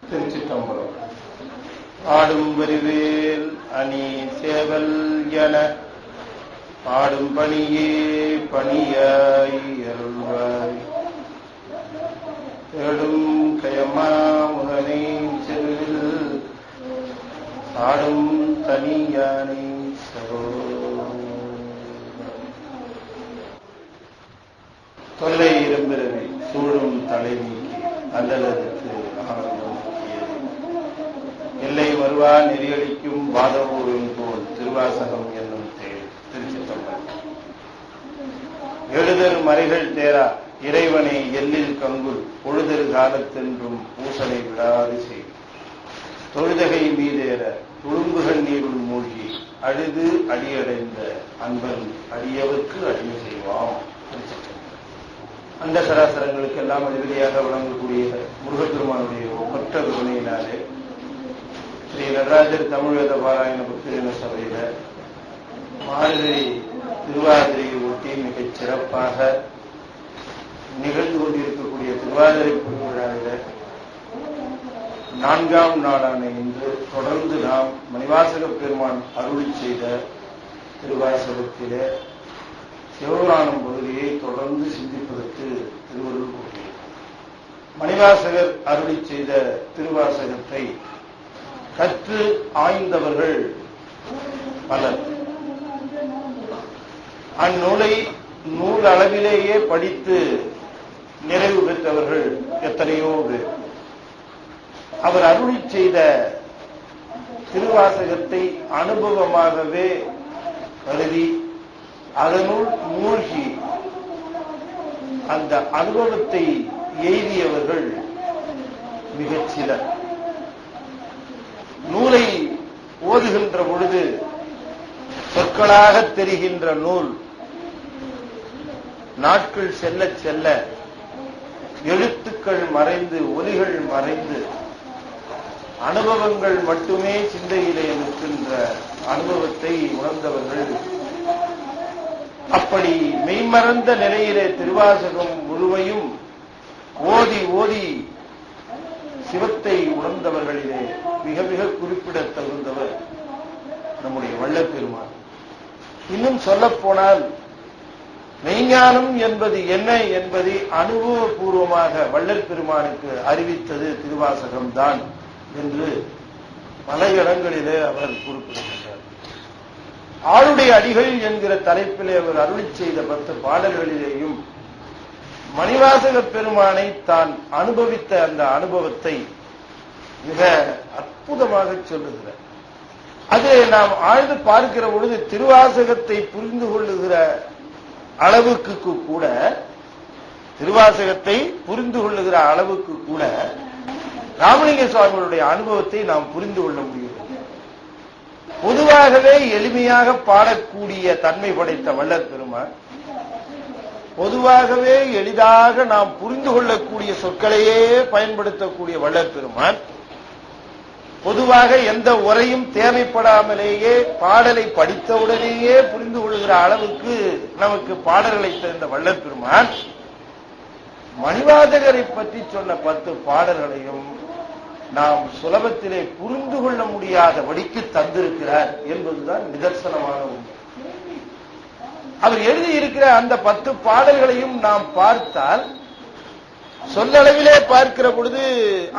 திருச்சிற்றம்பலம். ஆடும் வரிவேல் அணி சேவல் என ஆடும் பணியே பணியாய் அருள்வாய். தேடும் கயமா முகனை செருவில் ஆடும் தனியானை சகோ. தொல்லை இரும்பிறவி சூழும் தலை நீக்கி அல்லலருக்கு ஆனந்தம் முக்கியது. எல்லை வருவா நெறியடிக்கும் வாதவூரின் போல் திருவாசகம் என்னும் தேர். திருச்சிற்றம்பலம். எழுதரு மறைகள் தேரா இறைவனை எல்லில் கங்குல் பொழுதரு காலத்தென்றும் பூசலை விடாது செய். தொழுதகை மீதேற துளும்புகள் நீருள் மூழ்கி அழுது அடியடைந்த அன்பன் அடியவர்க்கு அடிமை செய்வான். அந்த சராசரங்களுக்கு எல்லாம் அதிபதியாக விளங்கக்கூடிய முருகப்பெருமானுடைய ஒப்பற்ற கருணையினாலே ஸ்ரீ நடராஜர் தமிழ் வேத பாராயண பக்தின சபையில மார்கழி திருவாதிரையை ஒட்டி மிகச் சிறப்பாக நிகழ்ந்து கொண்டிருக்கக்கூடிய திருவாதிரை பெருவிழாவில 4ஆம் நாளான இன்று தொடர்ந்து நாம் மணிவாசக பெருமான் அருளி செய்த திருவாசகத்திலே சிவபுராணம் பகுதியை தொடர்ந்து சிந்திப்பதற்கு திருவருள் கூறினார். மணிவாசகர் அருளி செய்த திருவாசகத்தை கற்று ஆய்ந்தவர்கள் பலர். அந்நூலை நூல் அளவிலேயே படித்து நிறைவு பெற்றவர்கள் எத்தனையோ பேர். அவர் அருளி செய்த திருவாசகத்தை அனுபவமாகவே கருதி அதனுள் மூழ்கி அந்த அனுபவத்தை எய்தியவர்கள் மிகச் சிலர். நூலை ஓதுகின்ற பொழுது சொற்களாக தெரிகின்ற நூல் நாட்கள் செல்ல செல்ல எழுத்துக்கள் மறைந்து ஒலிகள் மறைந்து அனுபவங்கள் மட்டுமே சிந்தையிலே நிற்கின்ற அனுபவத்தை உணர்ந்தவர்கள். அப்படி மெய்மறந்த நிலையிலே திருவாசகம் முழுமையும் ஓதி ஓதி சிவத்தை உணர்ந்தவர்களிலே மிக மிக குறிப்பிடத் தகுந்தவர் நம்முடைய வள்ளற்பெருமான். இன்னும் சொல்லப்போனால் மெய்ஞானம் என்பது என்ன என்பதை அனுபவபூர்வமாக வள்ளல் பெருமானுக்கு அறிவித்தது திருவாசகம்தான் என்று பல இடங்களிலே அவர் குறிப்பிடுகின்றார். ஆளுடைய அடிகள் என்கிற தலைப்பிலே அவர் அருளி செய்த 10 பாடல்களிலேயும் மணிவாசக பெருமானை தான் அனுபவித்த அந்த அனுபவத்தை மிக அற்புதமாக சொல்லுகிறார். அது நாம் ஆழ்ந்து பார்க்கிற பொழுது திருவாசகத்தை புரிந்து கொள்ளுகிற அளவுக்கு கூட திருவாசகத்தை புரிந்து கொள்ளுகிற அளவுக்கு கூட ராமலிங்க சுவாமிகளுடைய அனுபவத்தை நாம் புரிந்து கொள்ள முடியும். பொதுவாகவே எளிமையாக பாடக்கூடிய தன்மை படைத்த வள்ளல் பெருமான், பொதுவாகவே எளிதாக நாம் புரிந்து கொள்ளக்கூடிய சொற்களையே பயன்படுத்தக்கூடிய வள்ளல் பெருமான், பொதுவாக எந்த உரையும் தேவைப்படாமலேயே பாடலை படித்தவுடனேயே புரிந்து கொள்கிற அளவுக்கு நமக்கு பாடல்களை தந்த வள்ளல் பெருமான் மணிவாசகரை பற்றி சொன்ன 10 பாடல்களையும் நாம் சுலபத்திலே புரிந்து கொள்ள முடியாதபடிக்கு தந்திருக்கிறார் என்பதுதான் நிதர்சனமான உண்மை. அவர் எழுதியிருக்கிற அந்த 10 பாடல்களையும் நாம் பார்த்தால் சொல்லளவிலே பார்க்கிற பொழுது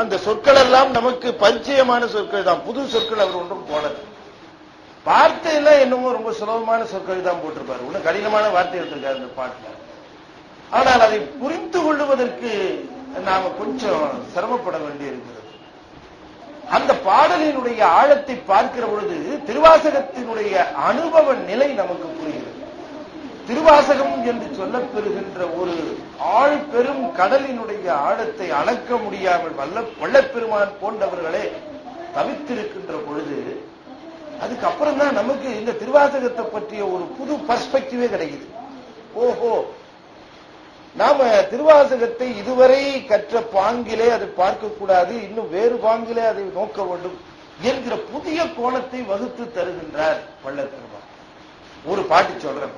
அந்த சொற்கள் எல்லாம் நமக்கு பரிச்சயமான சொற்கள் தான், புது சொற்கள் அவர் ஒன்றும் போனது. வார்த்தையெல்லாம் என்னமோ ரொம்ப சுலபமான சொற்கள் தான் போட்டிருப்பாரு, ஒன்னும் கடினமான வார்த்தை எடுத்திருக்காரு அந்த பாட்டுல. ஆனால் அதை புரிந்து கொள்வதற்கு நாம கொஞ்சம் சிரமப்பட வேண்டி இருக்கிறது. அந்த பாடலினுடைய ஆழத்தை பார்க்கிற பொழுது திருவாசகத்தினுடைய அனுபவ நிலை நமக்கு புரிகிறது. திருவாசகம் என்று சொல்லப்பெறுகின்ற ஒரு ஆழ் பெரும் கடலினுடைய ஆழத்தை அளக்க முடியாமல் வள்ளற்பெருமான் போன்றவர்களே தவித்திருக்கின்ற பொழுது அதுக்கப்புறம் தான் நமக்கு இந்த திருவாசகத்தை பற்றிய ஒரு புது பர்ஸ்பெக்டிவே கிடைக்குது. ஓஹோ, நாம திருவாசகத்தை இதுவரை கற்ற பாங்கிலே அதை பார்க்கக்கூடாது, இன்னும் வேறு பாங்கிலே அதை நோக்க வேண்டும் என்கிற புதிய கோணத்தை வகுத்து தருகின்றார் வள்ளற்பெருமான். ஒரு பாட்டு சொல்றேன்.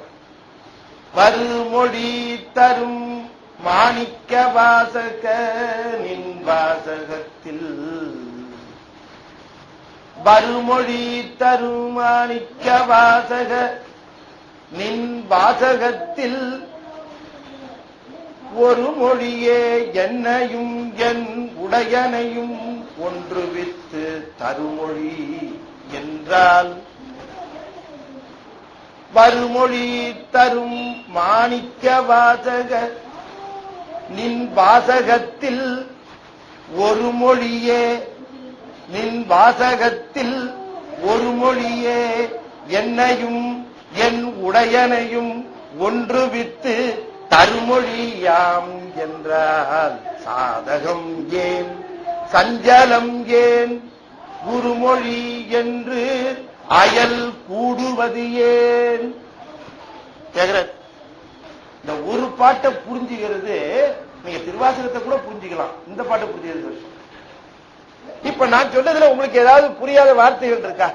வருமொழி தரும் மாணிக்க வாசக நின் வாசகத்தில் வருமொழி தருமாணிக்க வாசக நின் வாசகத்தில் ஒரு மொழியே என்னையும் என் உடையனையும் ஒன்றுவித்து தருமொழி என்றால் வருமொழி தரும் மாணிக்க வாசக நின் வாசகத்தில் ஒரு மொழியே நின் வாசகத்தில் ஒரு மொழியே என்னையும் என் உடையனையும் ஒன்றுவித்து தருமொழியாம் என்றால் சாதகம் ஏன் சஞ்சலம் ஏன் குருமொழி என்று அயல் கூடுவது ஏன் கேக்குற. இந்த ஒரு பாட்டை புரிஞ்சுக்கிறது நீங்க திருவாசகத்தை கூட புரிஞ்சுக்கலாம், இந்த பாட்டை புரிஞ்சுக்கிறது. இப்ப நான் சொன்னதுல உங்களுக்கு ஏதாவது புரியாத வார்த்தைகள் இருக்கா?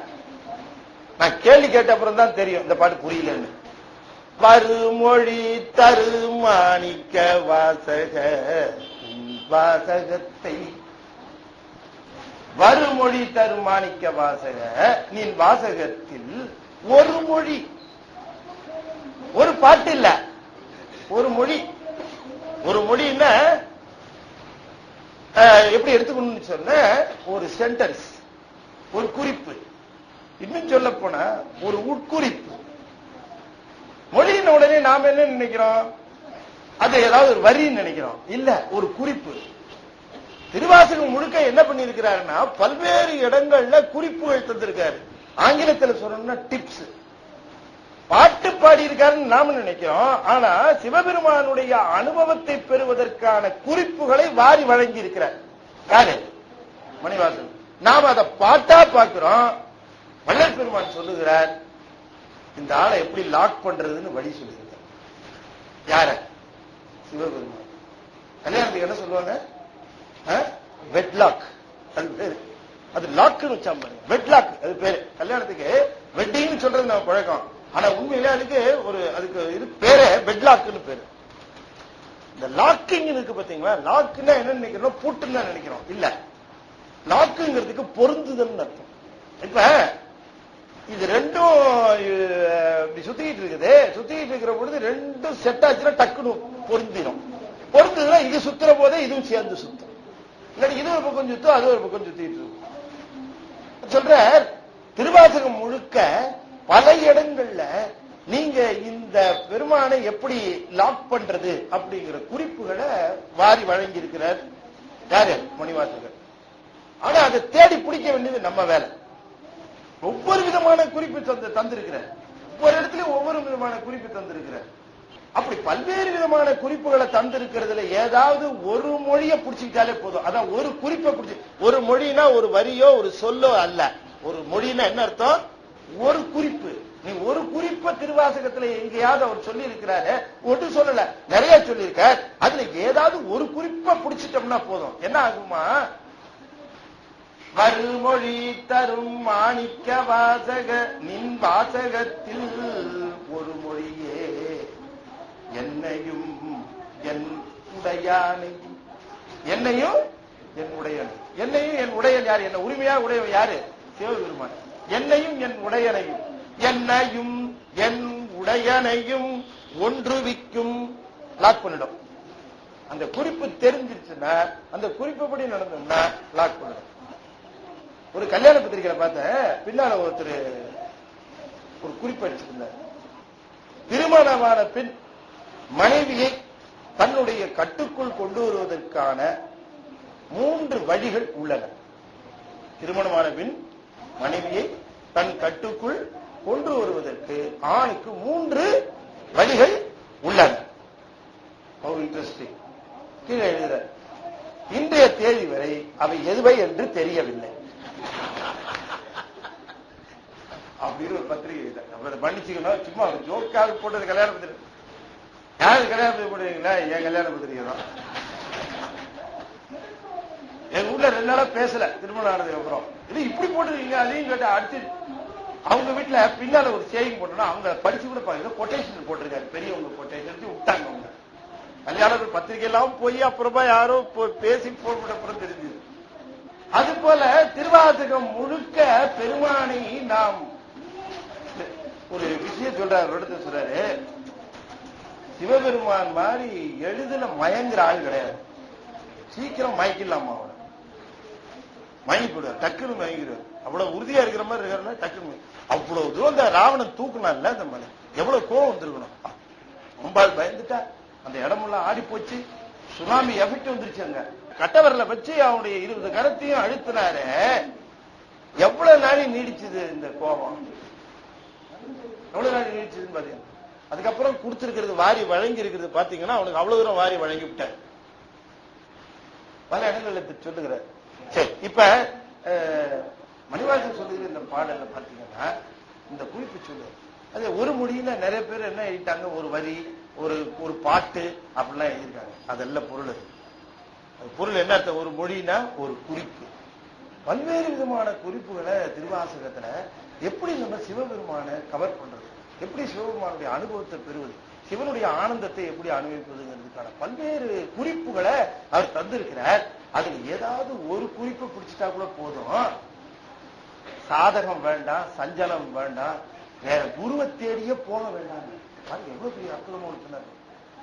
நான் கேள்வி கேட்ட அப்புறம் தான் தெரியும் இந்த பாட்டு புரியலன்னு. வருமொழி தருமாணிக்க வாசக வாசகத்தை வருமொழி தருமாணிக்க வாசக நின் வாசகத்தில் ஒரு மொழி, ஒரு பாட்டு இல்ல, ஒரு மொழி. ஒரு மொழின்னா எப்படி எடுத்துக்கணும்னு சொன்ன ஒரு சென்டென்ஸ், ஒரு குறிப்பு. இன்னும் சொல்ல போனா ஒரு உட்குறிப்பு. மொழியின் உடனே நாம என்ன நினைக்கிறோம்? அது ஏதாவது ஒரு வரின்னு நினைக்கிறோம். இல்ல, ஒரு குறிப்பு. திருவாசகம் முழுக்க என்ன பண்ணிருக்கிறாருன்னா பல்வேறு இடங்கள்ல குறிப்புகள் தந்திருக்காரு. ஆங்கிலத்தில் சொல்லணும்னா டிப்ஸ். பாட்டு பாடி இருக்காருன்னு நாம நினைக்கிறோம். ஆனா சிவபெருமானுடைய அனுபவத்தை பெறுவதற்கான குறிப்புகளை வாரி வழங்கி இருக்கிறார். யாரு? மணிவாசன். நாம அதை பாட்டா பார்க்கிறோம். வள்ளல் பெருமான் சொல்லுகிறார், இந்த ஆளை எப்படி லாக் பண்றதுன்னு வழி சொல்லுகிறார். யார? சிவபெருமான். கல்யாணத்துக்கு என்ன சொல்லுவாங்க? வெட்லாக். அது பேரு. அது லாக்குன்னு வச்சா பாருங்க, வெட்லாக் அது பேரு. கல்யாணத்துக்கு வெட்டிங் சொல்றது நம்ம பழக்கம். ஆனா உண்மையிலே அதுக்கு இது பேரே வெட்லாக்குன்னு பேரு. இந்த லாக்கிங் இருக்கு பாத்தீங்களா? லாக்குன்னா என்ன நினைக்கிறோம்? பூட்டுன்னு தான் நினைக்கிறோம். இல்ல, லாக்குங்கிறதுக்கு பொருந்துதல் அர்த்தம். இப்ப இது ரெண்டும் இப்படி சுத்திக்கிட்டு இருக்குது. சுத்திக்கிட்டு இருக்கிற பொழுது ரெண்டும் செட் ஆச்சுன்னா டக்குன்னு பொருந்திடும். பொருந்ததுன்னா இது சுத்துற போதே இதுவும் சேர்ந்து சுத்தும். இல்லாட்டி இது ஒரு பக்கம் சுத்தும், அது ஒரு பக்கம் சுத்திட்டு இருக்கும். சொல்ற திருவாசகம் முழுக்க பல இடங்கள்ல நீங்க இந்த பெருமானை எப்படி லாக் பண்றது அப்படிங்கிற குறிப்புகளை வாரி வழங்கி இருக்கிறார். யாரு? மணிவாசகர். ஆனா அதை தேடி பிடிக்க வேண்டியது நம்ம வேலை. ஒவ்வொரு விதமான குறிப்பு தந்திருக்கிறார். ஒவ்வொரு இடத்துலயும் ஒவ்வொரு விதமான குறிப்பு தந்திருக்கிறார். அப்படி பல்வேறு விதமான குறிப்புகளை தந்திருக்கிறதுல ஏதாவது ஒரு மொழியை பிடிச்சிக்கிட்டாலே போதும். அதான் ஒரு குறிப்பை பிடிச்சி. ஒரு மொழினா ஒரு வரியோ ஒரு சொல்லோ அல்ல. ஒரு மொழினா என்ன அர்த்தம்? ஒரு குறிப்பு. நீ ஒரு குறிப்பை திருவாசகத்துல எங்கேயாவது அவர் சொல்லி இருக்கிறாரு, ஒன்று சொல்லல, நிறைய சொல்லியிருக்க. அதுல ஏதாவது ஒரு குறிப்பை பிடிச்சிட்டோம்னா போதும். என்ன ஆகுமா? வருமொழி தரும் மாணிக்க வாசக நின் வாசகத்தில் ஒரு மொழியே என்னையும் என் உடையானையும். என்னையும் என் உடையனை. என்னையும் என் உடையன் யாரு? என்ன உரிமையா உடையவன் யாரு? சிவபெருமான். என்னையும் என் உடையனையும், என்னையும் என் உடையனையும் ஒன்றுவிக்கும் லாக் பண்ணிடும். அந்த குறிப்பு தெரிஞ்சிருச்சுன்னா, அந்த குறிப்படி நடந்தோம்னா லாக் பண்ணிடும். ஒரு கல்யாண பத்திரிகையில பார்த்த பின்னால ஒருத்தர் ஒரு குறிப்பு அடிச்சிருந்தார். திருமணமான பின் மனைவியை தன்னுடைய கட்டுக்குள் கொண்டு வருவதற்கான 3 வழிகள் உள்ளன. திருமணமான பின் மனைவியை தன் கட்டுக்குள் கொண்டு வருவதற்கு ஆணுக்கு 3 வழிகள் உள்ளன. இன்ட்ரெஸ்டிங். கீழே எழுதுற, இன்றைய தேதி வரை அவை எதுவை என்று தெரியவில்லை. அப்படின்னு ஒரு பத்திரிகை மன்னிச்சுக்கணும், சும்மா ஜோக்காக போட்டது. கல்யாண பத்திரிகை யாரு கல்யாண பத்திரிகை போடுவீங்களா? என் கல்யாண பத்திரிகை தான். எங்க ஊர்ல 2 நாளா பேசல திருமணம் ஆனதுக்கு அப்புறம். இது இப்படி போட்டுருக்கீங்க அதையும் கேட்டு அடுத்து அவங்க வீட்டுல பின்னால ஒரு சேவிங் போட்டோம்னா அவங்க படிச்சு கூட பாருங்க, கொட்டேஷன் போட்டிருக்காரு, பெரியவங்க கொட்டேஷன் விட்டாங்க. அவங்க கல்யாண பத்திரிகை எல்லாம் போய் அப்புறமா யாரோ பேசி போட்ட அப்புறம் தெரிஞ்சது. அது போல திருவாசகம் முழுக்க பெருமானை நாம் ஒரு விஷயம் சொல்றாரு, இடத்துல சொல்றாரு, சிவபெருமான் மாதிரி எளிதில் மயங்குற ஆள் கிடையாது. சீக்கிரம் மயக்கிடலாமா அவனை, மயங்கி போடுவார், டக்குன்னு மயங்கிடுவார். அவ்வளவு உறுதியா இருக்கிற மாதிரி இருக்கிற டக்குன்னு அவ்வளவு தூரம் இந்த ராவணன் தூக்குனான்ல அந்த மலை, எவ்வளவு கோவம் வந்திருக்கணும். ரொம்பால் பயந்துட்டா, அந்த இடமெல்லாம் ஆடி போச்சு, சுனாமி எஃபெக்ட் வந்துருச்சு. அங்க கட்டவரல வச்சு அவனுடைய 20 கரத்தையும் அழுத்தினாரு. எவ்வளவு நாளி நீடிச்சது இந்த கோபம், எவ்வளவு நாள் நீடிச்சதுன்னு பாத்தீங்கன்னா, அதுக்கப்புறம் கொடுத்திருக்கிறது வாரி வழங்கி இருக்கிறது பாத்தீங்கன்னா அவனுக்கு அவ்வளவு தூரம் வாரி வழங்கி விட்டார். பல இடங்கள் சொல்லுகிறார். சரி, இப்ப மணிவாசன் சொல்லுகிற இந்த பாடல்ல பாத்தீங்கன்னா இந்த குறிப்பு சொல்லுவார். அது ஒரு மொழியில நிறைய பேர் என்ன எழுதிட்டாங்க, ஒரு வரி, ஒரு பாட்டு அப்படிலாம் எழுதியிருக்காங்க. அதெல்லாம் பொருள். அது பொருள் என்ன அர்த்தம்? ஒரு மொழினா ஒரு குறிப்பு. பல்வேறு விதமான குறிப்புகளை திருவாசகத்துல எப்படி நம்ம சிவபெருமானை கவர் பண்றது, எப்படி சிவபெருமானுடைய அனுபவத்தை பெறுவது, சிவனுடைய ஆனந்தத்தை எப்படி அனுபவிப்பதுங்கிறதுக்கான பல்வேறு குறிப்புகளை அவர் தந்திருக்கிறார். அதுல ஏதாவது ஒரு குறிப்பை பிடிச்சிட்டா கூட போதும், சாதகம் வேண்டாம், சஞ்சலம் வேண்டாம், வேற குருவை தேடியே போக வேண்டாம். எவ்வளவு பெரிய அற்புதமா சொன்னார்.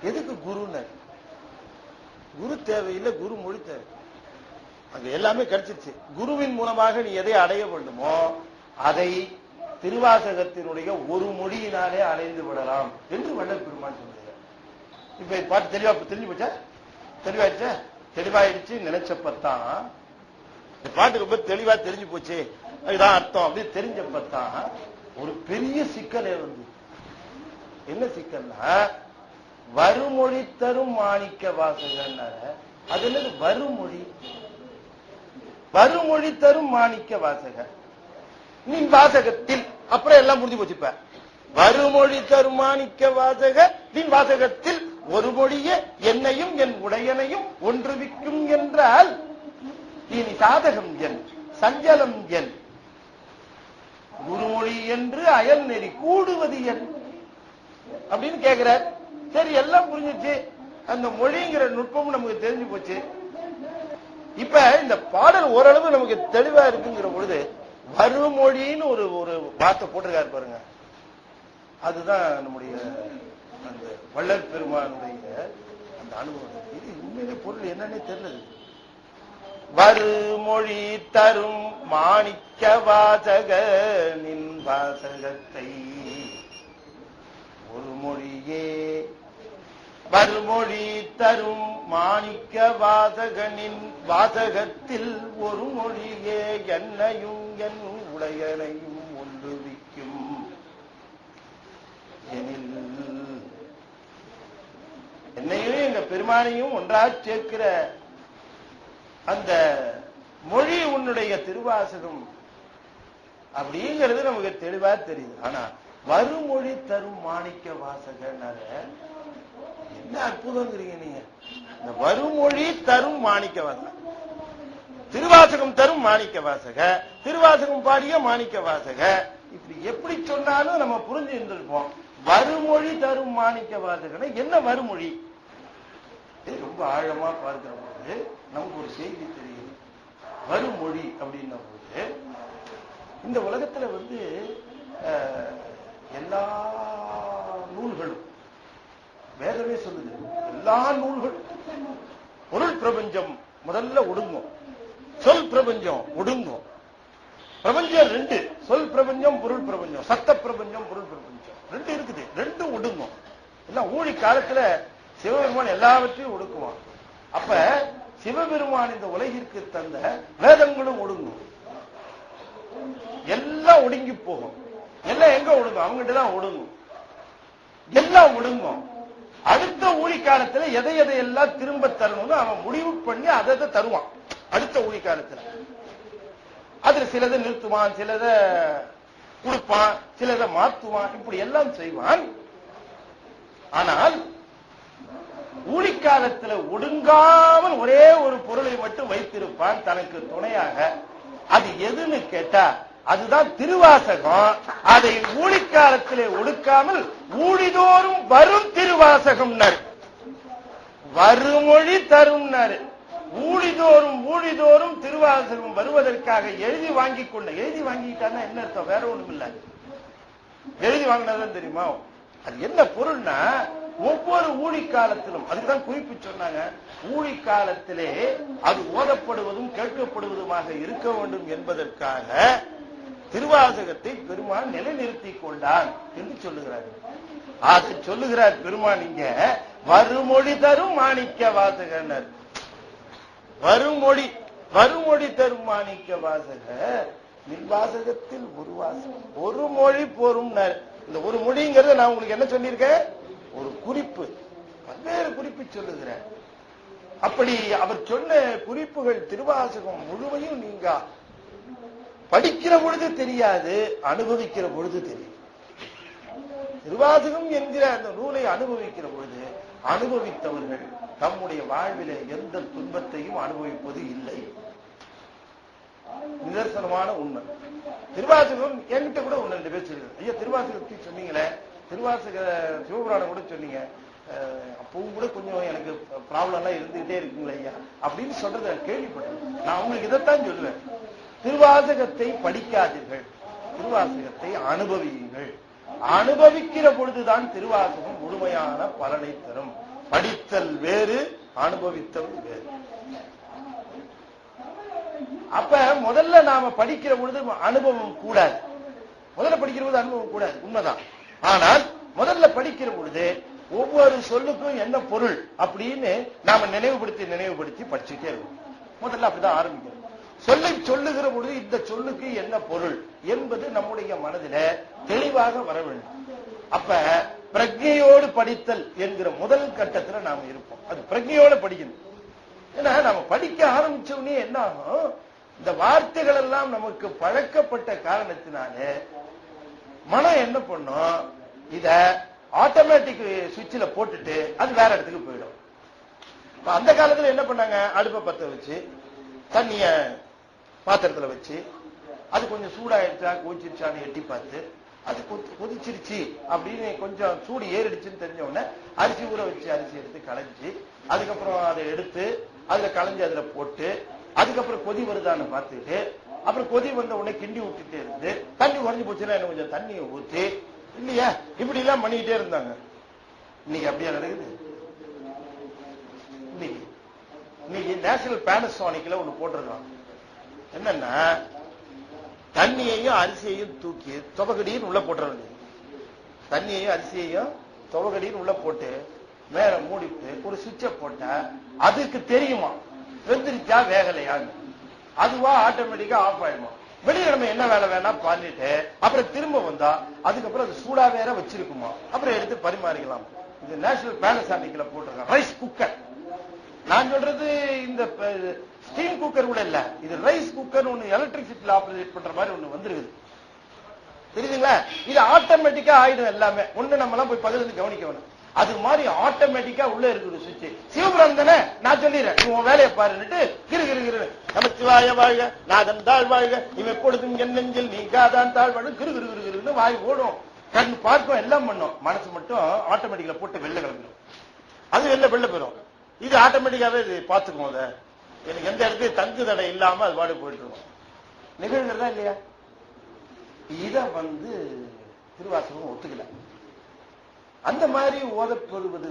எதுக்கு குருன்னு? குரு தேவையில்லை, குரு மொழி தேவை. அங்க எல்லாமே கிடைச்சிருச்சு. குருவின் மூலமாக நீ எதை அடைய வேண்டுமோ அதை திருவாசகத்தினுடைய ஒரு மொழியினாலே அடைந்து விடலாம் என்று வள்ளல் பெருமான் சொல்லுகிறார். இப்ப பாட்டு தெளிவா தெரிஞ்சு போச்சா? தெளிவாயிடுச்சா? தெளிவாயிடுச்சு நினைச்சப்பத்தான் இந்த பாட்டு ரொம்ப தெளிவா தெரிஞ்சு போச்சு, அதுதான் அர்த்தம் அப்படின்னு தெரிஞ்சப்பத்தான் ஒரு பெரிய சிக்கலே வந்து. என்ன சிக்கல்னா, வருமொழி தரும் மாணிக்க வாசகன்னார. அது என்னது வருமொழி? வருமொழி தரும் மாணிக்க வாசக நீ வாசகத்தில், அப்புறம் எல்லாம் முடிஞ்சு போச்சுப்ப. வருமொழி தரும் மாணிக்க வாசக நீ வாசகத்தில் ஒரு மொழியே என்னையும் என் உடையனையும் ஒன்றுவிக்கும் என்றால் இனி சாதகம் என், சஞ்சலம் என், குருமொழி என்று அயல் நெறி கூடுவது என் அப்படின்னு கேட்கிறார். சரி, எல்லாம் புரிஞ்சிச்சு, அந்த மொழிங்கிற நுட்பமும் நமக்கு தெரிஞ்சு போச்சு. இப்ப இந்த பாடல் ஓரளவு நமக்கு தெளிவா இருக்குங்கிற பொழுது வருமொழின்னு ஒரு வார்த்தை போட்டிருக்காரு பாருங்க. அதுதான் நம்முடைய அந்த வள்ளல் பெருமானுடைய அந்த அனுபவம். இது உண்மையிலே பொருள் என்னன்னே தெரியல. வருமொழி தரும் மாணிக்க வாசக நின் வாசகத்தை ஒரு மொழியே, வருமொழி தரும் மாணிக்க வாசகனின் வாசகத்தில் ஒரு மொழியே என்னையும் என் உடையனையும் ஒன்றுவிக்கும் எனில், என்னையும் எங்க பெருமானையும் ஒன்றாக சேர்க்கிற அந்த மொழி உன்னுடைய திருவாசகம் அப்படிங்கிறது நமக்கு தெளிவா தெரியுது. ஆனா வருமொழி தரும் மாணிக்க வாசகன்னால என்ன அற்புதங்கிறீங்க நீங்க. இந்த வருமொழி தரும் மாணிக்க வாசக, திருவாசகம் தரும் மாணிக்க வாசக, திருவாசகம் பாடிய மாணிக்க வாசக, இப்படி எப்படி சொன்னாலும் நம்ம புரிஞ்சு இருந்திருப்போம். வருமொழி தரும் மாணிக்க வாசகனை என்ன வருமொழி? ரொம்ப ஆழமா பார்க்கிற போது நமக்கு ஒரு செய்தி தெரியுது. வருமொழி அப்படின்ன போது இந்த உலகத்துல வந்து எல்லா நூல்களும், வேதமே சொல்லுது, எல்லா நூல்களும் பொருள் பிரபஞ்சம் முதல்ல ஒடுங்கும், சொல் பிரபஞ்சம் ஒடுங்கும். பிரபஞ்சம் ரெண்டு, சொல் பிரபஞ்சம் பொருள் பிரபஞ்சம், சத்த பிரபஞ்சம் பொருள் பிரபஞ்சம் ரெண்டு இருக்குது, ரெண்டும் ஒடுங்கும். எல்லாம் ஊழி காலத்துல சிவபெருமான் எல்லாவற்றையும் ஒடுக்குவான். அப்ப சிவபெருமான் இந்த உலகிற்கு தந்த வேதங்களும் ஒடுங்கும், எல்லாம் ஒடுங்கி போகும். எல்லாம் எங்க ஒடுங்கும்? அவங்ககிட்ட தான் ஒடுங்கும், எல்லாம் ஒடுங்கும். அடுத்த ஊழி காலத்துல எதை எதையெல்லாம் திரும்ப தரணும்னு அவன் முடிவு பண்ணி அதை தருவான். அடுத்த ஊழி காலத்துல அதுல சிலதை நிறுத்துவான், சிலதை கொடுப்பான், சிலதை மாத்துவான், இப்படி எல்லாம் செய்வான். ஆனால் ஊழிக்காலத்துல ஒடுங்காமல் ஒரே ஒரு பொருளை மட்டும் வைத்திருப்பான் தனக்கு துணையாக. அது எதுன்னு கேட்டா அதுதான் திருவாசகம். அதை ஊழிக்காலத்திலே ஒடுக்காமல் ஊழிதோறும் வரும் திருவாசகம் வருமொழி தரும். ஊழிதோறும் திருவாசகம் வருவதற்காக எழுதி வாங்கிக்கிட்டான்னா என்ன அர்த்தம்? வேற ஒண்ணும் இல்ல. எழுதி வாங்கினதான் தெரியுமா? அது என்ன பொருள்னா, ஒவ்வொரு ஊழி காலத்திலும், அதுக்குதான் குறிப்பு சொன்னாங்க, ஊழி காலத்திலே அது ஓதப்படுவதும் கேட்கப்படுவதுமாக இருக்க வேண்டும் என்பதற்காக திருவாசகத்தை பெருமான் நிலைநிறுத்திக் கொண்டான் என்று சொல்லுகிறார். அதை சொல்லுகிறார் பெருமான் இங்க. வருமொழி தரும் மாணிக்க வாசகர். வருமொழி தரும் மாணிக்க வாசக நிர்வாசகத்தில் ஒரு வாசகம் ஒரு மொழி போரும். இந்த ஒரு மொழிங்கிறத நான் உங்களுக்கு என்ன சொல்லியிருக்கேன்? ஒரு குறிப்பு, பல்வேறு குறிப்பு சொல்லுகிறேன். அப்படி அவர் சொன்ன குறிப்புகள் திருவாசகம் முழுமையும் நீங்க படிக்கிற பொழுது தெரியாது, அனுபவிக்கிற பொழுது தெரியும். திருவாசகம் என்கிற அந்த நூலை அனுபவிக்கிற பொழுது அனுபவித்தவர்கள் தம்முடைய வாழ்விலே எந்த துன்பத்தையும் அனுபவிப்பது இல்லை. நிதர்சனமான உண்மை. திருவாசகம் என்கிட்ட கூட ஒன்னு 2 பேர் சொல்லுங்க, ஐயா திருவாசகத்தை சொன்னீங்களே, திருவாசக சிவபுராணம் கூட சொன்னீங்க, அப்பவும் கூட கொஞ்சம் எனக்கு ப்ராப்ளம் எல்லாம் இருந்துகிட்டே இருக்குங்களே ஐயா அப்படின்னு சொல்றத கேள்விப்பட்டேன். நான் உங்களுக்கு இதைத்தான் சொல்லுவேன், திருவாசகத்தை படிக்காதீர்கள், திருவாசகத்தை அனுபவியுங்கள். அனுபவிக்கிற பொழுதுதான் திருவாசகம் முழுமையான பலனை தரும். படித்தல் வேறு, அனுபவித்தல் வேறு. அப்ப முதல்ல நாம படிக்கிற பொழுது அனுபவம் கூடாது. முதல்ல படிக்கிற பொழுது அனுபவம் கூடாது, உண்மைதான். ஆனால் முதல்ல படிக்கிற பொழுது ஒவ்வொரு சொல்லுக்கும் என்ன பொருள் அப்படின்னு நாம நினைவுபடுத்தி படிச்சுட்டே இருக்கோம். முதல்ல அப்படிதான் ஆரம்பிக்கிறோம். சொல்லை சொல்லுகிற பொழுது இந்த சொல்லுக்கு என்ன பொருள் என்பது நம்முடைய மனதில தெளிவாக வர வேண்டும். அப்ப பிரஜையோடு படித்தல் என்கிற முதல் கட்டத்துல நாம இருப்போம். அது பிரஜையோட படிக்கணும். ஏன்னா நாம படிக்க ஆரம்பிச்சோடனே என்ன ஆகும், இந்த வார்த்தைகள் எல்லாம் நமக்கு பழக்கப்பட்ட காரணத்தினாலே மனம் என்ன பண்ணும், இத ஆட்டோமேட்டிக் சுவிட்சில் போட்டுட்டு அது வேற இடத்துக்கு போயிடும். அந்த காலத்துல என்ன பண்ணாங்க, அடுப்பை பத்த வச்சு தண்ணிய பாத்திரத்துல வச்சு அது கொஞ்சம் சூடாயிடுச்சா கொதிச்சிருச்சான்னு எட்டி பார்த்து அது கொதிச்சிருச்சு அப்படின்னு கொஞ்சம் சூடு ஏறிடுச்சுன்னு தெரிஞ்ச உடனே அரிசி ஊற வச்சு அரிசி எடுத்து களைஞ்சி அதுக்கப்புறம் அதை எடுத்து அதுல களைஞ்சி அதுல போட்டு அதுக்கப்புறம் கொதி வருதான்னு பார்த்துட்டு அப்புறம் கொதி வந்த உடனே கிண்டி விட்டுட்டே இருந்து தண்ணி குறைஞ்சு போச்சுன்னா என்ன கொஞ்சம் தண்ணியை ஊற்றி இல்லையா இப்படி எல்லாம் பண்ணிக்கிட்டே இருந்தாங்க. இன்னைக்கு அப்படியா நடக்குது? இன்னைக்கு நேஷனல் பேனசோனிக்ல ஒண்ணு போட்டிருக்கான். என்னன்னா தண்ணியையும் அரிசியையும் தூக்கி தொபகடின்னு உள்ள போட்டுறாங்க. தண்ணியையும் அரிசியையும் தொபகடின்னு உள்ள போட்டு மேல மூடிட்டு ஒரு சுவிட்சை போட்டா அதுக்கு தெரியுமா வெந்திரிச்சா வேகலையான்னு. அதுவா ஆட்டோமேட்டிக்கா ஆஃப் ஆயிடுமா. வெளியே நம்ம என்ன வேலை வேணா பண்ணிட்டு அப்புறம் திரும்ப வந்தா அதுக்கப்புறம் அது சூடா வேற வச்சிருக்குமா, அப்புறம் எடுத்து பரிமாறிக்கலாம். இது நேஷனல் பேனசானிக்ல போட்டிருக்காங்க. Rice cooker. நான் சொல்றது இந்த ஸ்டீம் குக்கர் கூட இல்ல, இது ரைஸ் குக்கர் ஒண்ணு எலக்ட்ரிசிட்டியில ஆபரேட் பண்ற மாதிரி ஒண்ணு வந்துருக்குது. தெரியுதுங்களா? இது ஆட்டோமேட்டிக்கா ஆயிடும் எல்லாமே. ஒண்ணு நம்ம எல்லாம் போய் பக்கத்துல கவனிக்க வேணும். அது மாதிரி ஆட்டோமேட்டிக்கா உள்ள இருக்குது சுவிட்ச். சிவபுரம் தானே, நான் சொல்லிடுறேன், இவன் வேலையை பாருன்னுட்டு கிரு நமச்சிவாய வாழ்க நாதன் தாழ் வாழ்க இவன் எப்பொழுதும் என் நெஞ்சில் நீங்காதான் தாழ் வாழ்க கிரு வாய் ஓடும், கண் பார்க்கும், எல்லாம் பண்ணும். மனசு மட்டும் ஆட்டோமேட்டிக்கா போட்டு வெளில கிளம்பிடும். அது வெளில போயிடும். இது ஆட்டோமேட்டிக்காவே இது பார்த்துக்கும். அதை எனக்கு எந்த இடத்துலயும் தங்கு தடை இல்லாம அது பாடு போயிட்டு இருக்கும். நிகழ்கிறதா இல்லையா? இத திருவாசகம் ஒத்துக்கல. அந்த மாதிரி ஓதப்படுவது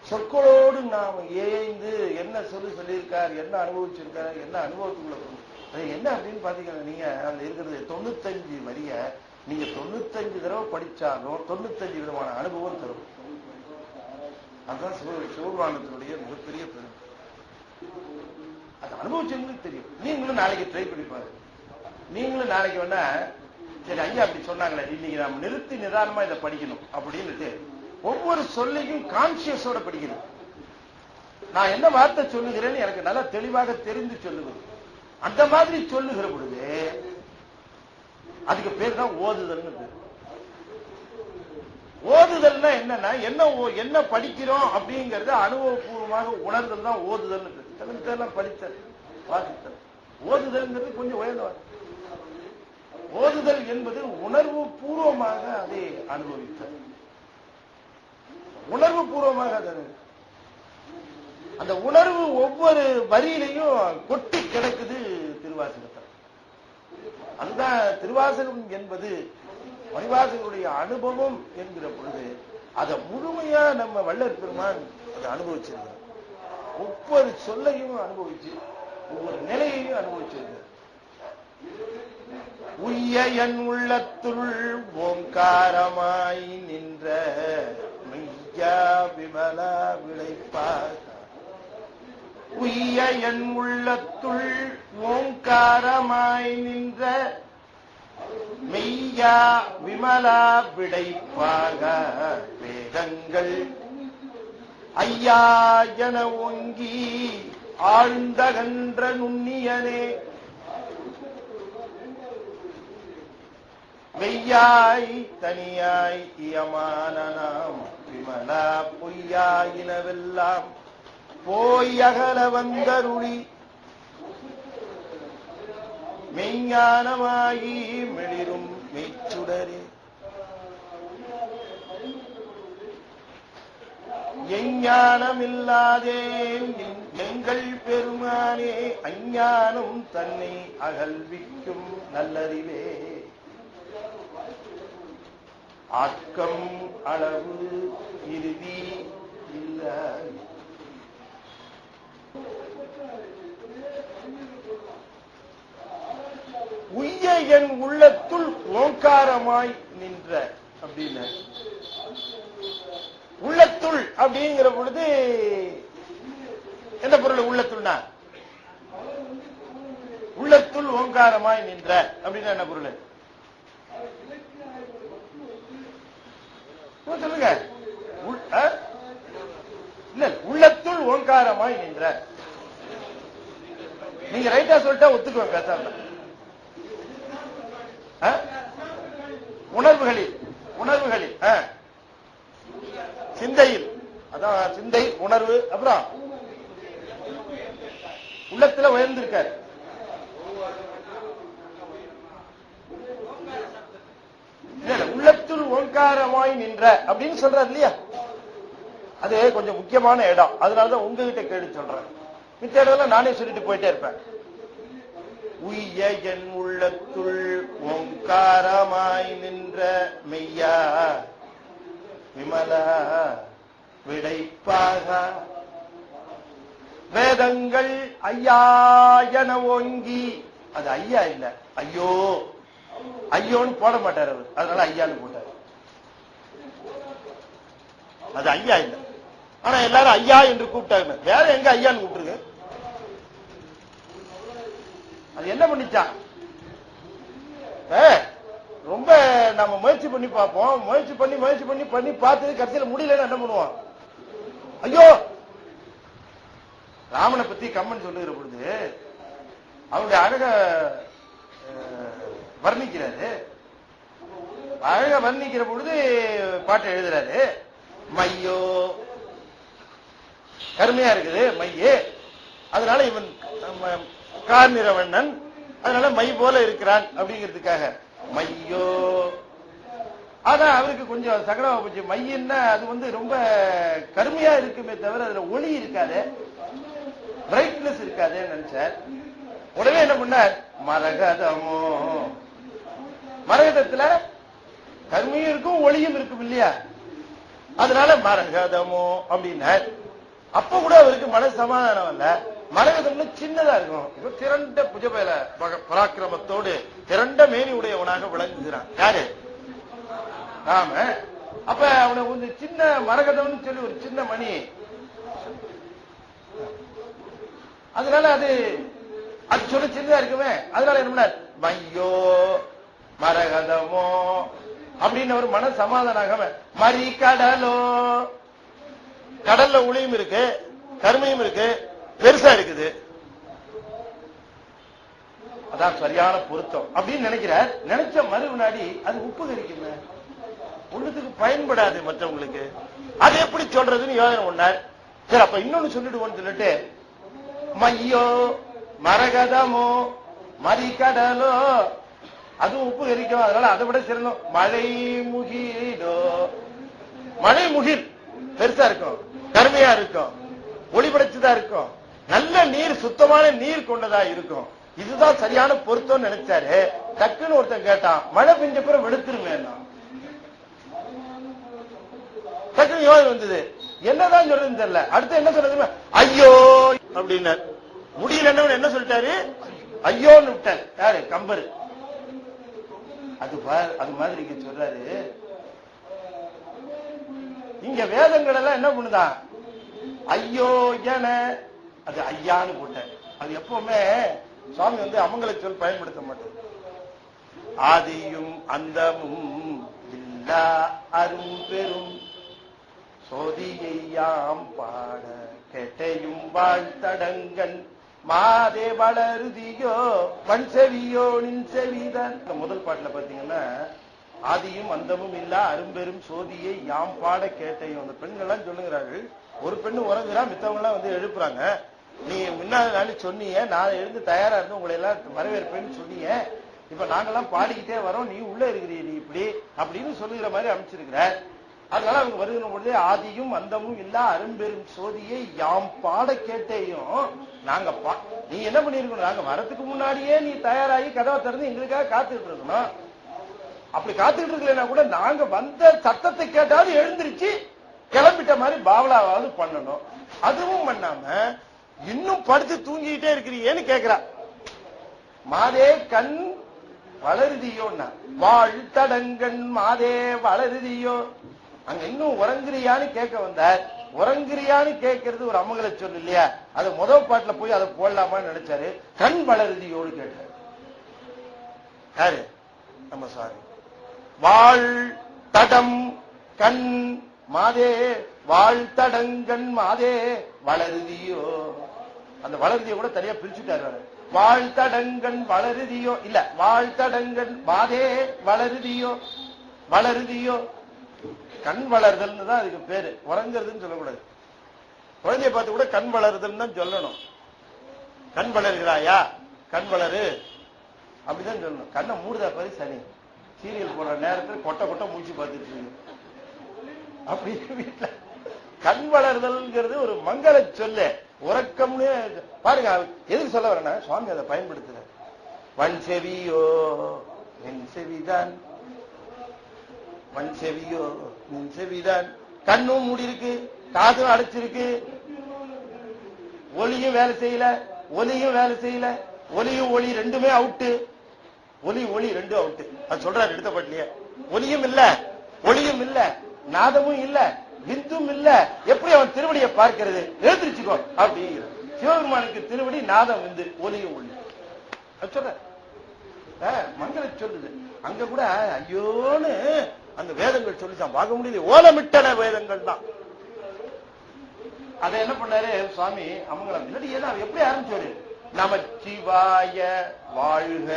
சொற்களோடு நாம ஏய்ந்து என்ன சொல்லியிருக்கார், என்ன அனுபவிச்சிருக்காரு, என்ன அனுபவத்துக்குள்ள அது என்ன அப்படின்னு பாத்தீங்கன்னா, நீங்க அதுல இருக்கிறது 95 வரிய நீங்க 95 தடவை படிச்சாலும் 95 விதமான அனுபவம் தரும். அதுதான் சிவபுராணத்தினுடைய மிகப்பெரிய பெருமை. அது அனுபவிச்சவங்களுக்கு தெரியும். நீங்களும் நாளைக்கு ட்ரை பண்ணி பாருங்க. நீங்களும் நாளைக்கு வேணா சரி ஐயா அப்படி சொன்னாங்களே, இன்னைக்கு நம்ம நிறுத்தி நிதானமா இதை படிக்கணும் அப்படின்னுட்டு ஒவ்வொரு சொல்லையும் கான்சியஸோட படிக்கணும். நான் என்ன வார்த்தை சொல்லுகிறேன்னு எனக்கு நல்லா தெளிவாக தெரிந்து சொல்லுவது. அந்த மாதிரி சொல்லுகிற பொழுது அதுக்கு பேர் தான் ஓதுதல்னு பேர். ஓதுதல்னா என்னன்னா என்ன படிக்கிறோம் அப்படிங்கறது அனுபவபூர்வமாக உணர்தல் தான் ஓதுதல்னு பேர். தெல்லாம் படித்தல் வாசித்தல். ஓதுதல்ங்கிறது கொஞ்சம் உயர்ந்த. ஓதுதல் என்பது உணர்வு பூர்வமாக அதை அனுபவித்தல். உணர்வு பூர்வமாக அதை அந்த உணர்வு ஒவ்வொரு வரியிலையும் கொட்டி கிடக்குது திருவாசகத்தில். அதுதான் திருவாசகம் என்பது மணிவாசகருடைய அனுபவம் என்கிற பொழுது அதை முழுமையா நம்ம வள்ளற் பெருமான் அதை அனுபவிச்சிருக்கார். ஒவ்வொரு சொல்லையும் அனுபவிச்சு ஒவ்வொரு நிலையையும் அனுபவிச்சிருக்கார். உய்ய என் உள்ளத்துள் ஓங்காரமாய் நின்ற மெய்யா விமலா விளைப்பாக. உய்ய என் உள்ளத்துள் ஓங்காரமாய் நின்ற மெய்யா விமலா விடைப்பாக. வேதங்கள் ஐயா என ஓங்கி ஆழ்ந்தகன்ற நுண்ணியனே மெய்யாய் தனியாய் இயமான நாம் விமலா பொய்யாயினவெல்லாம் போய் அகல வந்தருளி மெய்ஞானமாகி மெளிரும் மெய்ச்சுடரே. எஞ்ஞானமில்லாதே எங்கள் பெருமானே அஞ்ஞானம் தன்னை அகல்விக்கும் நல்லறிவே. ஆக்கம் அளவு இறுதி இல்லை. உய்ய என் உள்ளத்துள் ஓங்காரமாய் நின்ற அப்படின்னு உள்ளத்துள் அப்படிங்கிற பொழுது என்ன பொருள்? உள்ளத்துள்னா உள்ளத்துள் ஓங்காரமாய் நின்ற அப்படின்னா என்ன பொருள் சொல்லுங்க. இல்ல, உள்ளத்துள் ஓங்காரமாய் நின்ற. நீங்க ரைட்டா சொல்லிட்டா ஒத்துக்குவேன், பேசாம. உணர்வுகளில் உணர்வுகளில் சிந்தையில், அதான் சிந்தை உணர்வு. அப்புறம் உள்ளத்துல உயர்ந்திருக்காரு. உள்ளத்துள் ஓங்காரமாய் நின்ற அப்படின்னு சொல்றாரு இல்லையா? அது கொஞ்சம் முக்கியமான இடம். அதனாலதான் உங்ககிட்ட கேள்வி சொல்றேன். மித்த இடத்துல நானே சொல்லிட்டு போயிட்டே இருப்பேன். உய்ய என் உள்ளத்துள் ஓங்காரமாய் நின்ற மெய்யா விமலா விடைப்பாக. வேதங்கள் ஐயா என ஓங்கி, அது ஐயா இல்ல, ஐயோ. ஐயோன்னு போட மாட்டார் அவர், அதனால ஐயான்னு போட்டார். அது ஐயா இல்ல. ஆனா எல்லாரும் ஐயா என்று கூப்பிட்டாங்க. வேற எங்க ஐயான்னு கூப்பிட்டுருக்கு? அது என்ன பண்ணிச்சான்? ரொம்ப நம்ம முயற்சி பண்ணி பார்ப்போம். முயற்சி பண்ணி பார்த்து கடைசியில் முடியலன்னு என்ன பண்ணுவோம்? ஐயோ. ராமனை பத்தி கம்மன் சொல்லுகிற பொழுது அவருடைய அழக வர்ணிக்கிறாரு. அழக வர்ணிக்கிற பொழுது பாட்டை எழுதுறாரு. மையோ கருமையா இருக்குது மையே, அதனால இவன் கார்நிறவண்ணன், அதனால மை போல இருக்கிறான் அப்படிங்கிறதுக்காக மையோ. ஆனா அவருக்கு கொஞ்சம் சங்கடமா போச்சு. மையன்னா அது ரொம்ப கருமையா இருக்குமே தவிர அதுல ஒளி இருக்காது, பிரைட்னஸ் இருக்காதுன்னு நினைச்சார். உடனே என்ன பண்ணார்? மரகதமோ, மரகதத்துல கருமையும் இருக்கும் ஒளியும் இருக்கும் இல்லையா? அதனால மரகதமோ அப்படின்னார். அப்ப கூட அவருக்கு மன சமாதானம் இல்ல. மரகதம்னு சின்னதா இருக்கும். இப்ப திரண்ட புஜபல பராக்கிரமத்தோடு திரண்ட மேனி உடையவனாக விளங்குகிறான். யாரு? ராம. அப்ப அவனை கொஞ்சம் சின்ன மரகதம்னு சொல்லி ஒரு சின்ன மணி. அதனால அது சொல்ல சின்னதா இருக்குமே. அதனால என்ன பண்ணார்? மையோ மரகதமோ அப்படின்னு ஒரு மன சமாதானாக மறி கடலோ, கடல்ல ஒளியும் இருக்கு கருமையும் இருக்கு, பெருசா இருக்குது. அதான் சரியான பொருத்தம் அப்படின்னு நினைக்கிறார். நினைச்ச மறு வினாடி அது உப்பு கரிக்குங்க, உள்ளத்துக்கு பயன்படாது மற்றவங்களுக்கு. அது எப்படி சொல்றதுன்னு யோசனை பண்ணார். சரி, அப்ப இன்னொன்னு சொல்லிடுவோம்னு சொல்லிட்டு மையோ மரகதமோ மறிகடலோ, அதுவும் உப்பு கரிக்கும், அதனால அதை விட சிறந்தோம் மழை முகிலோ. மழை முகில் பெருசா இருக்கும், கருமையா இருக்கும். ஒளி படைச்சுதான் இருக்கும். நல்ல நீர், சுத்தமான நீர் கொண்டதா இருக்கும். இதுதான் சரியான பொருத்தம் நினைச்சாரு. டக்குன்னு ஒருத்தன் கேட்டான், மழை பெஞ்ச பிறகு வெளுத்துருமே. டக்குன்னு யோசனை வந்தது, என்னதான் சொல்றதுன்னு தெரியல. அடுத்து என்ன சொல்றது, ஐயோ அப்படின்னு. முடியல என்ன சொல்லிட்டாரு, ஐயோன்னு விட்டாரு. யாரு? கம்பரு. அது மாதிரி இங்க சொல்றாரு. இங்க வேதங்கள் எல்லாம் என்ன பண்ணுதான், ஐயோ என அது ஐயான்னு போட்டார். அது எப்பவுமே சுவாமி அமங்கல சொல் பயன்படுத்த மாட்டார். ஆதியும் அந்தமும் இல்லா அரும் பெரும் சோதியையாம் பாட கெட்டையும் வாழ்த்தடங்கன் மாதே வளருதியோ மண் செவியோ நின் செவிதான். இந்த முதல் பாட்டுல பாத்தீங்கன்னா, ஆதியும் அந்தமும் இல்லா அரும்பெரும் சோதியை யாம் பாட கேட்டையும். அந்த பெண்கள்லாம் சொல்லுங்கிறார்கள். ஒரு பெண்ணு உறங்குறா, மித்தவங்க எல்லாம் எழுப்புறாங்க. நீ முன்னாடி நாள் சொன்னீங்க, நான் எழுந்து தயாரா இருந்து உங்களை எல்லாம் வரவேற்பேன்னு சொன்னீங்க. இப்ப நாங்கெல்லாம் பாடிக்கிட்டே வரோம், நீ உள்ள இருக்கிறீ, நீ இப்படி அப்படின்னு சொல்லுகிற மாதிரி அமைச்சிருக்கிற. அதனால அவங்க வருகிற பொழுதே ஆதியும் அந்தமும் இல்லா அரும்பெரும் சோதியை யாம் பாட கேட்டையும். நாங்க நீ என்ன பண்ணிருக்கணும், நாங்க வரத்துக்கு முன்னாடியே நீ தயாராகி கதவை திறந்து எங்களுக்காக காத்துக்கிட்டு இருக்கணும். அப்படி காத்துக்கிட்டு இருக்கலன்னா கூட நாங்க வந்த சத்தத்தை கேட்டாவது எழுந்திருச்சு கிளம்பிட்ட மாதிரி பாவலாவது பண்ணணும். அதுவும் பண்ணாம இன்னும் படுத்து தூங்கிட்டே இருக்கிறீன்னு கேக்குறா. மாதே கண் வளருதியோன்னா, வாழ்த்தடங்கன் மாதே வளருதியோ. அங்க இன்னும் உறங்குறியான்னு கேட்க வந்தார். உறங்குறியான்னு கேட்கறது ஒரு அமங்கல சொல் இல்லையா? அது முதல் பாட்டுல போய் அதை போடலாமான்னு நினைச்சாரு. கண் வளருதியோடு கேட்டார். யாரு? நம்ம சாரி. வாழ் தடம் கண் மாதே வாழ்த்தடங்கன் மாதே வளருதியோ. அந்த வளருதியோ கூட தனியா பிரிச்சுட்டாரு. வாழ்த்தடங்கன் வளருதியோ இல்ல, வாழ்த்தடங்கன் மாதே வளருதியோ. வளருதியோ கண் வளர்தல் தான் அதுக்கு பேரு. உறங்குறதுன்னு சொல்லக்கூடாது. குழந்தைய பார்த்து கூட கண் வளருதல் தான் சொல்லணும். கண் வளர்கிறாயா, கண் வளரு அப்படிதான் சொல்லணும். கண்ணை மூடுதா பாரு சனி. சீரியல் போடுற நேரத்தில் கொட்டை கொட்டை மூச்சு பார்த்துட்டு இருக்கு. அப்படி வீட்டுல கண் வளர்தல்ங்கிறது ஒரு மங்கள சொல்ல. உறக்கம்னு பாருங்க. எதுக்கு சொல்ல வரேன்னா, சுவாமி அதை பயன்படுத்துற. வன் செவியோ என் செவிதான், வன் செவியோ நின் செவிதான். கண்ணும் மூடி இருக்கு, காதும் அடைச்சிருக்கு. ஒலியும் வேலை செய்யல, ஒலியும் வேலை செய்யல. ஒலியும் ஒளி ரெண்டுமே அவுட்டு. ஒளி ரெண்டும் அவுட்டு. அது சொல்றாரு எடுத்த பாட்டிலேயே. ஒலியும் இல்ல, ஒளியும் இல்ல, நாதமும் இல்ல, விந்தும் இல்ல. எப்படி அவன் திருவடியை பார்க்கிறது? எழுந்திருச்சுக்கோ அப்படிங்கிற. சிவபெருமானுக்கு திருவடி, நாதம், விந்து, ஒலியும் ஒளி. அது சொல்ற மங்கள சொல்லுது. அங்க கூட ஐயோன்னு அந்த வேதங்கள் சொல்லிச்சான். பார்க்க முடியல, ஓலமிட்டன வேதங்கள் தான். அதை என்ன பண்ணாரு சுவாமி அமங்கலம். இல்லாட்டி ஏன்னா எப்படி ஆரம்பிச்சாரு? நமச்சிவாய வாழ்க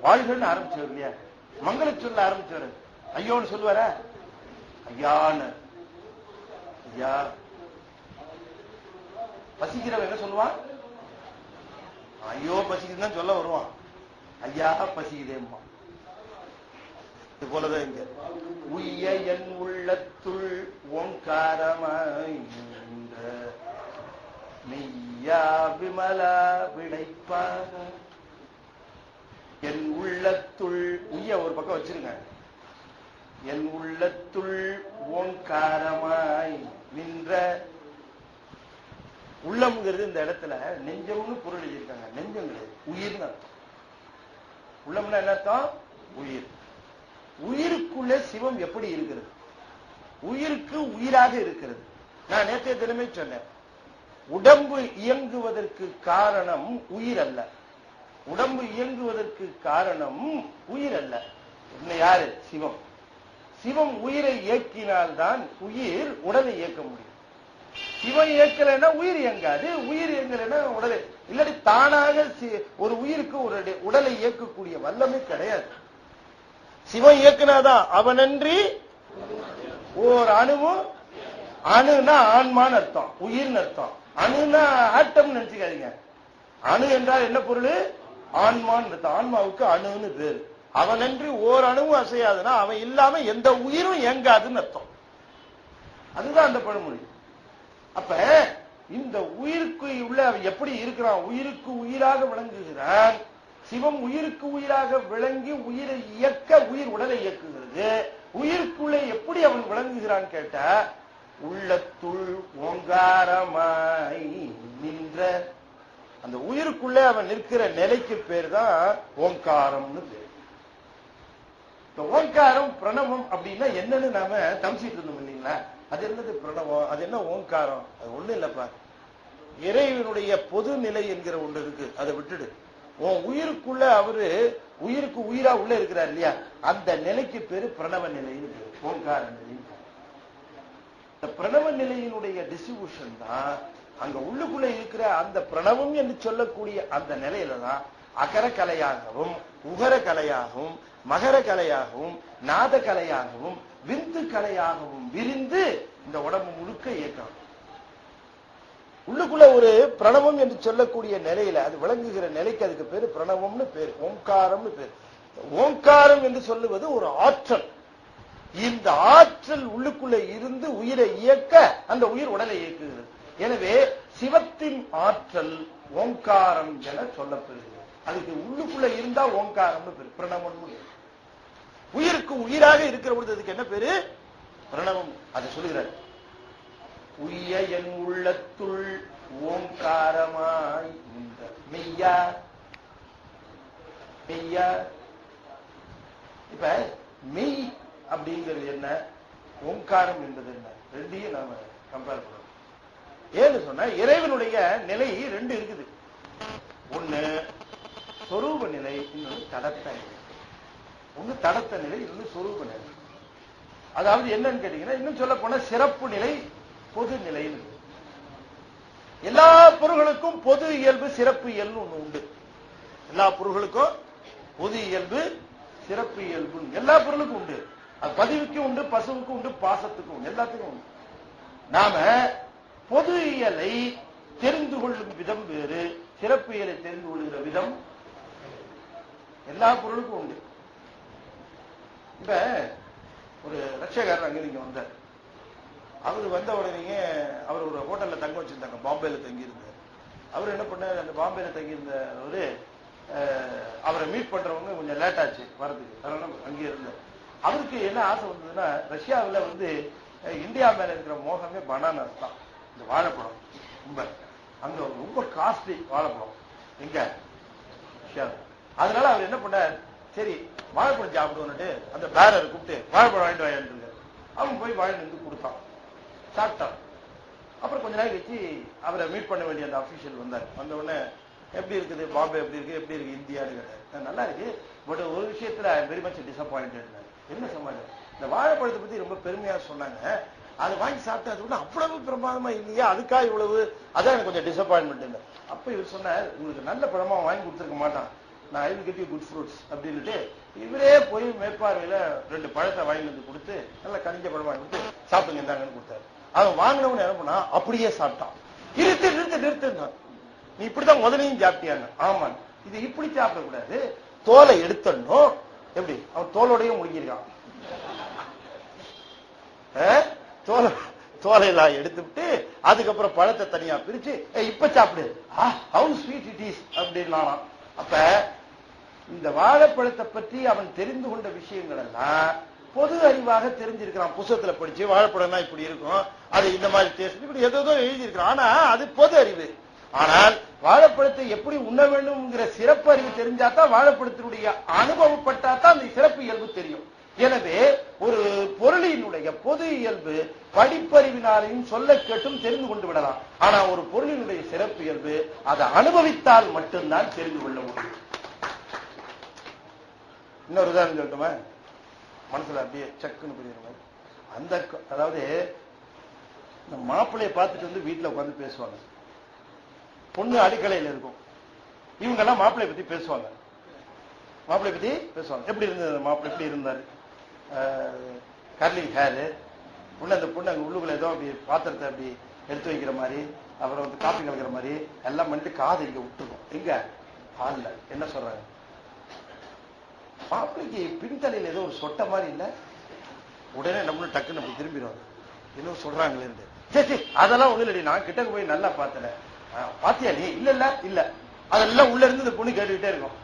வாழ்கன்னு ஆரம்பிச்சவர் இல்லையா? மங்கள சொல்ல ஆரம்பிச்சவர். ஐயோன்னு சொல்லுவார, ஐயான்னு. ஐயா பசிக்கிறவன் என்ன சொல்லுவான்? ஐயோ பசிக்குதுன்னு சொல்ல வருவான். ஐயா பசிக்குதேம்மா. இது போலதான் இங்க உய்ய என் உள்ளத்துள் ஓங்காரமாய் மெய்யா விமலா விடைப்பாக. என் உள்ளத்துள் உய்ய ஒரு பக்கம் வச்சிருங்க. என் உள்ளத்துள் ஓங்காரமாய் நின்ற. உள்ளம்ங்கிறது இந்த இடத்துல நெஞ்சம்னு பொருள் எழுதியிருக்காங்க. நெஞ்சம் கிடையாது, உயிர்னு அர்த்தம். உள்ளம்னா என்ன அர்த்தம்? உயிர். உயிருக்குள்ள சிவம் எப்படி இருக்கிறது? உயிருக்கு உயிராக இருக்கிறது. நான் நேற்றைய தினமே சொன்னேன், உடம்பு இயங்குவதற்கு காரணம் உயிர் அல்ல. உடம்பு இயங்குவதற்கு காரணம் உயிர் அல்ல. இன்னும் யாரு? சிவம். சிவம் உயிரை இயக்கினால்தான் உயிர் உடலை இயக்க முடியும். சிவம் இயக்கலைன்னா உயிர் இயங்காது, உயிர் இயங்கலைன்னா உடலை. இல்லாட்டி தானாக ஒரு உயிருக்கு ஒரு உடலை இயக்கக்கூடிய வல்லமை கிடையாது. சிவம் இயக்குனாதான். அவனன்றி ஓர் அணுவும், அணுனா ஆன்மான்னு அர்த்தம், உயிர்னு அர்த்தம். அணுனா ஆட்டம் நினைச்சுக்காதீங்க. அணு என்றால் என்ன பொருள்? ஆன்மான்னு அர்த்தம். ஆன்மாவுக்கு அணுன்னு பேரு. அவனன்றி ஓர் அணுவும் அசையாதுன்னா அவன் இல்லாம எந்த உயிரும் இயங்காதுன்னு அர்த்தம். அதுதான் அந்த பழமொழி. அப்ப இந்த உயிருக்கு உள்ள எப்படி இருக்கிறான்? உயிருக்கு உயிராக விளங்குகிறான். சிவம் உயிருக்கு உயிராக விளங்கி உயிரை இயக்க உயிர் உடலை இயக்குகிறது. உயிருக்குள்ளே எப்படி அவன் விளங்குகிறான் கேட்டா, உள்ளத்துள் ஓங்காரமாய் நின்ற அந்த உயிருக்குள்ளே அவன் நிற்கிற நிலைக்கு பேர் தான் ஓங்காரம்னு பேர். ஓங்காரம் பிரணவம் அப்படின்னா என்னன்னு நாம தம்சிட்டு இருந்தோம் இல்லைங்களா? அது என்னது பிரணவம், அது என்ன ஓங்காரம்? அது ஒண்ணு இல்லப்பா, இறைவனுடைய பொது நிலை என்கிற ஒன்று இருக்கு, அதை விட்டுடு. உன் உயிருக்குள்ள அவரு உயிருக்கு உயிரா உள்ள இருக்கிறார் இல்லையா, அந்த நிலைக்கு பேரு பிரணவ நிலைன்னு பேரு, ஓங்கார நிலை. இந்த பிரணவ நிலையினுடைய டிஸ்ட்ரிபியூஷன் தான் அங்க உள்ளுக்குள்ள இருக்கிற அந்த பிரணவம் என்று சொல்லக்கூடிய அந்த நிலையில தான் அகர கலையாகவும் உகர கலையாகவும் மகர கலையாகவும் நாத கலையாகவும் விந்து கலையாகவும் விரிந்து இந்த உடம்பு முழுக்க இயக்கம். உள்ளுக்குள்ள ஒரு பிரணவம் என்று சொல்லக்கூடிய நிலையில அது விளங்குகிற நிலைக்கு அதுக்கு பேரு பிரணவம்னு பேரு, ஓங்காரம்னு பேரு. ஓங்காரம் என்று சொல்லுவது ஒரு ஆற்றல். இந்த ஆற்றல் உள்ளுக்குள்ள இருந்து உயிரை இயக்க அந்த உயிர் உடலை இயக்குகிறது. எனவே சிவத்தின் ஆற்றல் ஓங்காரம் என சொல்லப்படுகிறது. அதுக்கு உள்ளுக்குள்ள இருந்தா ஓங்காரம்னு பேரு, பிரணவம்னு பேரு. உயிருக்கு உயிராக இருக்கிற பொழுது அதுக்கு என்ன பேரு? பிரணவம். அதை சொல்லுகிறார், உய்ய என் உள்ளத்துள் ஓங்காரமாய் நின்ற மெய்யா மெய்யா. இப்ப மெய் அப்படிங்கிறது என்ன, ஓங்காரம் என்பது என்ன, ரெண்டையும் நாம கம்பேர் பண்ணணும். ஏன்னு சொன்னா இறைவனுடைய நிலை ரெண்டு இருக்குது. ஒண்ணு சொரூப நிலை, இன்னொன்னு தடத்த நிலை. ஒண்ணு தடத்த நிலை, இன்னொன்னு சொரூப நிலை. அதாவது என்னன்னு கேட்டீங்கன்னா, இன்னும் சொல்ல போன சிறப்பு நிலை, பொது நிலைன்னு. எல்லா பொருள்களுக்கும் பொது இயல்பு சிறப்பு இயல்பு ஒண்ணு உண்டு. எல்லா பொருள்களுக்கும் பொது இயல்பு சிறப்பு இயல்பு எல்லா பொருளுக்கும் உண்டு. அது பதிவுக்கும் உண்டு, பசுவுக்கும் உண்டு, பாசத்துக்கும் உண்டு, எல்லாத்துக்கும் உண்டு. நாம பொது இயலை தெரிந்து கொள்ளும் விதம் வேறு, சிறப்பு இயலை தெரிந்து கொள்கிற விதம் எல்லா பொருளுக்கும் உண்டு. இப்ப ஒரு ரட்சகர் அங்க நீங்க வந்தார். அவர் வந்த உடனே அவர் ஒரு ஹோட்டல்ல தங்க வச்சிருந்தாங்க, பாம்பேல தங்கி இருந்தார். அவர் என்ன பண்ணார், அந்த பாம்பேல தங்கி இருந்தவரு அவரை மீட் பண்றவங்க கொஞ்சம் லேட் ஆச்சு வரதுக்கு, அதனால அங்கே இருந்தார். அவருக்கு என்ன ஆசை வந்ததுன்னா, ரஷ்யாவில் இந்தியா மேல இருக்கிற மோகமே பனானாஸ் தான், இந்த வாழைப்பழம். ரொம்ப அங்க ரொம்ப காஸ்ட்லி வாழைப்பழம் எங்க ரஷ்யாவில். அதனால அவர் என்ன பண்ணார், சரி வாழைப்பழம் சாப்பிடுவோன்னுட்டு அந்த பேரரை கூப்பிட்டு வாழைப்பழம் வாங்கிட்டு வாங்கிட்டு அவன் போய் வாங்கிட்டு வந்து கொடுத்தான், சாப்பிட்டான். அப்புறம் கொஞ்ச நாள் கழிச்சு அவரை மீட் பண்ண வேண்டிய அந்த அபிஷியல் வந்தார். வந்த உடனே எப்படி இருக்குது பாம்பே, எப்படி இருக்கு இந்தியான்னு கேட்டார். நல்லா இருக்கு, பட் ஒரு விஷயத்துல வெரி மச் டிசப்பாயிண்டட். என்ன சமாளிச்சு, இந்த வாழைப்பழத்தை பத்தி ரொம்ப பெருமையா சொன்னாங்க, அதை வாங்கி சாப்பிட்டு அது கூட அவ்வளவு பிரமாதமா இல்லையா, அதுக்காக இவ்வளவு, அதான் எனக்கு கொஞ்சம் டிசப்பாயின்மெண்ட். அப்ப இவர் சொன்னார், உங்களுக்கு நல்ல பழமா வாங்கி கொடுத்துருக்க மாட்டான், நான் I will get you good fruits அப்படின்னுட்டு இவரே போய் மேற்பார்வையில 2 பழத்தை வாங்கி வந்து கொடுத்து, நல்லா கனிஞ்ச பழம் வாங்கி கொடுத்து சாப்பிடுங்க இருந்தாங்கன்னு கொடுத்தாரு. அவன் வாங்கினவன் என்ன பண்ணா, அப்படியே சாப்பிட்டான். நிறுத்து நீ இப்படிதான் முதலையும் சாப்பிட்டியாங்க. ஆமா, இது இப்படி சாப்பிடக்கூடாது, தோலை எடுத்துடணும். எப்படி, அவன் தோலோடையும் முழுங்கிருக்கான். தோலையெல்லாம் எடுத்துட்டு அதுக்கப்புறம் பழத்தை தனியா பிரிச்சு இப்ப சாப்பிடு, ஹவு ஸ்வீட் இட் இஸ் அப்படின்னா. அப்ப இந்த வாழைப்பழத்தை பற்றி அவன் தெரிந்து கொண்ட விஷயங்கள் எல்லாம் பொது அறிவாக தெரிஞ்சிருக்கிறான். புத்தகத்துல படிச்சு வாழைப்பழம்னா இப்படி இருக்கும், அது இந்த மாதிரி டேஸ்ட், இப்படி ஏதோ எழுதியிருக்கிறான். ஆனா அது பொது அறிவு. ஆனால் வாழைப்பழத்தை எப்படி உண்ண வேண்டும்ங்கிற சிறப்பு அறிவு தெரிஞ்சாதான், வாழைப்பழத்தினுடைய அனுபவப்பட்டாதான் அந்த சிறப்பு இயல்பு தெரியும். எனவே ஒரு பொருளினுடைய பொது இயல்பு படிப்பறிவினாலையும் சொல்ல கேட்டும் தெரிந்து கொண்டு விடலாம். ஆனா ஒரு பொருளினுடைய சிறப்பு இயல்பு அதை அனுபவித்தால் மட்டும்தான் தெரிந்து கொள்ள முடியும். இன்னொரு உதாரணம் சொல்லட்டுமா, மனசுல அப்படியே சக்குன்னு புரியுற மாதிரி. அந்த அதாவது இந்த மாப்பிள்ளைய பார்த்துட்டு வந்து வீட்டுல உட்காந்து பேசுவாங்க, பொண்ணு அடுக்கலையில இருக்கும், இவங்க எல்லாம் மாப்பிள்ளைய பத்தி பேசுவாங்க. மாப்பிள்ளை பத்தி பேசுவாங்க, எப்படி இருந்தது மாப்பிள்ளை, எப்படி இருந்தாரு, கர்லிங் ஹேரு, அந்த பொண்ணு அங்க உள்ளுக்குள்ள ஏதோ அப்படி பாத்திரத்தை அப்படி எடுத்து வைக்கிற மாதிரி, அப்புறம் காப்பி கலக்கிற மாதிரி எல்லாம் பண்ணிட்டு காது இங்க விட்டுருக்கும். எங்க ஹால்ல என்ன சொல்றாங்க, மாப்பிள்ளைக்கு பின்தலையில ஏதோ ஒரு சொட்ட மாதிரி இல்ல, உடனே நம்மளும் டக்குன்னு அப்படி திரும்பிடுவாங்க, இன்னும் சொல்றாங்களே. சரி அதெல்லாம் ஒண்ணு இல்லடி, நான் கிட்ட போய் நல்லா பார்த்தேன். பாத்தியா நீ? இல்ல இல்ல இல்ல, அதெல்லாம் உள்ள இருந்து இந்த பொண்ணு கேட்டுக்கிட்டே இருக்கும்.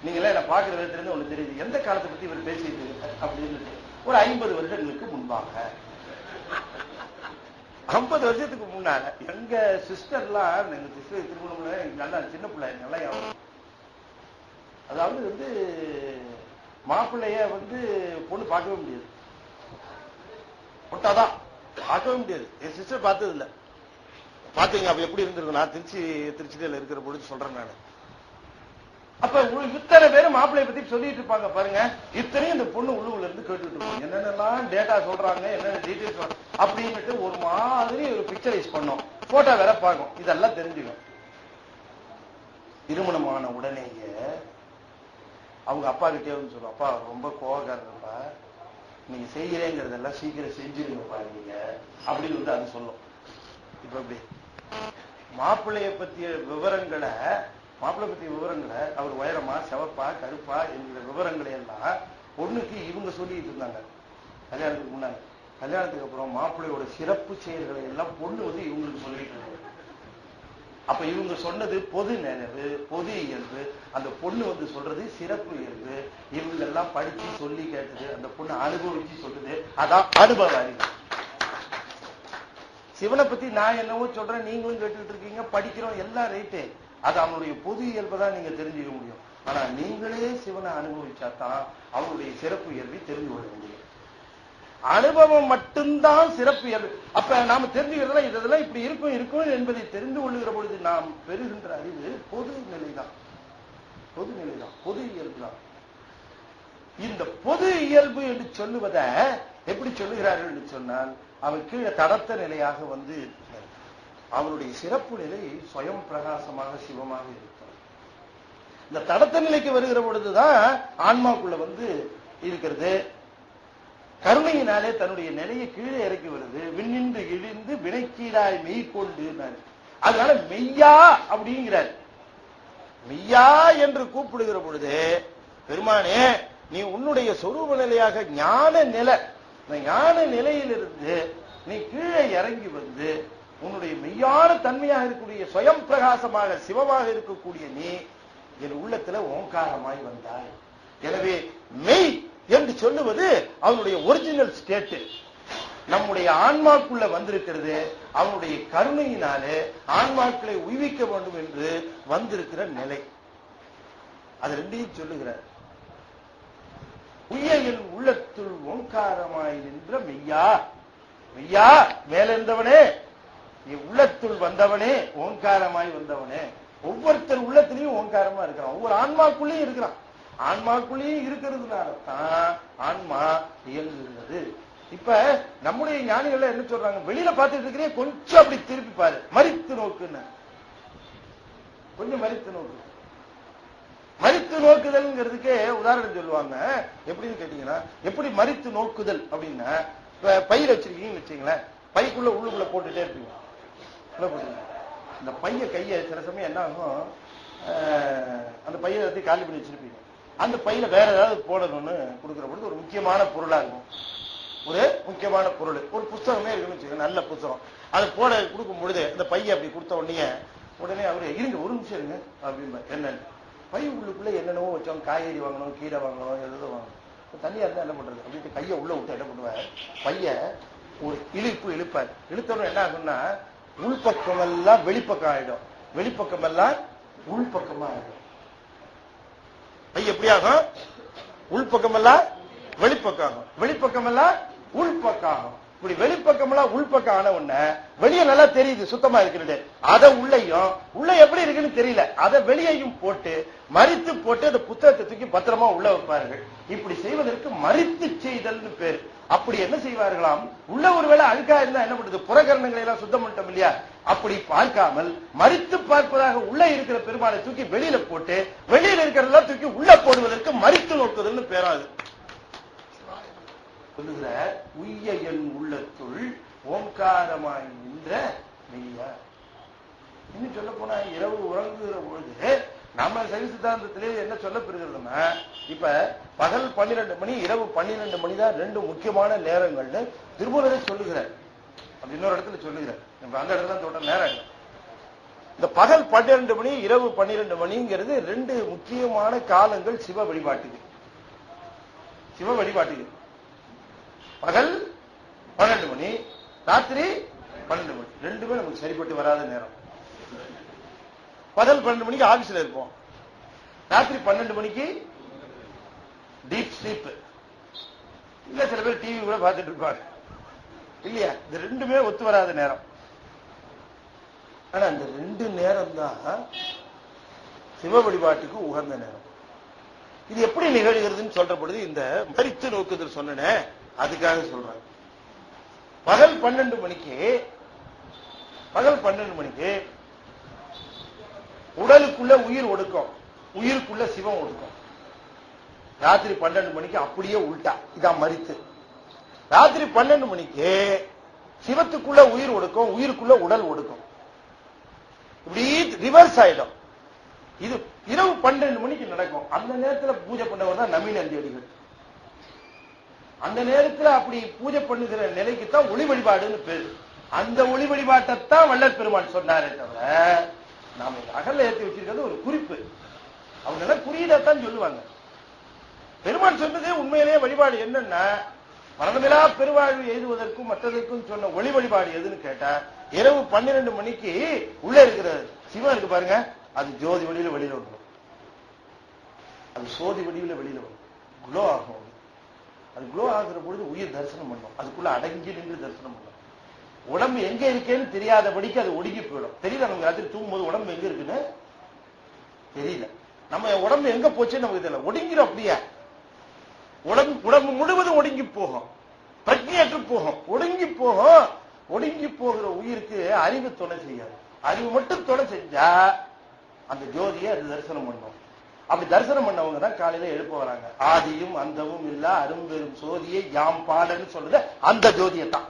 நீங்களே என்ன பாக்குற விதத்துல இருந்து ஒண்ணு தெரியுது, எந்த காலத்தை பத்தி இவர் பேசிட்டு அப்படின்னு. ஒரு 50 வருடங்களுக்கு முன்பாக, 50 வருஷத்துக்கு முன்னால எங்க சிஸ்டர்லாம், எங்க சிஸ்டர் திருமணம்ல நல்லா சின்ன பிள்ளை, நல்லா அதாவது மாப்பிள்ளைய பொண்ணு பார்க்கவே முடியாது, பொட்டாதான் பார்க்கவே முடியாது. என் சிஸ்டர் பார்த்தது இல்ல. பாத்தீங்க அப்ப எப்படி இருந்திருக்கும்? நான் திருச்சியில இருக்கிற பொழுது சொல்றேன் நான். அப்ப இத்தனை பேரும் மாப்பிள்ளைய பத்தி சொல்லிட்டு இருப்பாங்க பாருங்க. இத்தனையும் இந்த பொண்ணு உள்ளுக்குள்ள இருந்து கேட்டுட்டு இருக்கோம். என்னென்னலாம் டேட்டா சொல்றாங்க, என்னென்ன டீடைல்ஸ் அப்படின்ட்டு ஒரு மாதிரி ஒரு பிக்சரைஸ் பண்ணோம். போட்டோ வேற பார்க்கும். இதெல்லாம் தெரிஞ்சுக்கும். திருமணமான உடனேயே அவங்க அப்பா கிட்டே வந்து சொல்லுவோம், அப்பா ரொம்ப கோவக்காரப்பா, நீங்க செய்யறேங்கிறதெல்லாம் சீக்கிரம் செஞ்சிருங்கப்பா நீங்க அப்படின்னு அது சொல்லும். இப்ப எப்படி மாப்பிள்ளைய பத்திய விவரங்களை அவர் உயரமா, செவப்பா, கருப்பா என்கிற விவரங்களை எல்லாம் பொண்ணுக்கு இவங்க சொல்லிட்டு இருந்தாங்க கல்யாணத்துக்கு முன்னாடி. கல்யாணத்துக்கு அப்புறம் மாப்பிள்ளையோட சிறப்பு செயல்களை எல்லாம் பொண்ணு இவங்களுக்கு சொல்லிட்டு இருந்தாங்க. அப்ப இவங்க சொன்னது பொது நினைவு, பொது இயல்பு, அந்த பொண்ணு சொல்றது சிறப்பு இயல்பு. இவங்க எல்லாம் படிச்சு சொல்லி கேட்டது, அந்த பொண்ணு அனுபவிச்சு சொல்றது, அதான் அனுபவ அறிவு. சிவனை பத்தி நான் என்னவோ சொல்றேன், நீங்களும் கேட்டுட்டு இருக்கீங்க, படிக்கிறோம், எல்லாம் ரைட்டு. அது அவனுடைய பொது இயல்பை தான் நீங்க தெரிஞ்சுக்க முடியும். ஆனா நீங்களே சிவனை அனுபவிச்சாதான் அவனுடைய சிறப்பு இயல்பை தெரிந்து கொள்ள முடியும். அனுபவம் மட்டும்தான் சிறப்பு இயல்பு. அப்ப நாம தெரிஞ்சுக்கிறதுல இதெல்லாம் இப்படி இருக்கும் என்பதை தெரிந்து கொள்ளுகிற பொழுது நாம் பெறுகின்ற அறிவு பொது நிலைதான், பொது இயல்பு தான். இந்த பொது இயல்பு என்று சொல்லுவதை எப்படி சொல்லுகிறார்கள் என்று சொன்னால், அவன் கீழே தடத்த நிலையாக அவனுடைய சிறப்பு நிலை சுயம் பிரகாசமாக சிவமாக இருக்கிறான். இந்த தடத்த நிலைக்கு வருகிற பொழுதுதான் ஆன்மாக்குள்ள இருக்கிறது. கருணையினாலே தன்னுடைய நிலையை கீழே இறக்கி வருது. விண்ணின்று இழிந்து வினைக்கீழாய் மெய்கொண்டு. அதனால மெய்யா அப்படிங்கிறார். மெய்யா என்று கூப்பிடுகிற பொழுது, பெருமானே நீ உன்னுடைய சொரூப நிலையாக ஞான நிலை, ஞான நிலையிலிருந்து நீ கீழே இறங்கி உன்னுடைய மெய்யான தன்மையாக இருக்கக்கூடிய சுயம் பிரகாசமாக சிவமாக இருக்கக்கூடிய நீ என் உள்ளத்துல ஓங்காரமாய் வந்தாய். எனவே மெய் என்று சொல்லுவது அவனுடைய ஒரிஜினல் ஸ்டேட் நம்முடைய ஆன்மாக்குள்ள வந்திருக்கிறது. அவனுடைய கருணையினாலே ஆன்மாக்களை உய்விக்க வேண்டும் என்று வந்திருக்கிற நிலை. அது ரெண்டையும் சொல்லுகிறார். உய்யையில் உள்ளத்துள் ஓங்காரமாய் நின்ற மெய்யா, மெய்யா மேல இருந்தவனே, நீ உள்ளத்துள் வந்தவனே, ஓங்காரமாய் வந்தவனே. ஒவ்வொருத்தர் உள்ளத்திலையும் ஓங்காரமா இருக்கிறான், ஒவ்வொரு ஆன்மாக்குள்ளேயும் இருக்கிறான். ஆன்மாக்குள்ளேயும் இருக்கிறதுனால தான் ஆன்மா இயங்குகிறது. இப்ப நம்முடைய ஞானிகள் என்ன சொல்றாங்க, வெளியில பார்த்துட்டு இருக்கிறே கொஞ்சம் அப்படி திருப்பி பாரு, மரித்து நோக்குன்னு. கொஞ்சம் மரித்து நோக்கு. மரித்து நோக்குதல்ங்கிறதுக்கே உதாரணம் சொல்லுவாங்க. எப்படின்னு கேட்டீங்கன்னா, எப்படி மரித்து நோக்குதல் அப்படின்னா, பையில வச்சிருக்கீங்கன்னு வச்சுங்களேன், பைக்குள்ள உள்ளுக்குள்ள போட்டுட்டே இருப்பீங்க. இந்த பைய கையை சில சமயம் என்ன ஆகும், அந்த பையை எல்லாத்தையும் காலி பண்ணி வச்சிருப்பீங்க. அந்த பையில வேற ஏதாவது போடணும்னு கொடுக்குற பொழுது ஒரு முக்கியமான பொருளா இருக்கும். ஒரு முக்கியமான பொருள், ஒரு புத்தகமே இருக்குன்னு வச்சுக்கோங்க, நல்ல புத்தகம். அதை போட கொடுக்கும் பொழுது அந்த பைய அப்படி கொடுத்த உடனே அவரு இருங்க ஒரு நிமிஷம் இருங்க அப்படின்னு. என்னன்னு பை உள்ளுக்குள்ள என்னென்னவோ வச்சோம், காய்கறி வாங்கணும், கீரை வாங்கணும், எதோ வாங்கணும். தனியா இருந்தா என்ன பண்றது அப்படின்ட்டு கையை உள்ள விட்டு என்ன பண்ணுவார், பைய ஒரு இழுப்பார். இழுத்தவன என்ன ஆகும்னா, உள்பக்கம் எல்லாம் வெளிப்பக்கம் ஆயிடும், வெளிப்பக்கம் எல்லாம் உள்பக்கமா ஆயிடும். பை எப்படி ஆகும், உள்பக்கம் எல்லாம் வெளிப்பக்கம் ஆகும், வெளிப்பக்கம் எல்லாம் உள்பக்கம் ஆகும். இப்படி வெளிப்பக்கம் எல்லாம் உள்பக்கம் ஆன உடனே வெளியே நல்லா தெரியுது சுத்தமா இருக்கிறது, அதை உள்ளேயும் உள்ள எப்படி இருக்குன்னு தெரியல, அதை வெளியையும் போட்டு மறித்து போட்டு அந்த புத்தகத்தை தூக்கி பத்திரமா உள்ள வைப்பார்கள். இப்படி செய்வதற்கு மறித்து செய்தல்னு பேரு. அப்படி என்ன செய்வார்களாம், உள்ள ஒருவேளை அழுக்கா இருந்தா என்ன பண்றது, புறகரணங்களை எல்லாம் சுத்தம் பண்ணிட்டோம் இல்லையா, அப்படி பார்க்காமல் மறித்து பார்ப்பதாக உள்ள இருக்கிற பெருமாளை தூக்கி வெளியில போட்டு வெளியில இருக்கிறதெல்லாம் தூக்கி உள்ள போடுவதற்கு மறித்து நோக்குதல்னு பேராது சொல்லுகிற. உய்ய என் உள்ளத்துள் ஓங்காரமாய் நின்ற மெய்யா. இன்னும் சொல்ல போனா, இரவு உறங்குகிற பொழுது நம்ம சைவ சித்தாந்தத்திலே என்ன சொல்லப்பெறுகிறதுன்னா, இப்ப பகல் 12 மணி இரவு 12 மணி தான் ரெண்டு முக்கியமான நேரங்கள்னு திருமூலரை சொல்லுகிறார். அப்படி இன்னொரு இடத்துல சொல்லுகிறேன். அந்த இடத்துல தோட்டம் நேரம் இந்த பகல் 12 மணி இரவு 12 மணிங்கிறது 2 முக்கியமான காலங்கள் சிவ வழிபாட்டுக்கு. சிவ வழிபாட்டுக்கு பகல் 12 மணி, ராத்திரி 12 மணி, ரெண்டுமே நமக்கு சரிப்பட்டு வராத நேரம். பகல் 12 மணிக்கு ஆபீஸ்ல இருப்போம், ராத்திரி 12 மணிக்கு டீப் ஸ்லீப். இல்ல சில பேர் டிவி கூட பார்த்துட்டு இருப்பாங்க இல்லையா? இது ரெண்டுமே ஒத்து வராத நேரம். ஆனா அந்த 2 நேரம் தான் சிவ வழிபாட்டுக்கு உகந்த நேரம். இது எப்படி நிகழ்கிறதுன்னு சொல்ற பொழுது இந்த மரித்து நோக்குதல் சொன்னேன், அதுக்காக சொல்றேன். பகல் 12 மணிக்கு உடலுக்குள்ள உயிர் ஒடுக்கம், உயிருக்குள்ள சிவம் ஒடுக்கம். ராத்திரி 12 மணிக்கு அப்படியே உள்டா, இதான் மரித்து. ராத்திரி 12 மணிக்கு சிவத்துக்குள்ள உயிர் ஒடுக்கம், உயிருக்குள்ள உடல் ஒடுக்கம். இப்படி ரிவர்ஸ் ஆயிடும். இது இரவு 12 மணிக்கு நடக்கும். அந்த நேரத்தில் பூஜை பண்ணவர் தான் நவீனந்தி அடிகள். அந்த நேரத்தில் அப்படி பூஜை பண்ணுகிற நிலைக்கு தான் ஒளி வழிபாடுன்னு பேரு. அந்த ஒளி வழிபாட்டைத்தான் வள்ளல் பெருமான் சொன்னாரே தவிர, நாம அகல்ல ஏற்றி வச்சிருக்கிறது ஒரு குறிப்பு. அவங்க எல்லாம் குறியீடத்தான் சொல்லுவாங்க. பெருமான் சொன்னதே உண்மையிலேயே வழிபாடு என்னன்னா, மரணமிலா பெருவாழ்வு எழுதுவதற்கும் மற்றதற்கும் சொன்ன ஒளி வழிபாடு எதுன்னு கேட்டா, இரவு 12 மணிக்கு உள்ள இருக்கிற சிவம் இருக்கு பாருங்க, அது ஜோதி வடிவில வெளியில வரும். அது சோதி வடிவில வெளியில வரும், குளோ ஆகும். அது குளோ ஆகுற பொழுது உயிர் தரிசனம் பண்ணும், அதுக்குள்ள அடங்கி நின்று தரிசனம் பண்ணும். உடம்பு எங்க இருக்கேன்னு தெரியாதபடிக்கு அது ஒடுங்கி போயிடும். தெரியல, நமக்கு ராத்திரி தூங்கும்போது உடம்பு எங்க இருக்குன்னு தெரியல. நம்ம உடம்பு எங்க போச்சுன்னு நமக்கு தெரியல, ஒடுங்கிடும். அப்படியே உடம்பு முழுவதும் ஒடுங்கி போகும், பிரஜையற்று போகும், ஒடுங்கி போகும். ஒடுங்கி போகிற உயிருக்கு அறிவு துணை செய்யாது. அறிவு மட்டும் துணை செஞ்சா அந்த ஜோதியை அது தரிசனம் பண்ணும். அப்படி தரிசனம் பண்ணவங்க தான் காலையில எழுப்ப வராங்க. ஆதியும் அந்தமும் இல்ல அரும்பெரும் சோதியை யாம் பாடன்னு சொல்றது அந்த ஜோதியை தான்.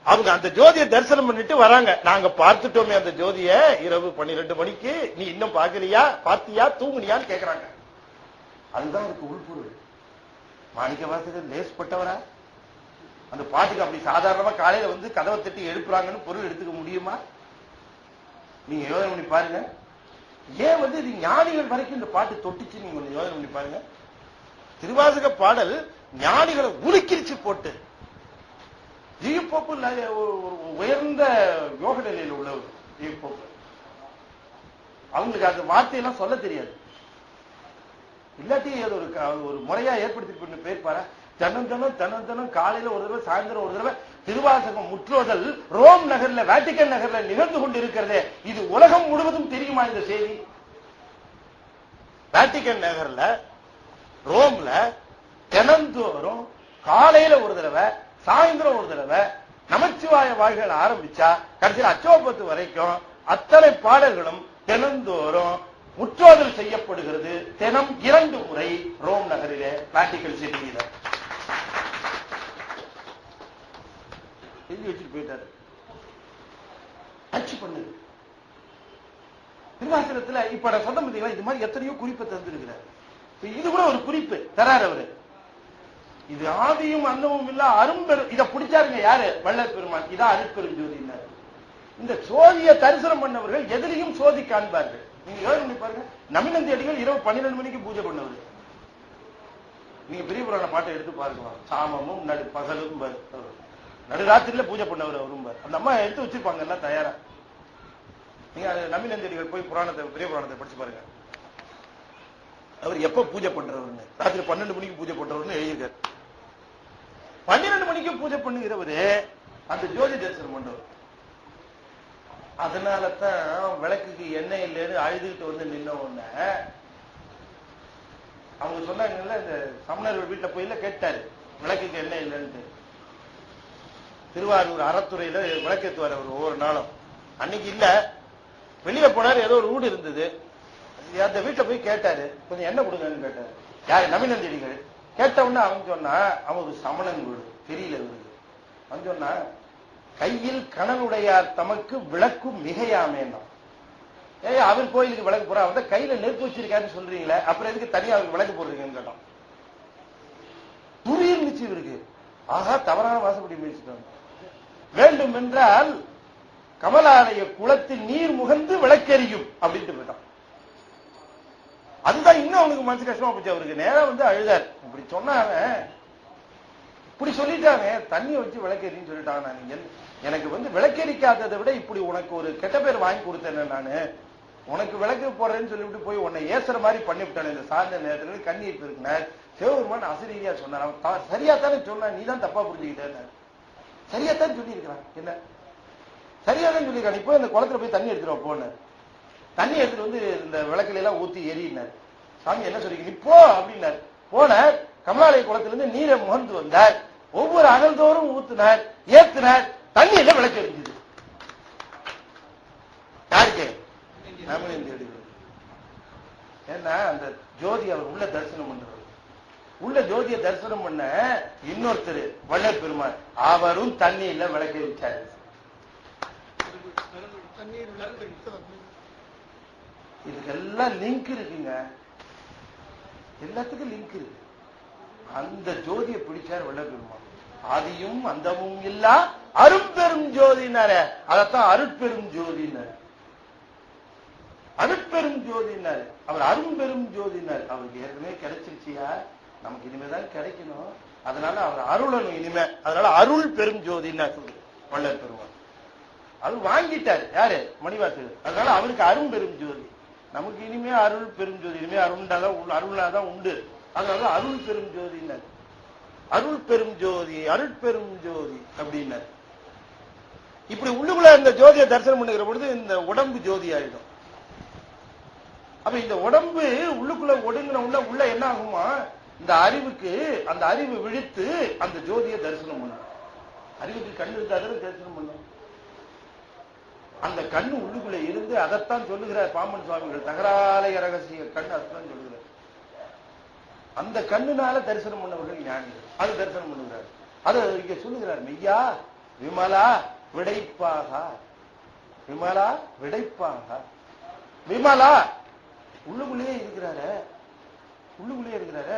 அவங்க அந்த ஜோதியை தரிசனம் பண்ணிட்டு வராங்க. நாங்க பார்த்துட்டோமே அந்த ஜோதியை இரவு 12 மணிக்கு, நீ இன்னும் பாக்கலையா, பார்த்தியா, தூங்குனியான்னு கேட்கிறாங்க. அதுதான் அதுக்கு உள்பொருள். மாணிக்க வாசகர் லேஸ்பட்டவரா? அந்த பாட்டுக்கு அப்படி சாதாரணமா காலையில வந்து கதவை தட்டி எழுப்புறாங்கன்னு பொருள் எடுத்துக்க முடியுமா? நீங்க யோசனை பண்ணி பாருங்க. ஏன் வந்து இது ஞானிகள் வரைக்கும் இந்த பாட்டு தொட்டுச்சு, நீங்க கொஞ்சம் யோசனை பண்ணி பாருங்க. திருவாசக பாடல் ஞானிகளை உருக்கிரிச்சு போட்டு, ஜீவப்போப்பு உயர்ந்த யோக நிலையில் உள்ளவர் ஜீவப்போப்பு. அவங்களுக்கு அந்த வார்த்தையெல்லாம் சொல்ல தெரியாது. இல்லாட்டி அது ஒரு முறையா ஏற்படுத்தி போயிருப்பாரா? தினம் காலையில ஒரு தடவை, சாயந்தரம் ஒரு தடவை திருவாசகம் முற்றோதல் ரோம் நகர்ல, வேட்டிக்கன் நகர்ல நிகழ்ந்து கொண்டிருக்கிறதே, இது உலகம் முழுவதும் தெரியுமா இந்த செய்தி? வேட்டிக்கன் நகர்ல, ரோம்ல தினந்தோறும் காலையில ஒரு தடவை, சாயந்தரம் ஒரு தடவை நமச்சிவாய வாழ்கள் ஆரம்பிச்சா கடைசியில் அச்சோபத்து வரைக்கும் அத்தனை பாடல்களும் தினந்தோறும் முற்றோதல் செய்யப்படுகிறது. தினம் 2 முறை ரோம் நகரிலே வேட்டிக்கன் சிட்டியில எழுதி வச்சுட்டு போயிட்டாரு. ஆட்சி பண்ணுது திருவாசகத்துல. இப்ப நான் சொன்ன பார்த்தீங்களா, இது மாதிரி எத்தனையோ குறிப்பை தந்திருக்கிறார். இது கூட ஒரு குறிப்பு தராரு அவரு. இது ஆதியும் அந்தமும் இல்ல அரும்பெரும். இதை பிடிச்சாருங்க யாரு? வள்ளல் பெருமான். இதான் அருட்பெரும் ஜோதினார். இந்த சோதியை தரிசனம் பண்ணவர்கள் எதிலையும் சோதி காண்பார்கள். நீங்க யோசனை பண்ணி பாருங்க. நவீனந்தி அடிகள் இரவு 12 மணிக்கு பூஜை பண்ணவர். நீங்க பெரிய புராண பாட்டை எடுத்து பார்க்கலாம். சாமமும் பகலும் நடுராத்திரியில பூஜை பண்ணவர் அவரும். அந்த அம்மா எடுத்து வச்சிருப்பாங்க எல்லாம் தயாரா. நீங்க நவீனந்தி அடிகள் போய் புராணத்தை, பெரிய புராணத்தை படிச்சு பாருங்க. அவர் எப்ப பூஜை பண்றவருன்னு, ராத்திரி 12 மணிக்கு பூஜை பண்றவர்னு எழுதியிருக்காரு. 12 மணிக்கு பூஜை பண்ணுகிறவரு அந்த ஜோதி தரிசனம் பண்றவர். அதனாலதான் விளக்குக்கு எண்ணெய் இல்லைன்னு அழுதுகிட்டு வந்து நின்ன உடனே அவங்க சொன்னாங்கல்ல, இந்த சமணர் வீட்டுல போயில கேட்டாரு விளக்குக்கு எண்ணெய் இல்லைன்னு. திருவாரூர் அறத்துறையில விளக்கேற்றுவார் அவர் ஒவ்வொரு நாளும். அன்னைக்கு இல்ல, வெளியில போனாரு, ஏதோ ஒரு வீடு இருந்தது, அந்த வீட்டுல போய் கேட்டாரு, கொஞ்சம் எண்ணெய் கொடுங்கன்னு கேட்டாரு. யாரு? நவீனந்தியடிகள். கேட்ட உடனே அவன் சொன்னா, அவன் ஒரு சமணன் வீடு, தெரியல இவருக்கு. அவன் சொன்னா, கையில் கணனுடையார் தமக்கு விளக்கு மிகையாமேன்னா. அவர் கோயிலுக்கு விளக்கு போற, அவன் கையில நெருப்பு வச்சிருக்காருன்னு சொல்றீங்களே, அப்புறம் எதுக்கு தனியா அவருக்கு விளக்கு போடுறீங்கன்னு கேட்டான். புரி இருந்துச்சு இவருக்கு. ஆகா, தவறான வாசப்படி பேசிட்டாங்க. வேண்டும் என்றால் கமலாலய குளத்தில் நீர் முகந்து விளக்கெரியும் அப்படின்ட்டு போயிட்டான். அதுதான் இன்னும் அவனுக்கு மனசு கஷ்டமா போச்சு. அவருக்கு நேரம் வந்து அழுதார். இப்படி சொன்னாங்க, இப்படி சொல்லிட்டாங்க, தண்ணியை வச்சு விளக்கெரின்னு சொல்லிட்டாங்க. நான் எனக்கு வந்து விளக்கெரிக்காததை விட இப்படி உனக்கு ஒரு கெட்ட பேர் வாங்கி கொடுத்தேன். நானு உனக்கு விளக்கு போடுறேன்னு சொல்லிவிட்டு போய் உன்னை ஏசுற மாதிரி பண்ணிவிட்டானே. இந்த சார்ந்த நேரத்தில் கண்ணீர் இருக்குனார். சிவபெருமான் அசரீதியா சொன்னார். அவன் சரியாத்தானே சொன்னான், நீ தான் தப்பா புரிஞ்சுக்கிட்ட. சரியாத்தான் சொல்லி இருக்கிறான். என்ன சரியாதான் சொல்லியிருக்கான். இப்போ இந்த குளத்துல போய் தண்ணி எடுத்துருவா போன. தண்ணி எடுத்துட்டு வந்து இந்த விளக்குல எல்லாம் ஊத்தி எரியினார். சாமி என்ன சொல்லிக்க இப்போ அப்படின்னார். போனார், கமலாலய குளத்திலிருந்து நீரை முகந்து வந்தார். ஒவ்வொரு அகல்தோறும் ஊத்தினார், ஏத்தினார், தண்ணி எல்லாம் விளக்கு எரிஞ்சது. யாருக்கு? ஏன்னா அந்த ஜோதி அவர் உள்ள தரிசனம் பண்றாரு. உள்ள ஜோதியை தரிசனம் பண்ண இன்னொருத்தர் வள்ளல் பெருமாள், அவரும் தண்ணியில விளக்கு எரிச்சாரு. இதுக்கெல்லாம் லிங்க் இருக்குங்க, எல்லாத்துக்கும் லிங்க் இருக்கு. அந்த ஜோதியை பிடிச்சார் வள்ளல் பெருமாள். ஆதியும் அந்தமும் இல்லா அருட்பெரும் ஜோதினார, அதத்தான் அருட்பெரும் ஜோதினார். அருட்பெரும் ஜோதினார். அவர் அரும்பெரும் ஜோதினார். அவருக்கு ஏற்கனவே கிடைச்சிருச்சியா, நமக்கு இனிமேதான் கிடைக்கணும். அதனால அவர் அருளணும் இனிமே. அதனால அருள் பெரும் ஜோதினார் வள்ளல் பெருமாள். அது வாங்கிட்டாரு யாரு? மணிவாசகர். அதனால அவருக்கு அரும் பெரும் ஜோதி. நமக்கு இனிமே அருள் பெரும் ஜோதி. இனிமே அருள்னாதான் உண்டு. அதனால அருள் பெரும் ஜோதினார். அருள் பெரும் ஜோதி, அருட்பெரும் ஜோதி அப்படின்னார். இப்படி உள்ளுக்குள்ள இந்த ஜோதியை தரிசனம் பண்ணுகிற பொழுது இந்த உடம்பு ஜோதி ஆயிடும். அப்ப இந்த உடம்பு உள்ளுக்குள்ள ஒடுங்கின உள்ள என்ன ஆகுமா, இந்த அறிவுக்கு அந்த அறிவு விழித்து அந்த ஜோதியை தரிசனம் பண்ணும். அறிவுக்கு கண்ணு இருந்தாலும் தரிசனம் பண்ணும். அந்த கண்ணு உள்ளுக்குள்ள இருந்து அதைத்தான் சொல்லுகிறார் பாம்பன் சுவாமிகள். தகராலய ரகசிய கண்ணு அதுதான் சொல்லுகிறார். அந்த கண்ணுனால தரிசனம் பண்ணவர்கள் ஞானிகள். அது தரிசனம் பண்ணுகிறார். அது இங்க சொல்லுகிறார். மெய்யா விமலா விடைப்பாக, விமலா விடைப்பாக. விமலா உள்ளுக்குள்ளேயே இருக்கிறாரு, உள்ளுக்குள்ளேயே இருக்கிறாரு,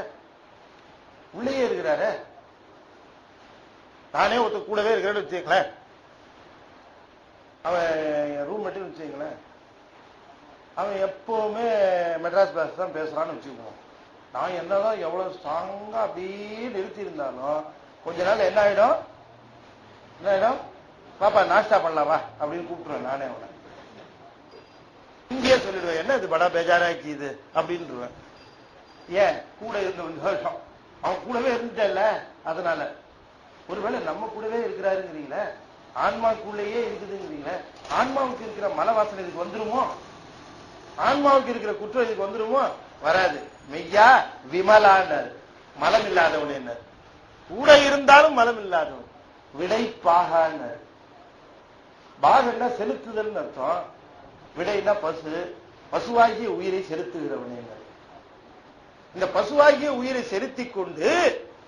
உள்ளேயே இருக்கிறாரு. நானே ஒருத்தர் கூடவே இருக்கிறேன்னு வச்சுக்கங்களேன், அவன் ரூம் மட்டும் வச்சுக்கங்களேன், அவன் எப்பவுமே மெட்ராஸ் பாஷை தான் பேசுறான்னு வச்சுக்குவோம். நான் என்னதான் எவ்வளவு ஸ்ட்ராங்கா அப்படியே நிறுத்தி இருந்தாலும் கொஞ்ச நாள் என்ன ஆயிடும், பாப்பா நாஷ்டா பண்ணலாமா அப்படின்னு கூப்பிட்டுருவேன். நானே அவனை இங்கேயே சொல்லிடுவேன், என்ன இது படா பேஜாராக்கி இது அப்படின்ட்டுருவேன். ஏன் கூட இருந்த கொஞ்சம் வருஷம் அவன் கூடவே இருந்துட்டல. அதனால ஒருவேளை நம்ம கூடவே இருக்கிறாருங்கிறீங்களே, ஆன்மாக்குள்ளேயே இருக்குதுங்கிறீங்களே, ஆன்மாவுக்கு இருக்கிற மலை வாசனை இதுக்கு வந்துருமோ? ஆன்மாவுக்கு இருக்கிற குற்றம் இதுக்கு வந்துருமோ? வராது. மெய்யா விமலான்னார். மலம் இல்லாதவன் என்ன, கூட இருந்தாலும் மலம் இல்லாதவன். விடைப்பாகன்னார். பாகன்னா செலுத்துதல் அர்த்தம். விடைனா பசு, பசுவாகிய உயிரை செலுத்துகிறவனே. இந்த பசுவாகிய உயிரை செலுத்திக் கொண்டு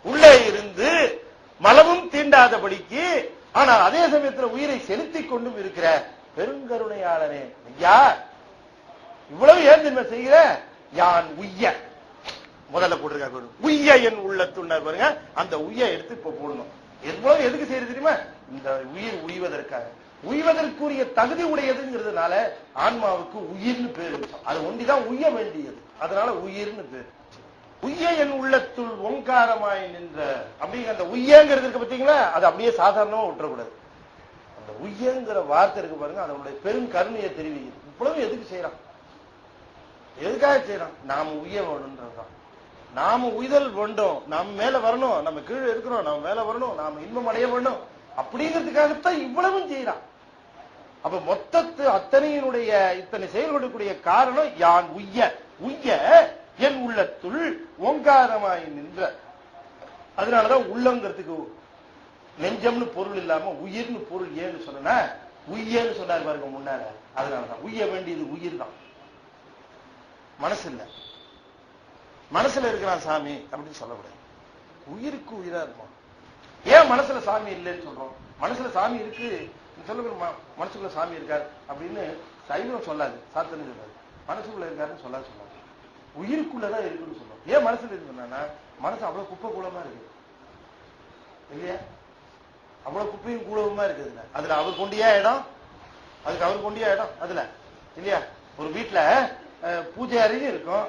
உள்ளே இருந்து மலமும் தீண்டாதபடிக்கு, ஆனால் அதே சமயத்தில் உயிரை செலுத்திக் கொண்டும் இருக்கிற பெருங்கருணையாளனே. ஐயா இவ்வளவு ஏன் தன்மை செய்கிற? யான் உய்ய முதல்ல போட்டிருக்காங்க. உய்ய என் உள்ளத்துள்ளார் பாருங்க. அந்த உய்ய எடுத்து இப்ப போடணும். எவ்வளவு எதுக்கு செய்யறது தெரியுமா? இந்த உயிர் உய்வதற்காக. உய்வதற்குரிய தகுதி உடையதுங்கிறதுனால ஆன்மாவுக்கு உயிர்னு பேர் வச்சோம். அது ஒண்டிதான் உய்ய வேண்டியது. அதனால உயிர்னு பேர். உய்ய என் உள்ளத்துள் ஓங்காரமாய் நின்ற அப்படிங்கிற அந்த உய்யங்கிறது இருக்கு பார்த்தீங்களா, அது அப்படியே சாதாரணமா விட்டுறக்கூடாது. அந்த உய்யங்கிற வார்த்தை இருக்கு பாருங்க, அதனுடைய பெரும் கருணையை தெரிவிக்குது. இவ்வளவு எதுக்கு செய்யறான்? எதுக்காக செய்யறான்? நாம உய்ய வேணும்ன்றதுதான். நாம உய்தல் வேண்டும், நாம மேல வரணும், நம்ம கீழே இருக்கிறோம், நாம மேல வரணும், நாம இன்பம் அடைய வேண்டும் அப்படிங்கிறதுக்காகத்தான் இவ்வளவும் செய்யறான். அப்ப மொத்தத்து அத்தனையினுடைய இத்தனை செயல்படக்கூடிய காரணம் யான் உய்ய. உய்ய என் உள்ளத்துள் ஓங்காரமாய் நின்ற. அதனாலதான் உள்ளங்கிறதுக்கு நெஞ்சம்னு பொருள் இல்லாம உயிர்னு பொருள் ஏன்னு சொன்னா உய்யன்னு சொன்னார் பாருங்க முன்னால. அதனாலதான் உய்ய வேண்டியது உயிர் தான், மனசு இல்ல. மனசுல இருக்கிறான் சாமி அப்படின்னு சொல்லக்கூடாது. உயிருக்கு உயிரா இருக்கும். ஏன் மனசுல சாமி இல்லைன்னு சொல்றோம்? மனசுல சாமி இருக்கு சொல்ல, மனசுக்குள்ள சாமி இருக்காரு அப்படின்னு சைவம் சொல்லாது, சாத்தன்னு சொல்லாது. மனசுக்குள்ள இருக்காருன்னு சொல்லாது. உயிருக்குள்ளதான் இருக்குன்னு சொல்றோம். ஏன் மனசுல இருக்குன்னா மனசு அவ்வளவு குப்பை கூலமா இருக்கு. இல்லையா? அவ்வளவு குப்பையும் கூடவுமா இருக்குதுல்ல. அதுல அவர் கொண்டியா இடம், அதுக்கு அவர் கொண்டியா இடம் அதுல இல்லையா? ஒரு வீட்டுல பூஜை அறையும் இருக்கும்,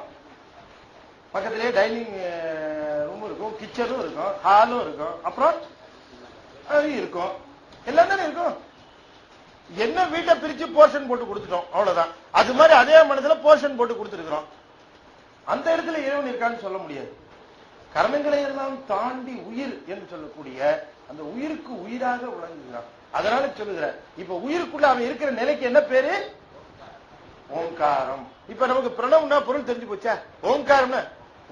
பக்கத்திலேயே டைனிங் ரூம் இருக்கும், கிச்சனும் இருக்கும், ஹாலும் இருக்கும், அப்புறம் இருக்கும், எல்லாம் தானே இருக்கும். என்ன வீட்டை பிரிச்சு போர்ஷன் போட்டு கொடுத்துட்டோம், அவ்வளவுதான். அது மாதிரி அதே மனசுல போர்ஷன் போட்டு கொடுத்துருக்கிறோம். அந்த இடத்துல இறைவன் இருக்கான்னு சொல்ல முடியாது. கரணங்களை எல்லாம் தாண்டி உயிர் என்று சொல்லக்கூடிய அந்த உயிருக்கு உயிராக விளங்குகிறான். அதனால சொல்லுகிறார், இப்ப உயிருக்குள்ள அவன் இருக்கிற நிலைக்கு என்ன பேரு? ஓங்காரம். இப்ப நமக்கு பிரணவம்னா பொருள் தெரிஞ்சு போச்சா? ஓங்காரம்னா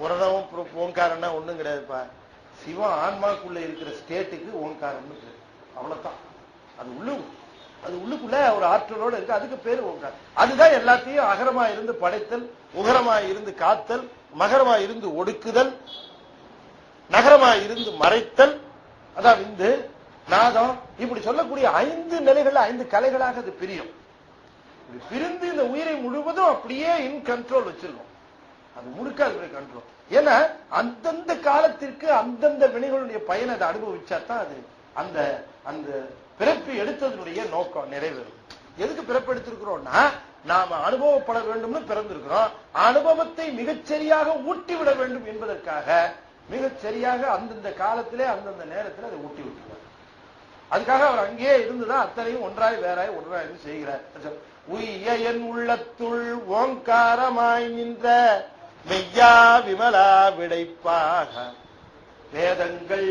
உரதம் ஓங்காரம்னா ஒண்ணும் கிடையாதுப்பா. சிவம் ஆன்மாக்குள்ள இருக்கிற ஸ்டேட்டுக்கு ஓங்காரம்னு பேரு, அவ்வளவுதான். அது உள்ளுக்குள்ள ஒரு ஆற்றலோட இருக்கு, அதுக்கு பேரு ஓங்காரம். அதுதான் எல்லாத்தையும் அகரமா இருந்து படைத்தல், உகரமா இருந்து காத்தல், மகரமா இருந்து ஒடுக்குதல், நகரமா இருந்து மறைத்தல், அதான் விந்து நாதம், இப்படி சொல்லக்கூடிய 5 நிலைகள் 5 கலைகளாக அது பிரியும். பிரிந்து இந்த உயிரை முழுவதும் அப்படியே இன் கண்ட்ரோல் வச்சிருக்கும். அது முழுக்க அது கண்ட்ரோல். ஏன்னா அந்தந்த காலத்திற்கு அந்தந்த வினைகளுடைய பயனை அதை அனுபவிச்சாதான் அது அந்த அந்த பிறப்பு எடுத்ததனுடைய நோக்கம் நிறைவேறும். எதுக்கு பிறப்பு எடுத்திருக்கிறோம்னா, நாம அனுபவப்பட வேண்டும்னு பிறந்திருக்கிறோம். அனுபவத்தை மிகச்சரியாக ஊட்டிவிட வேண்டும் என்பதற்காக மிகச்சரியாக அந்தந்த காலத்திலே அந்தந்த நேரத்தில் அதை ஊட்டி விட்டுருவார். அதுக்காக அவர் அங்கேயே இருந்துதான் அத்தனையும் ஒன்றாய் வேறாய் ஒன்றாய் செய்கிறார். உய்ய என் உள்ளத்துள் ஓங்காரமாய் நின்ற மெய்யா விமலா விடைப்பாக வேதங்கள்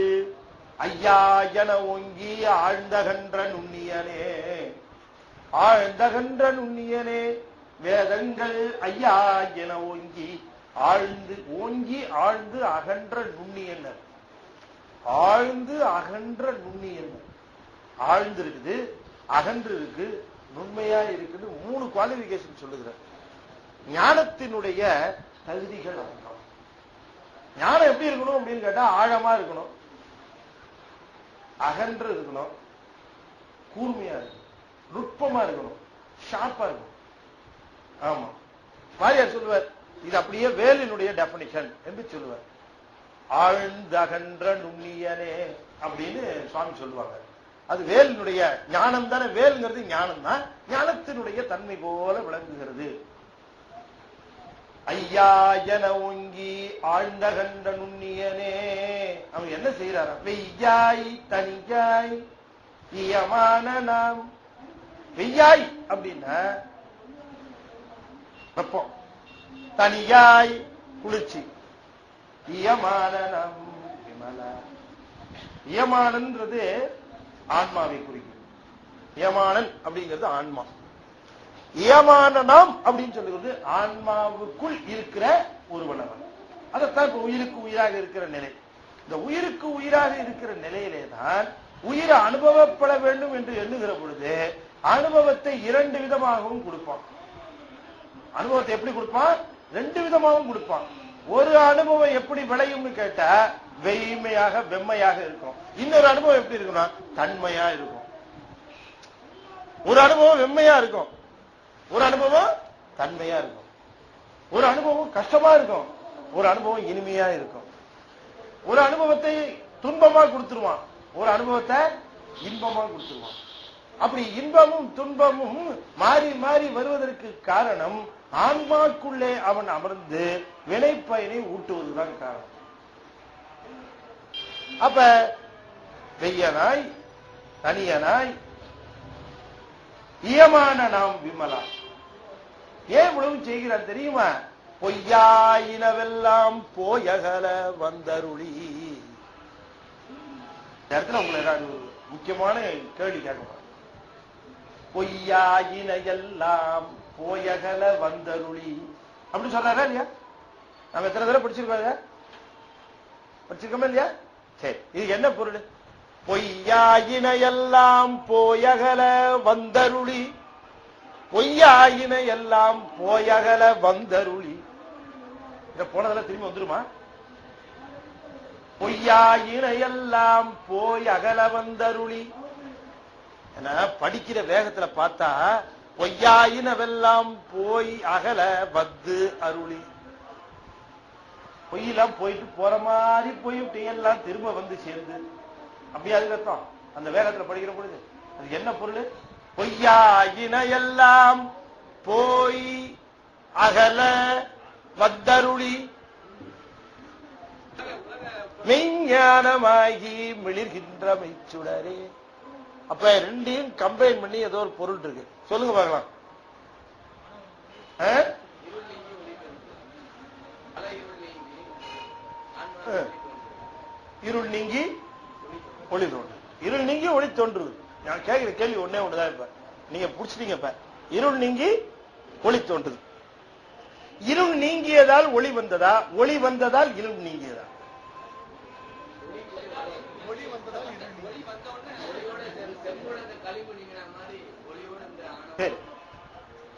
ஐயா என ஓங்கி ஆழ்ந்தகன்ற நுண்ணியனே, ஆழ்ந்தகன்ற நுண்ணியனே, வேதங்கள் ஐயா என ஓங்கி ஆழ்ந்து ஓங்கி ஆழ்ந்து அகன்ற நுண்ணியன்னர். ஆழ்ந்து அகன்ற நுண்ணியன்னர். ஆழ்ந்து இருக்குது, அகன்று இருக்கு, நுண்மையா இருக்குது. 3 குவாலிபிகேஷன் சொல்லுகிறார். ஞானத்தினுடைய தகுதிகள் அடங்கும். ஞானம் எப்படி இருக்கணும் அப்படின்னு கேட்டா, ஆழமா இருக்கணும், அகன்று இருக்கணும், கூர்மையா இருக்கணும், நுட்பமா இருக்கணும், ஷார்ப்பா இருக்கணும். ஆமா, வாரியார் சொல்லுவார், இது அப்படியே வேலினுடைய டெபினிஷன் என்று சொல்லுவார். ஆழ்ந்தகன்ற நுண்ணியனே அப்படின்னு சுவாமி சொல்லுவாங்க. அது வேலினுடைய ஞானம் தானே. வேலுங்கிறது ஞானம் தான், ஞானத்தினுடைய தன்மை போல விளங்குகிறது. ஐயா என ஓங்கி ஆழ்ந்தகன்ற நுண்ணியனே. அவன் என்ன செய்யறாரா? வெய்யாய் தனியாய் இயமான நாம். வெய்யாய் அப்படின்னா வெப்பம், தனியாய் குளிர்ச்சி, இயமான நாம் விமலா. இயமானன்றது ஆன்மாவை குறிக்கும். இயமானன் அப்படிங்கிறது ஆன்மா. இயமான நாம் அப்படின்னு சொல்லுவது ஆன்மாவுக்குள் இருக்கிற ஒருவனவன். அதைத்தான் இப்ப உயிருக்கு உயிராக இருக்கிற நிலை. இந்த உயிருக்கு உயிராக இருக்கிற நிலையிலே தான் உயிரை அனுபவப்பட வேண்டும் என்று எண்ணுகிற பொழுது அனுபவத்தை 2 விதமாகவும் கொடுப்பான். அனுபவத்தை எப்படி கொடுப்பான்? 2 விதமாகவும் கொடுப்பான். ஒரு அனுபவம் எப்படி விளையும்னு கேட்டா வெய்மையாக வெம்மையாக இருக்கும். இன்னொரு அனுபவம் எப்படி இருக்கும்னா தன்மையா இருக்கும். ஒரு அனுபவம் வெம்மையா இருக்கும், ஒரு அனுபவம் தன்மையா இருக்கும். ஒரு அனுபவம் கஷ்டமா இருக்கும், ஒரு அனுபவம் இனிமையா இருக்கும். ஒரு அனுபவத்தை துன்பமா கொடுத்துருவான், ஒரு அனுபவத்தை இன்பமா கொடுத்துருவான். அப்படி இன்பமும் துன்பமும் மாறி மாறி வருவதற்கு காரணம் ஆன்மாக்குள்ளே அவன் அமர்ந்து வினைப்பயனை ஊட்டுவதுதான் காரணம். அப்ப வெய்யனாய் தனியனாய் இயமான நாம் விமலா. ஏன் இவ்வளவு செய்கிறான் தெரியுமா? பொய்யாயினவெல்லாம் போயகல வந்தருளி. இந்த இடத்துல உங்களை ஏதாவது முக்கியமான கேள்வி கேட்க. பொய்யாயின எல்லாம் போயகல வந்தருளி அப்படின்னு சொல்றாரா இல்லையா? நம்ம எத்தனை தடவை படிச்சிருக்கோம்? படிச்சிருக்கோமா இல்லையா? சரி, இது என்ன பொருள்? பொய்யாயின எல்லாம் போயகல வந்தருளி, பொய்யாயின எல்லாம் போயகல வந்தருளி. இத போனதெல்லாம் திரும்பி வந்துருமா? பொய்யாயின எல்லாம் போய் அகல வந்தருளி. ஏன்னா படிக்கிற வேகத்துல பார்த்தா பொய்யாயினவெல்லாம் போய் அகல வந்து அருளி. பொய்யெல்லாம் போயிட்டு போற மாதிரி போயிட்டு எல்லாம் திரும்ப வந்து சேர்ந்து அப்படியே அதுக்கு அர்த்தம் அந்த வேகத்துல படிக்கிற பொழுது அது என்ன பொருள்? பொய்யாயின எல்லாம் போய் அகல வத்தருளி மெய்ஞானமாகி மிளிர்கின்ற மெய்ச்சுடரே. அப்ப ரெண்டையும் கம்பைன் பண்ணி ஏதோ ஒரு பொருள் இருக்கு, சொல்லுங்க பார்க்கலாம். இருள் நீங்கி ஒளி தோன்று. இருள் நீங்கி ஒளி தோன்றுவது. நான் கேட்கிற கேள்வி ஒன்னே ஒண்ணுதான். இப்ப நீங்க புடிச்சிட்டீங்க. இப்ப இருள் நீங்கி ஒளி தோன்றுது. இருள் நீங்கியதால் ஒளி வந்ததா, ஒளி வந்ததால் இருள் நீங்கியதா?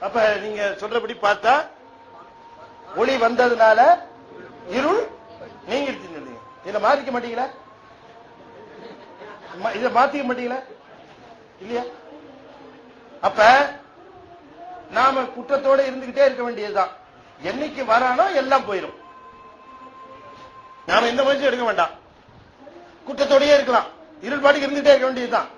அப்ப நீங்க சொல்றபடி பார்த்தா ஒளி வந்ததுனால இருள் நீங்கிடுச்சு. இதை மாத்திக்க மாட்டீங்களா? இதை மாத்திக்க மாட்டீங்களா இல்லையா? அப்ப நாம குற்றத்தோட இருந்துகிட்டே இருக்க வேண்டியதுதான். என்னைக்கு வரானோ எல்லாம் போயிடும். நாம எந்த முயற்சியும் எடுக்க வேண்டாம், குற்றத்தோடயே இருக்கலாம். இருள் பாட்டுக்கு இருந்துகிட்டே இருக்க வேண்டியதுதான்.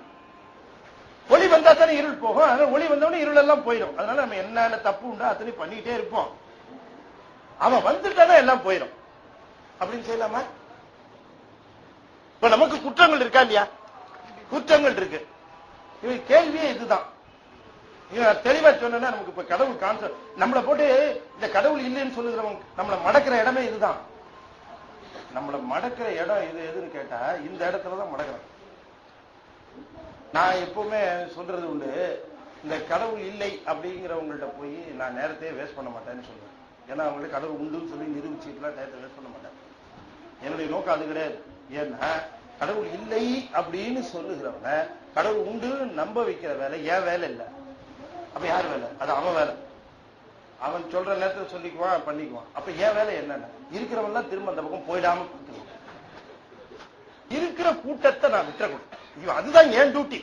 ஒளி வந்தா தானே இருள் போகும். அதனால ஒளி வந்தவொடனே இருள் எல்லாம் போயிடும். அதனால நம்ம என்னென்ன தப்பு உண்டோ அத்தனை பண்ணிக்கிட்டே இருப்போம். அவன் வந்துட்டானா எல்லாம் போயிடும். அப்படின்னு செய்யலாமா? இப்ப நமக்கு குற்றங்கள் இருக்கா இல்லையா? குற்றங்கள் இருக்கு. இவ கேள்வியே இதுதான். தெளிவா சொன்னா நமக்கு இப்ப கடவுள் கான்செப்ட் நம்மளை போட்டு இந்த கடவுள் இல்லைன்னு சொல்லுகிறவங்க நம்மளை மடக்கிற இடமே இதுதான். நம்மளை மடக்கிற இடம் இது எதுன்னு கேட்டா இந்த இடத்துலதான் மடக்கிறோம். நான் எப்பவுமே சொல்றது உண்டு, இந்த கடவுள் இல்லை அப்படிங்கிறவங்கள்ட்ட போய் நான் நேரத்தையே வேஸ்ட் பண்ண மாட்டேன்னு சொல்லுவேன். ஏன்னா அவங்களுக்கு கடவுள் உண்டுன்னு சொல்லி நிரூபிச்சுட்டுலாம் நேரத்தை வேஸ்ட் பண்ண மாட்டேன். என்னுடைய நோக்கம் அது கிடையாது. ஏன்னா கடவுள் இல்லை அப்படின்னு சொல்லுகிறவன கடவுள் உண்டுன்னு நம்ப வைக்கிற வேலை ஏன் வேலை இல்லை. அப்ப யார் வேலை? அது அவன் வேலை. அவன் சொல்ற நேரத்தில் சொல்லிக்குவான், பண்ணிக்குவான். அப்ப ஏன் வேலை என்னன்னா இருக்கிறவன் எல்லாம் திரும்ப அந்த பக்கம் போயிடாம கொடுத்துருவான். இருக்கிற கூட்டத்தை நான் விட்டுறக்கூடாது. அதுதான் ஏன் டியூட்டி.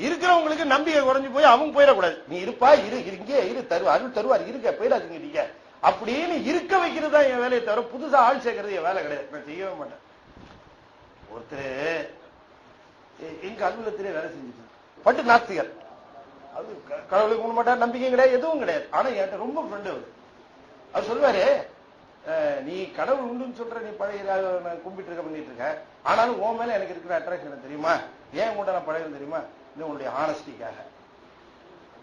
இருக்கிறவங்களுக்கு நம்பிக்கை குறைஞ்சு போய் அவங்க போயிடக்கூடாது. நீ இருப்பா, இங்கே இரு, அருள் தருவார், இருக்க போயிடாதீங்க நீங்க அப்படின்னு இருக்க வைக்கிறது தான் என் வேலையை தவிர புதுசா ஆள் சேர்க்கறது என் வேலை கிடையாது. நான் செய்யவே மாட்டேன். ஒருத்தர் எங்க அலுவலகத்திலே வேலை செஞ்சுட்டு பட்டு நாஸ்திகர். அது கடவுளுக்கு கும்பிட மாட்டார், நம்பிக்கை கிடையாது, எதுவும் கிடையாது. ஆனா என்கிட்ட ரொம்ப ஃப்ரெண்டு அவர் சொல்லுவாரு, நீ கடவுள் உண்டுன்னு சொல்ற, நீ பழைய கும்பிட்டு இருக்க பண்ணிட்டு இருக்க, ஆனாலும் உன் மேல எனக்கு இருக்கிற அட்ராக்ஷன் தெரியுமா? ஏன் கூட நான் பழகம் தெரியுமா? இது உன்னுடைய ஆனஸ்டிக்காக.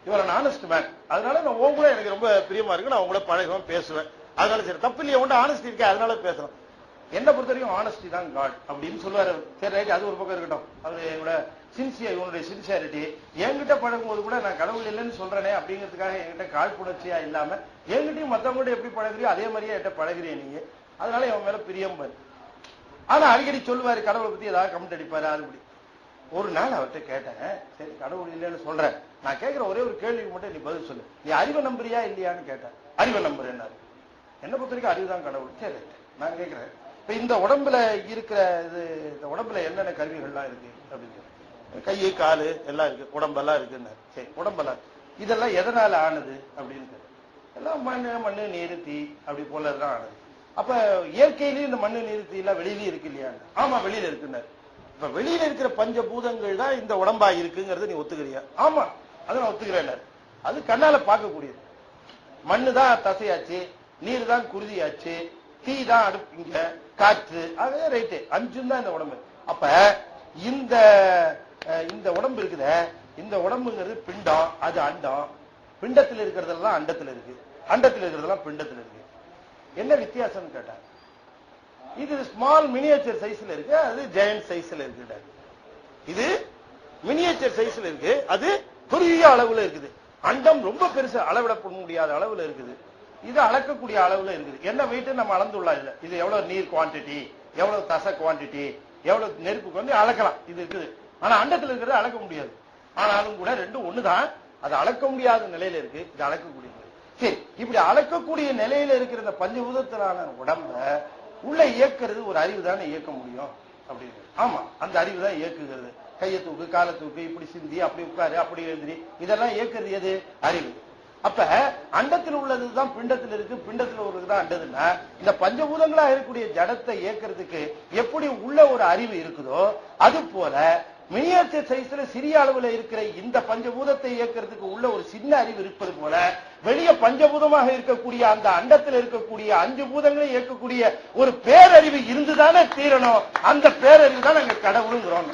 இவன் ஆனஸ்ட் மேன், அதனால நான் உன் கூட எனக்கு ரொம்ப பிரியமா இருக்கு, நான் உங்கள பழகுவேன், பேசுவேன். அதனால சரி, தப்பு இல்லையா, உண்ட ஆனஸ்டி இருக்கா, அதனால பேசுறேன். என்ன பொறுத்த வரைக்கும் ஆனஸ்டி தான் காட் அப்படின்னு சொல்லுவாரு. சரி ரைட், அது ஒரு பக்கம் இருக்கட்டும். அது என்னோட சின்சியர், இவனுடைய சின்சியாரிட்டி. என்கிட்ட பழகும் போது கூட நான் கடவுள் இல்லைன்னு சொல்றேனே அப்படிங்கிறதுக்காக என்கிட்ட காழ்ப்புணர்ச்சியா இல்லாம என்கிட்டயும் மத்தவங்கள்ட்ட எப்படி பழகுறியோ அதே மாதிரியே என்கிட்ட பழகுறிய நீங்க. அதனால என் மேல பிரியம் பாரு. ஆனா அடிக்கடி சொல்லுவாரு, கடவுளை பத்தி ஏதாவது கமெண்ட் அடிப்பாரு. அதுபடி ஒரு நாள் அவர்கிட்ட கேட்டேன், சரி கடவுள் இல்லைன்னு சொல்றேன், நான் கேட்கிற ஒரே ஒரு கேள்விக்கு மட்டும் நீ பதில் சொல்லு, நீ அறிவை நம்புறியா இல்லையான்னு கேட்டேன். அறிவை நம்புறேன்னாரு. என்ன பொறுத்த வரைக்கும் அறிவுதான் கடவுள். சரி நான் கேட்கிறேன், இப்ப இந்த உடம்புல இருக்கிற இது, இந்த உடம்புல என்னென்ன கருவிகள்லாம் இருக்கு அப்படின்னு, கை காலு எல்லாம் இருக்கு, உடம்பெல்லாம் இருக்குன்னு. சரி உடம்பெல்லாம் இதெல்லாம் எதனால ஆனது அப்படின்னு, எல்லாம் மண்ணு நீர் தீ அப்படி போல எல்லாம் ஆனது. அப்ப இயற்கையிலேயும் இந்த மண்ணு நீர் தீ எல்லாம் வெளியிலயும் இருக்கு இல்லையா? ஆமா வெளியில இருக்குன்னாரு. இப்ப வெளியில இருக்கிற பஞ்சபூதங்கள் தான் இந்த உடம்பா இருக்குங்கிறது நீ ஒத்துக்கிறியா? ஆமா அதை நான் ஒத்துக்கிறேன். அது கண்ணால பார்க்கக்கூடியது. மண்ணு தான் தசையாச்சு, நீர் தான் குருதியாச்சு, தீ தான் அடுப்பு, இங்க காற்று, ஆகவே ரைட்டு, அஞ்சும் தான் இந்த உடம்பு. அப்ப இந்த உடம்பு இருக்குத, இந்த உடம்புங்கிறது பிண்டம், அது அண்டம். பிண்டத்தில் இருக்கிறதெல்லாம் அண்டத்தில் இருக்கு, அண்டத்தில் இருக்கிறதெல்லாம் பிண்டத்தில் இருக்கு. என்ன வித்தியாசம் கேட்டா, இது ஸ்மால் மினியேச்சர் சைஸ்ல இருக்கு, அது ஜெயண்ட் சைஸ்ல இருக்கு. இது மினியேச்சர் சைஸ்ல இருக்கு, அது பெரிய அளவுல இருக்குது. அண்டம் ரொம்ப பெருசு, அளவிடப்பட முடியாத அளவுல இருக்குது. இது அளக்கக்கூடிய அளவுல இருக்குது. என்ன வெயிட் நம்ம அளந்துள்ளா இல்ல, இது எவ்வளவு நீர் குவான்டிட்டி, எவ்வளவு தசை குவான்டிட்டி, எவ்வளவு நெருப்புக்கு வந்து அளக்கலாம். இது இருக்குது. ஆனா அண்டத்தில் இருக்கிறத அளக்க முடியாது. ஆனாலும் கூட ரெண்டும் ஒண்ணுதான். அது அளக்க முடியாத நிலையில இருக்கு, இது அளக்கக்கூடிய நிலை. சரி, இப்படி அளக்கக்கூடிய நிலையில இருக்கிற இந்த பஞ்சபூதத்திலான உடம்ப உள்ள இயக்கிறது ஒரு அறிவு தானே இயக்க முடியும் அப்படின்னு. ஆமா, அந்த அறிவு தான் இயக்குகிறது. கையை தூக்கு, காலை தூக்கு, இப்படி சிந்தி, அப்படி உட்காரு, அப்படி எழுந்திரி, இதெல்லாம் இயக்குறது எது? அறிவு. அப்ப அண்டத்தில் உள்ளதுதான் பிண்டத்தில் இருக்கு, பிண்டத்தில் உள்ளதுதான் அண்டதுன்னா இந்த பஞ்சபூதங்களா இருக்கக்கூடிய ஜடத்தை இயக்கிறதுக்கு எப்படி உள்ள ஒரு அறிவு இருக்குதோ அது போல மினியேச்சர் சைஸ்ல சிறிய அளவுல இருக்கிற இந்த பஞ்சபூதத்தை இயக்கிறதுக்கு உள்ள ஒரு சின்ன அறிவு இருப்பது போல வெளிய பஞ்சபூதமாக இருக்கக்கூடிய அந்த அண்டத்தில் இருக்கக்கூடிய 5 பூதங்களை இயக்கக்கூடிய ஒரு பேரறிவு இருந்துதானே தீரணும். அந்த பேரறிவு தான் நாங்க கடவுளுங்கிறோம்.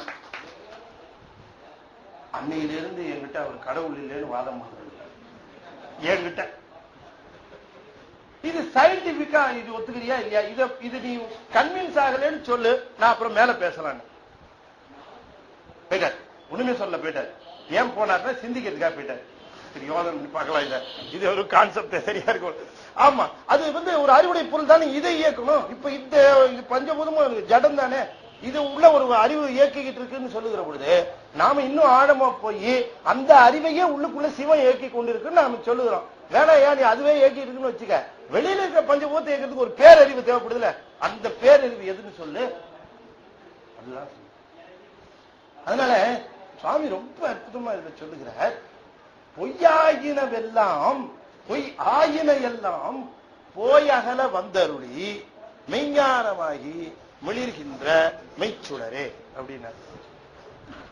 அன்னையிலிருந்து என்கிட்ட அவர் கடவுள் இல்லைன்னு வாதம் பண்றது என்கிட்ட. இது சயின்டிபிக்கா இது ஒத்துக்கிறியா இல்லையா? இது நீ கன்வின்ஸ் ஆகலன்னு சொல்லு, நான் அப்புறம் மேல பேசலாம். போயிட்டார், ஒண்ணுமே சொல்ல போயிட்டார். ஏன் போனார்னா சிந்திக்கிறதுக்காக போயிட்டார். சரி யோசனை பார்க்கலாம். இது ஒரு கான்செப்ட் சரியா இருக்கும். ஆமா, அது ஒரு அறிவுடை பொருள் தானே, இதை இயக்கணும். இப்ப இந்த பஞ்சபூதமும் ஜடம் தானே, இது உள்ள ஒரு அறிவு இயக்கிக்கிட்டு இருக்குன்னு சொல்லுகிற பொழுது நாம இன்னும் ஆழமா போய் அந்த அறிவையே உள்ளுக்குள்ள சிவம் இயக்கி கொண்டிருக்குன்னு நாம சொல்லுகிறோம். வேணாயா நீ அதுவே இயக்கிட்டு இருக்குன்னு வச்சுக்க, வெளியில இருக்கிற பஞ்சபூதத்தை இயக்கிறதுக்கு ஒரு பேரறிவு தேவைப்படுதுல, அந்த பேரறிவு எதுன்னு சொல்லு. அதுதான். அதனால சுவாமி ரொம்ப அற்புதமா இதை சொல்லுகிறார். பொய்யாயினவெல்லாம் பொய் ஆயின எல்லாம் போயகல வந்தருளி மெய்ஞானமாகி மிளிர்கின்ற மெய்ச்சுடரே அப்படின்னா.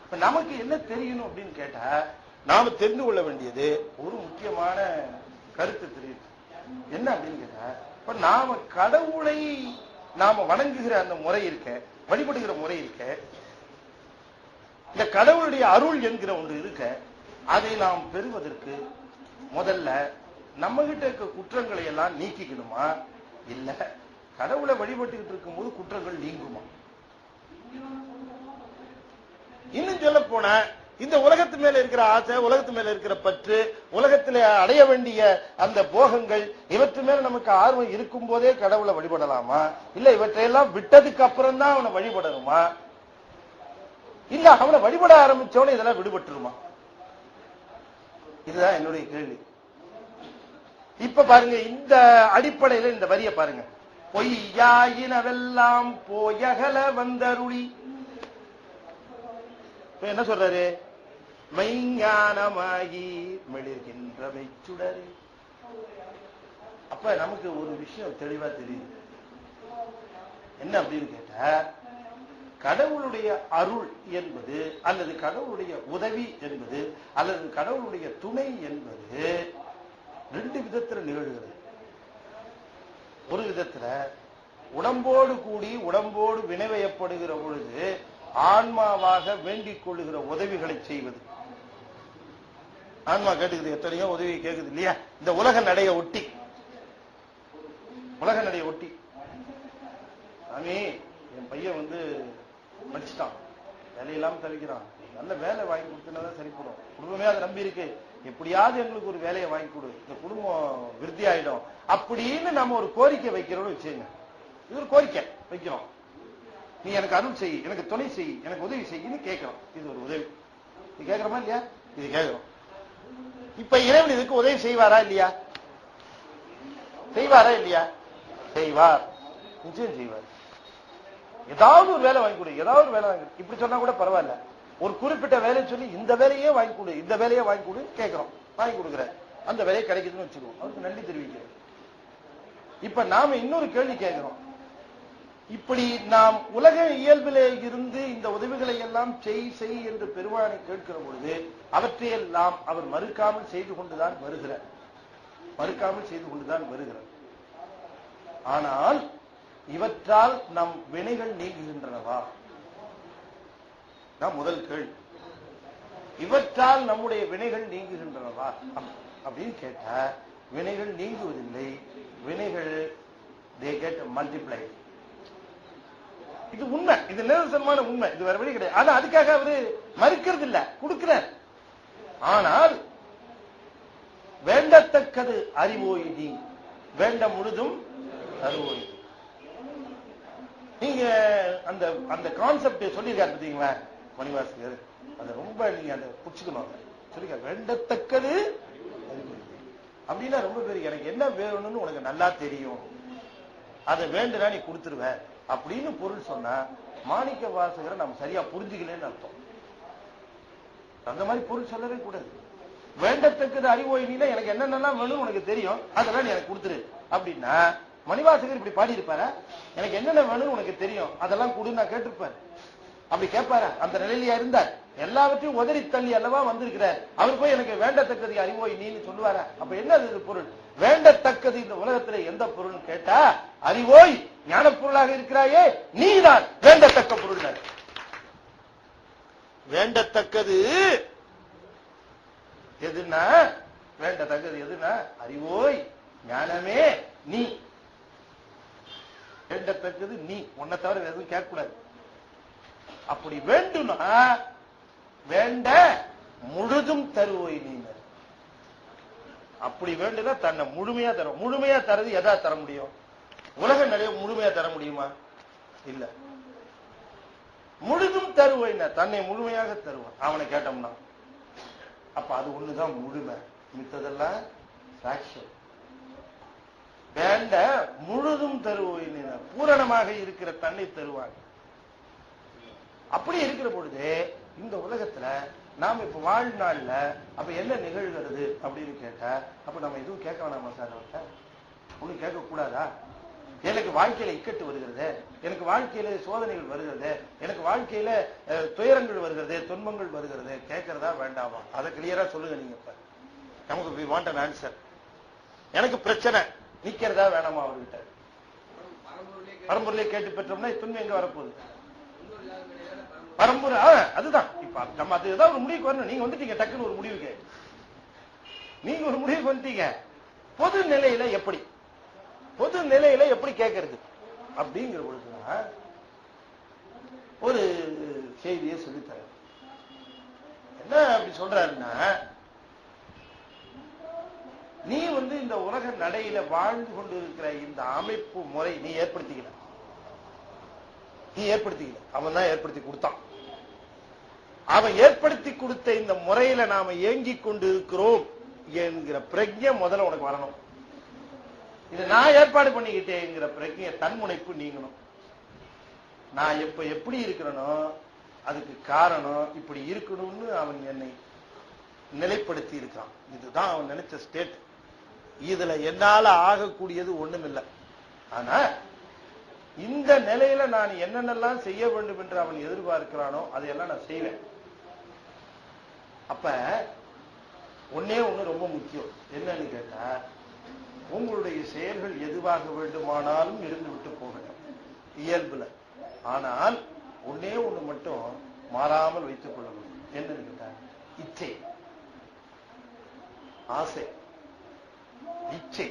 இப்ப நமக்கு என்ன தெரியணும் அப்படின்னு கேட்டா, நாம தெரிந்து கொள்ள வேண்டியது ஒரு முக்கியமான கருத்து தெரியுது. என்ன அப்படின்னு கேட்டா, இப்ப நாம கடவுளை நாம வணங்குகிற அந்த முறை இருக்க, வழிபடுகிற முறை இருக்க, இந்த கடவுளுடைய அருள் என்கிற ஒன்று இருக்க, அதை நாம் பெறுவதற்கு முதல்ல நம்ம கிட்ட இருக்க குற்றங்களை எல்லாம் நீக்கிக்கணுமா, இல்ல கடவுளை வழிபட்டுக்கிட்டு இருக்கும் போது குற்றங்கள் நீங்குமா? இன்னும் சொல்ல போன இந்த உலகத்து மேல இருக்கிற ஆசை, உலகத்து மேல இருக்கிற பற்று, உலகத்தில் அடைய வேண்டிய அந்த போகங்கள், இவற்று மேல நமக்கு ஆர்வம் இருக்கும் போதே கடவுளை வழிபடலாமா, இல்ல இவற்றையெல்லாம் விட்டதுக்கு அப்புறம் தான் அவனை வழிபடணுமா, இல்ல அவனை வழிபட ஆரம்பிச்சவன இதெல்லாம் விடுபட்டுருமா? இதுதான் என்னுடைய கேள்வி. இப்ப பாருங்க, இந்த அடிப்படையில இந்த வரிய பாருங்க. பொய்யாயினவெல்லாம் போயகல வந்தருளி, என்ன சொல்றாரு? மெய்ஞானமாகி மிளிர்கின்ற மெய்ச்சுடரே. அப்ப நமக்கு ஒரு விஷயம் தெளிவா தெரியுது. என்ன அப்படின்னு கேட்டா, கடவுளுடைய அருள் என்பது அல்லது கடவுளுடைய உதவி என்பது அல்லது கடவுளுடைய துணை என்பது 2 விதத்தில் நிகழ்கிறது. ஒரு விதத்துல உடம்போடு கூடி உடம்போடு வினைவயப்படுகிற பொழுது ஆன்மாவாக வேண்டிக் கொள்ளுகிற உதவிகளை செய்வது. ஆன்மா கேட்டுக்குது, எத்தனையோ உதவி கேட்குது இல்லையா? இந்த உலக நடைய ஒட்டி, உலக நடைய ஒட்டி, சாமி என் பையன் படிச்சுட்டான், வேலையில்லாம தவிக்கிறான், நல்ல வேலை வாங்கி கொடுத்தனாதான் சரிப்படும், குடும்பமே அதை நம்பி இருக்கு, எப்படியாவது எங்களுக்கு ஒரு வேலையை வாங்கி கொடு, இந்த குடும்பம் விருத்தி ஆயிடும் அப்படின்னு நம்ம ஒரு கோரிக்கை வைக்கிறோம்னு வச்சுங்க. இது ஒரு கோரிக்கை வைக்கிறோம். நீ எனக்கு அருள் செய், எனக்கு துணை செய், எனக்கு உதவி செய்யன்னு கேட்கிறோம். இது ஒரு உதவி. இது கேட்கிறோமா இல்லையா? இது கேட்கிறோம். இப்ப இறைவன் இதுக்கு உதவி செய்வாரா இல்லையா? செய்வாரா இல்லையா? செய்வார், நிச்சயம் செய்வார். ஏதாவது ஒரு வேலை வாங்கி கொடு, ஏதாவது ஒரு வேலை வாங்கி கொடு, இப்படி சொன்னா கூட பரவாயில்ல. ஒரு குறிப்பிட்ட வேலையை சொல்லி இந்த வேலையே வாங்கி கொடு, இந்த வேலையே வாங்கி கொடு கேட்கிறோம், வாங்கி கொடுக்குற, அந்த வேலையை கிடைக்குதுன்னு வச்சுக்கோம், அவருக்கு நன்றி தெரிவிக்கிறோம். இப்ப நாம இன்னொரு கேள்வி கேட்கிறோம். இப்படி நாம் உலக இயல்பிலே இருந்து இந்த உதவிகளை எல்லாம் செய் என்று பெருமானை கேட்கிற பொழுது அவற்றையெல்லாம் அவர் மறுக்காமல் செய்து கொண்டுதான் வருகிறார், மறுக்காமல் செய்து கொண்டுதான் வருகிறார். ஆனால் இவற்றால் நம் வினைகள் நீங்குகின்றனவா? முதல் கேள்வி. இவற்றால் நம்முடைய வினைகள் நீங்குகின்றனவா அப்படின்னு கேட்ட, வினைகள் நீங்குவதில்லை. வினைகள் they get multiplied. இது உண்மை, இது நிதர்சனமான உண்மை, இது வேற வழி கிடையாது. ஆனா அதுக்காக அவரு மறுக்கிறது இல்ல, கொடுக்கிறார். ஆனால் வேண்டத்தக்கது அறிவோய் நீ, வேண்ட முழுதும் அறிவோய். நீங்க அந்த அந்த கான்செப்ட் சொல்லியிருக்காரு பார்த்தீங்களா மணிவாசகர், அதை ரொம்ப நீங்க அதை புடிச்சுக்கணும். சொல்லிக்க, வேண்டத்தக்கது அப்படின்னா ரொம்ப பேர் எனக்கு என்ன வேணும்னு உனக்கு நல்லா தெரியும், அதை வேண்டுனா நீ கொடுத்துருவ அப்படின்னு பொருள் சொன்னா மாணிக்க வாசகரை நம்ம சரியா புரிஞ்சுக்கலன்னு அர்த்தம். அந்த மாதிரி பொருள் சொல்லவே கூடாது. வேண்டத்தக்கது அறிவோய் நீல, எனக்கு என்னென்னலாம் வேணும் உனக்கு தெரியும், அதெல்லாம் நீ எனக்கு கொடுத்துரு அப்படின்னா மணிவாசகர் இப்படி பாடி இருப்பாரா? எனக்கு என்னென்ன வேணும்னு உனக்கு தெரியும், அதெல்லாம் கொடு நான் கேட்டிருப்பாரு. அப்படி கேட்பாரா? அந்த நிலையிலேயே இருந்தார். எல்லாவற்றையும் உதறி தள்ளி அல்லவா வந்திருக்கிறார். அவர் போய் எனக்கு வேண்டத்தக்கது அறிவோய் நீன்னு சொல்லுவாரா? அப்ப என்ன இது பொருள்? வேண்டத்தக்கது இந்த உலகத்துல எந்த பொருள் கேட்டா, அறிவோய் ஞான பொருளாக இருக்கிறாயே நீதான் வேண்டத்தக்க பொருள். வேண்டத்தக்கது எதுனா, வேண்டத்தக்கது எதுனா அறிவோய் ஞானமே நீ. வேண்டத்தக்கது நீ, உன்னை தவிர எதுவும் கேட்கக்கூடாது. அப்படி வேண்டும்னா வேண்ட முழுதும் தருவோய் நீ. அப்படி வேண்டுனா தன்னை முழுமையா தரும். முழுமையா தரது எதா தர முடியும்? உலக நிலைய முழுமையா தர முடியுமா? இல்ல. முழுதும் தருவோய்னா தன்னை முழுமையாக தருவான் அவனை கேட்டோம்னா. அப்ப அது ஒண்ணுதான் முழுமை, மித்ததெல்லாம் சாட்சியம். வேண்ட முழுதும் தருவோய், பூரணமாக இருக்கிற தன்னை தருவாங்க. அப்படி இருக்கிற பொழுது இந்த உலகத்துல நாம இப்ப வாழ்நாள்ல அப்ப என்ன நிகழ்கிறது அப்படின்னு கேட்டா, அப்ப நம்ம எதுவும் கேட்க வேணாமா சார்? அவர்கிட்ட ஒண்ணும் கேட்க கூடாதா? எனக்கு வாழ்க்கையில இக்கட்டு வருகிறது, எனக்கு வாழ்க்கையில சோதனைகள் வருகிறது, எனக்கு வாழ்க்கையில துயரங்கள் வருகிறது, துன்பங்கள் வருகிறது, கேட்கறதா வேண்டாமா? அதை கிளியரா சொல்லுங்க நீங்க. இப்ப நமக்கு we want an answer. எனக்கு பிரச்சனை, நிக்கிறதா வேணாமா அவர்கிட்ட? பரம்பொருளே கேட்டு பெற்றோம்னா துன்பம் எங்க வரப்போகுது? பரம்பரை அதுதான். இப்ப நம்ம அது ஏதாவது ஒரு முடிவுக்கு வரணும். நீங்க வந்துட்டீங்க டக்குன்னு ஒரு முடிவுக்கு, நீங்க ஒரு முடிவுக்கு வந்துட்டீங்க. பொது நிலையில எப்படி, பொது நிலையில எப்படி கேட்கறது அப்படிங்கிற பொழுதுதான் ஒரு செய்தியை சொல்லித்தர. என்ன அப்படி சொல்றாருன்னா, நீ இந்த உலக நடையில வாழ்ந்து கொண்டு இருக்கிற இந்த அமைப்பு முறை நீ ஏற்படுத்திக்கல, நீ ஏற்படுத்திக்கல, அவன் தான் ஏற்படுத்தி கொடுத்தான். அவன் ஏற்படுத்தி கொடுத்த இந்த முறையில நாம இயங்கிக் கொண்டு இருக்கிறோம் என்கிற பிரஜை முதல்ல உனக்கு வரணும். இதை நான் ஏற்பாடு பண்ணிக்கிட்டேங்கிற பிரஜை தன்முனைப்பு நீங்கணும். நான் இப்ப எப்படி இருக்கிறனோ அதுக்கு காரணம் இப்படி இருக்கணும்னு அவன் என்னை நிலைப்படுத்தி இருக்கான். இதுதான் அவன் நினைச்ச ஸ்டேட். இதுல என்னால ஆகக்கூடியது ஒண்ணும் இல்லை. ஆனா இந்த நிலையில நான் என்னென்னலாம் செய்ய வேண்டும் என்று அவன் எதிர்பார்க்கிறானோ அதையெல்லாம் நான் செய்வேன். அப்ப ஒன்னே ஒண்ணு ரொம்ப முக்கியம். என்னன்னு கேட்டா, உங்களுடைய செயல்கள் எதுவாக வேண்டுமானாலும் இருந்து விட்டு போகட்டும் இயல்புல. ஆனால் ஒன்னே ஒண்ணு மட்டும் மாறாமல் வைத்துக் கொள்ள முடியும். என்னன்னு கேட்டா, இச்சை, ஆசை, இச்சை.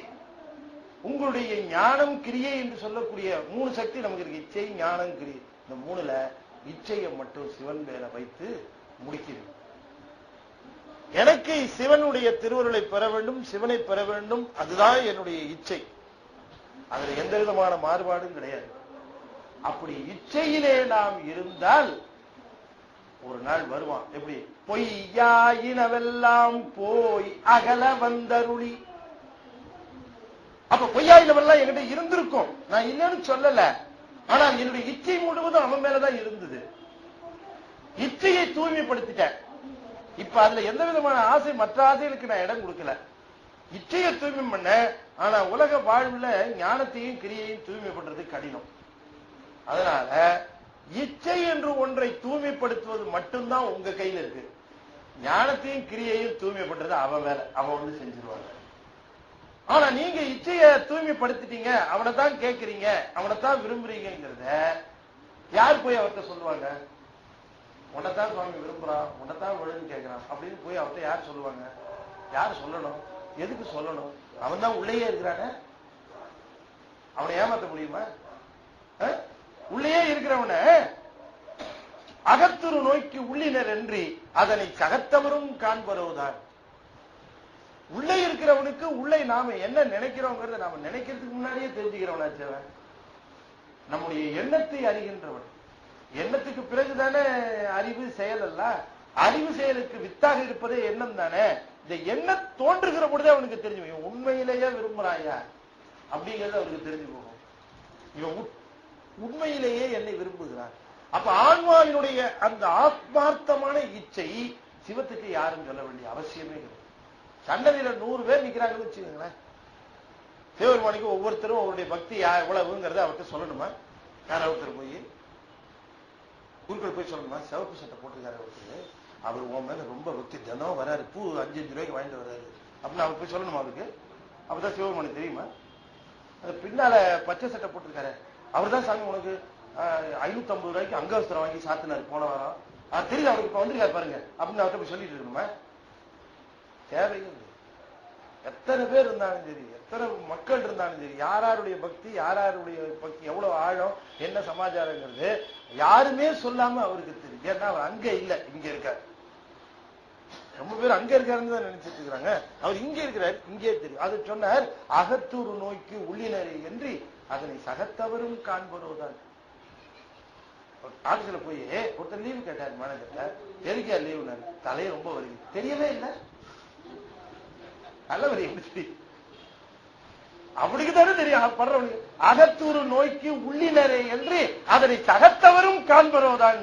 உங்களுடைய ஞானம் கிரியை என்று சொல்லக்கூடிய 3 சக்தி நமக்கு இருக்கு. இச்சை, ஞானம், கிரியை. இந்த 3ல இச்சையை மட்டும் சிவன் மேல வைத்து முடிக்கிறது. எனக்கு சிவனுடைய திருவருளை பெற வேண்டும், சிவனை பெற வேண்டும், அதுதான் என்னுடைய இச்சை. அதுல எந்த விதமான மாறுபாடும் கிடையாது. அப்படி இச்சையிலே நாம் இருந்தால் ஒரு நாள் வருவான். எப்படி? பொய்யாயினவெல்லாம் போய் அகல வந்தருளி. அப்ப பொய்யாயினவெல்லாம் என்கிட்ட இருந்திருக்கும், நான் இல்லைன்னு சொல்லல. ஆனா என்னுடைய இச்சை முழுவதும் அவன் மேலதான் இருந்தது. இச்சையை தூய்மைப்படுத்திட்டேன். இப்ப அதுல எந்த விதமான ஆசை, மற்ற ஆசைகளுக்கு நான் இடம் கொடுக்கல. இச்சையை தூய்மை பண்ண. ஆனா உலக வாழ்வுல ஞானத்தையும் கிரியையும் தூய்மை பண்றது கடினம். அதனால இச்சை என்று ஒன்றை தூய்மைப்படுத்துவது மட்டும்தான் உங்க கையில இருக்கு. ஞானத்தையும் கிரியையும் தூய்மை பண்றது அவன் வேலை, அவன் செஞ்சிருவாங்க. ஆனா நீங்க இச்சையை தூய்மைப்படுத்திட்டீங்க, அவனை தான் கேட்கறீங்க, அவனை தான் விரும்புறீங்கிறத யார் போய் அவர்கிட்ட சொல்லுவாங்க? உன்னைத்தான் சுவாமி விரும்புறான், உன்னைத்தான் விழுன்னு கேட்கிறான் அப்படின்னு போய் அவர்கிட்ட யார் சொல்லுவாங்க? யார் சொல்லணும்? எதுக்கு சொல்லணும்? அவன் தான் உள்ளேயே இருக்கிறான, அவனை ஏமாத்த முடியுமா? உள்ளேயே இருக்கிறவன அகத்துரு நோய்க்கு உள்ளினர் என்று அதனை சகத்தவரும் காண்பருவதான். உள்ளே இருக்கிறவனுக்கு உள்ளே நாம என்ன நினைக்கிறோங்கிறத நாம நினைக்கிறதுக்கு முன்னாடியே தெரிஞ்சுக்கிறவனாச்சவன். நம்முடைய எண்ணத்தை அறிகின்றவன். எண்ணத்துக்கு பிறகுதானே அறிவு செயல் அல்ல. அறிவு செயலுக்கு வித்தாக இருப்பதே எண்ணம் தானே. இந்த எண்ணம் தோன்றுகிற பொழுதே அவனுக்கு தெரிஞ்சு இவன் உண்மையிலேயே விரும்புறாயா அப்படிங்கிறது அவருக்கு தெரிஞ்சு போகும். இவன் உண்மையிலேயே என்னை விரும்புகிறான். அப்ப ஆன்மாவினுடைய அந்த ஆத்மார்த்தமான இச்சை சிவத்துக்கு யாரும் சொல்ல வேண்டிய அவசியமே இல்லை. சன்னதியில 100 பேர் நிக்கிறாங்கன்னு வச்சுக்கோங்களேன். சிவபெருமானுக்கு ஒவ்வொருத்தரும் அவருடைய பக்தி எவ்வளவுங்கிறத அவர்கிட்ட சொல்லணுமா? யார் ஒருத்தர் போய் குருக்கள் போய் சொல்லணுமா? சிவப்பு சட்டை போட்டிருக்காரு ஒருத்தர், அவர் உன் மேல ரொம்ப பக்தி, தினம் வராரு, பூ 5-5 ரூபாய்க்கு வாங்கிட்டு வர்றாரு அப்படின்னு அவர் போய் சொல்லணுமா? அவருக்கு அப்பதான் சிவபெருமானுக்கு தெரியுமா? அது பின்னால பச்சை சட்டை போட்டிருக்காரு, அவர் தான் சாமி உனக்கு 550 ரூபாய்க்கு அங்கவஸ்திரம் வாங்கி சாத்தினாரு போன வாரம், தெரியுது அவருக்கு இப்ப வந்திருக்காரு பாருங்க அப்படின்னு அவர்கிட்ட போய் சொல்லிட்டு இருக்கணுமா? தேவையும் எத்தனை பேர் இருந்தாலும் சரி, எத்தனை மக்கள் இருந்தாலும் சரி, யாருடைய பக்தி எவ்வளவு ஆழம், என்ன சமாச்சாரங்கிறது யாருமே சொல்லாம அவருக்கு தெரியும். ஏன்னா அவர் அங்க இல்ல, இங்க இருக்காரு. ரொம்ப பேர் அங்க இருக்காருன்னு தான் நினைச்சிட்டு இருக்கிறாங்க. அவர் இங்க இருக்கிறார், இங்கே தெரியும். அது சொன்னார், அகத்தூர் நோய்க்கு உள்ளினரை என்று அதனை சகத்தவரும் காண்பரோதான். ஆபீஸ்ல போய் ஒருத்தர் லீவு கேட்டார் மேனேஜர்ல, எதுக்கா லீவுனாரு? தலையை ரொம்ப வருது, தெரியவே இல்லை. நல்ல வரி எப்படி அவனுக்கு தானே தெரியும் படுறவனுக்கு. அகத்தூர் நோய்க்கு உள்ளினரே என்று அதனை சகத்தவரும் காண்பரோதான்.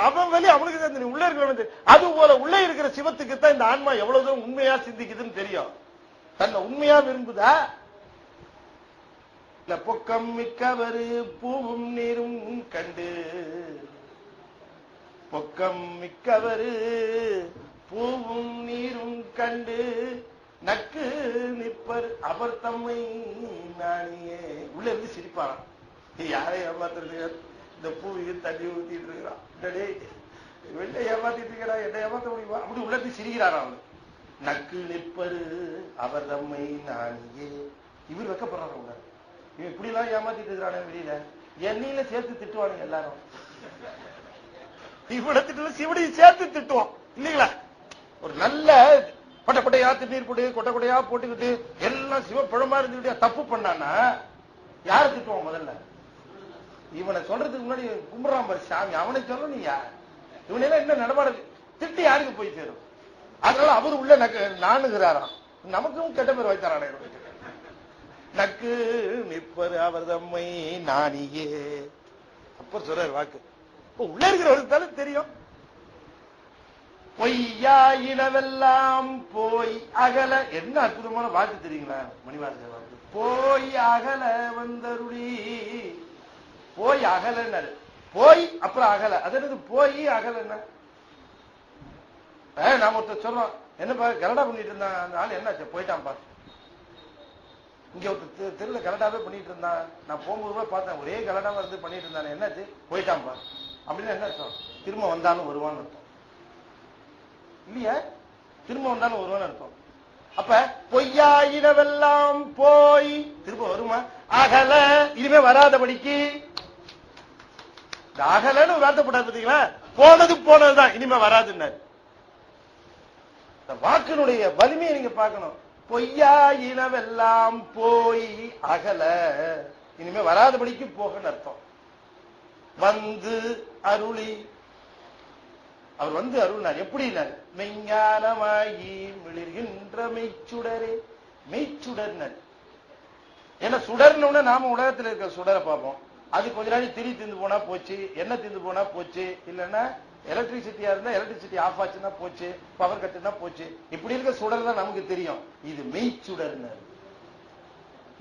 அவன் வழி அவனுக்கு தான் தெரியும், உள்ள இருக்கிற அது போல உள்ளே இருக்கிற சிவத்துக்கு தான் இந்த ஆன்மா எவ்வளவுதான் உண்மையா சிந்திக்குதுன்னு தெரியும். தன்னை உண்மையா விரும்புதா இல்ல பொக்கம் மிக்கவரு பூவும் நீரும் கண்டு, பொக்கம் மிக்கவரு பூவும் நீரும் கண்டு நக்கு நிற்பர் அவர் தம்மை நாணியே. உள்ள இருந்து சிரிப்பாராம், யாரையும் ஏமாத்துறது, இந்த பூவிக்கு தண்ணி ஊத்திட்டு இருக்கிறான், வெளில ஏமாத்திட்டு இருக்கிறா, என்ன ஏமாத்த முடியுமா அப்படி உள்ள இருந்து சிரிக்கிறாராம் அவரு. நக்கு நிற்பரு அவர் தம்மை நாணியே. இவர் வெக்கப்படுறாரு உள்ள, இவன் இப்படி எல்லாம் ஏமாத்திட்டு இருக்கிறானே வெளியில, என்னையில சேர்த்து திட்டுவானுங்க எல்லாரும். இவனை திட்டு சிவனையும் சேர்த்து திட்டுவான் இல்லைங்களா? ஒரு நல்ல பட்டையா திருநீர் போட்டு கொட்டை கொட்டையா போட்டுக்கிட்டு எல்லாம் சிவப்பழமா இருந்துக்கிட்டு தப்பு பண்ணானா யாரை திட்டுவான்? முதல்ல இவனை சொல்றதுக்கு முன்னாடி கும்பிடுறான் பாரு சாமி, அவனை சொல்ல நீ யார்? இவனெல்லாம் என்ன நடமாடு திட்டி யாருக்கு போய் சேரும்? அதனால அவரு உள்ள நானுகிறாராம், நமக்கும் கெட்ட பேர் வைத்தாரான. நக்கு நிற்பர் அவர் தம்மை நாணியே. அப்ப சொல்றாரு வாக்கு, உள்ள இருக்கிறவருக்கு தானே தெரியும். பொய்யாயினவெல்லாம் போய் அகல. என்ன அற்புதமான வாக்கு தெரியுங்களா மணிவாசகர் வாக்கு? போய் அகல வந்தருளி. போய் அகல, போய் அப்புறம் அகல, அது போய் அகல. நாம ஒருத்தர் சொல்றோம், என்னப்பா கலடா பண்ணிட்டு இருந்தான் அந்த ஆள், என்னாச்சு? போயிட்டான்ப்பா. இங்க ஒரு தெருல கலடாவே பண்ணிட்டு இருந்தான், நான் போகும்போது பார்த்தேன், ஒரே கலடாவா இருந்து பண்ணிட்டு இருந்தானே, என்னாச்சு? போயிட்டான்ப்பா. அப்படின்னு என்ன அர்த்தம்? திரும்ப வந்தாலும் வருவான்னு அர்த்தம் இல்லையா? திரும்ப வந்தாலும் வருவான்னு அர்த்தம். அப்ப பொய்யாயினவெல்லாம் போய் திரும்ப வருமா? அகல, இனிமே வராதபடிக்கு. அகலன்னு ஒரு வார்த்தை போட்டாரு பார்த்தீங்களா? போனது போனதுதான், இனிமே வராதுன்னாரு. வாக்கினுடைய வலிமையை நீங்க பார்க்கணும். பொய்யாயினவெல்லாம் போய் அகல, இனிமே வராதபடிக்கு போகன்னு அர்த்தம். வந்து அருளி, அவர் வந்து அருள்னார். எப்படி மெஞ்ஞானமாகி மிளிர்கின்ற மெய்ச்சுடரே. மெய்ச்சுடர்னர் ஏன்னா சுடர்னு நாம உலகத்தில் இருக்கிற சுடரை பார்ப்போம், அது கொஞ்ச நாள் திரி திந்து போனா போச்சு, என்ன திந்து போனா போச்சு, இல்லைன்னா எலக்ட்ரிசிட்டியா இருந்தா எலக்ட்ரிசிட்டி ஆஃப் ஆச்சுன்னா போச்சு, பவர் கட்டுனா போச்சு. இப்படி இருக்க சுடர் தான் நமக்கு தெரியும். இது மெய்ச்சுடர்னர்,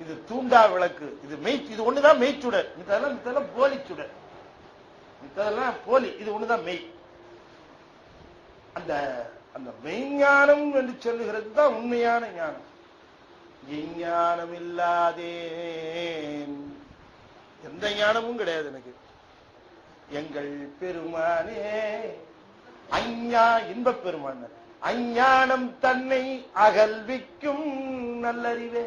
இது தூண்டா விளக்கு, இது இது ஒண்ணுதான் மெய்ச்சுடர். மித்ததெல்லாம் போலி சுடர், மித்ததெல்லாம் போலி, இது ஒண்ணுதான் மெய். அந்த அந்த மெய்ஞானம் என்று சொல்லுகிறது தான் உண்மையான ஞானம். எஞ்ஞானம் இல்லாதேன், எந்த ஞானமும் கிடையாது எனக்கு. எங்கள் பெருமானே அஞ்ஞா இன்பப் பெருமான், அஞ்ஞானம் தன்னை அகல்விக்கும் நல்லறிவே.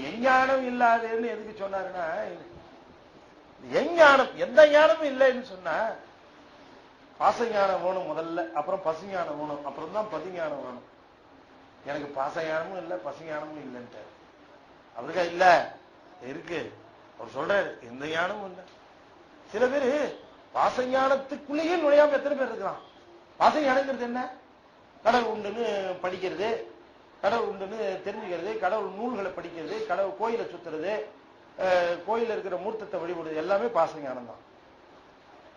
எஞ்ஞானம் இல்லாதேன்னு எதுக்கு சொன்னாருன்னா, எஞ்ஞானம் எந்த ஞானமும் இல்லைன்னு சொன்னா, பாசஞானம் வேணும் முதல்ல, அப்புறம் பசுஞானம் வேணும், அப்புறம் தான் பதிஞானம் வேணும். எனக்கு பாசஞானமும் இல்லை பசுஞானமும் இல்லைன்ட்டு அவருக்கா இல்ல இருக்கு. அவர் சொல்றாரு எந்த ஞானமும் இல்லை. சில பேரு பாசஞானத்துக்குள்ளேயே நுழையாம எத்தனை பேர் இருக்கிறான்? பாசஞானங்கிறது என்ன? கடவுள் உண்டுன்னு படிக்கிறது, கடவுள் உண்டுன்னு தெரிஞ்சுக்கிறது, கடவுள் நூல்களை படிக்கிறது, கடவுள் கோயிலை சுத்துறது, கோயில இருக்கிற மூர்த்தத்தை வழிபடுறது, எல்லாமே பாசஞானம் தான்.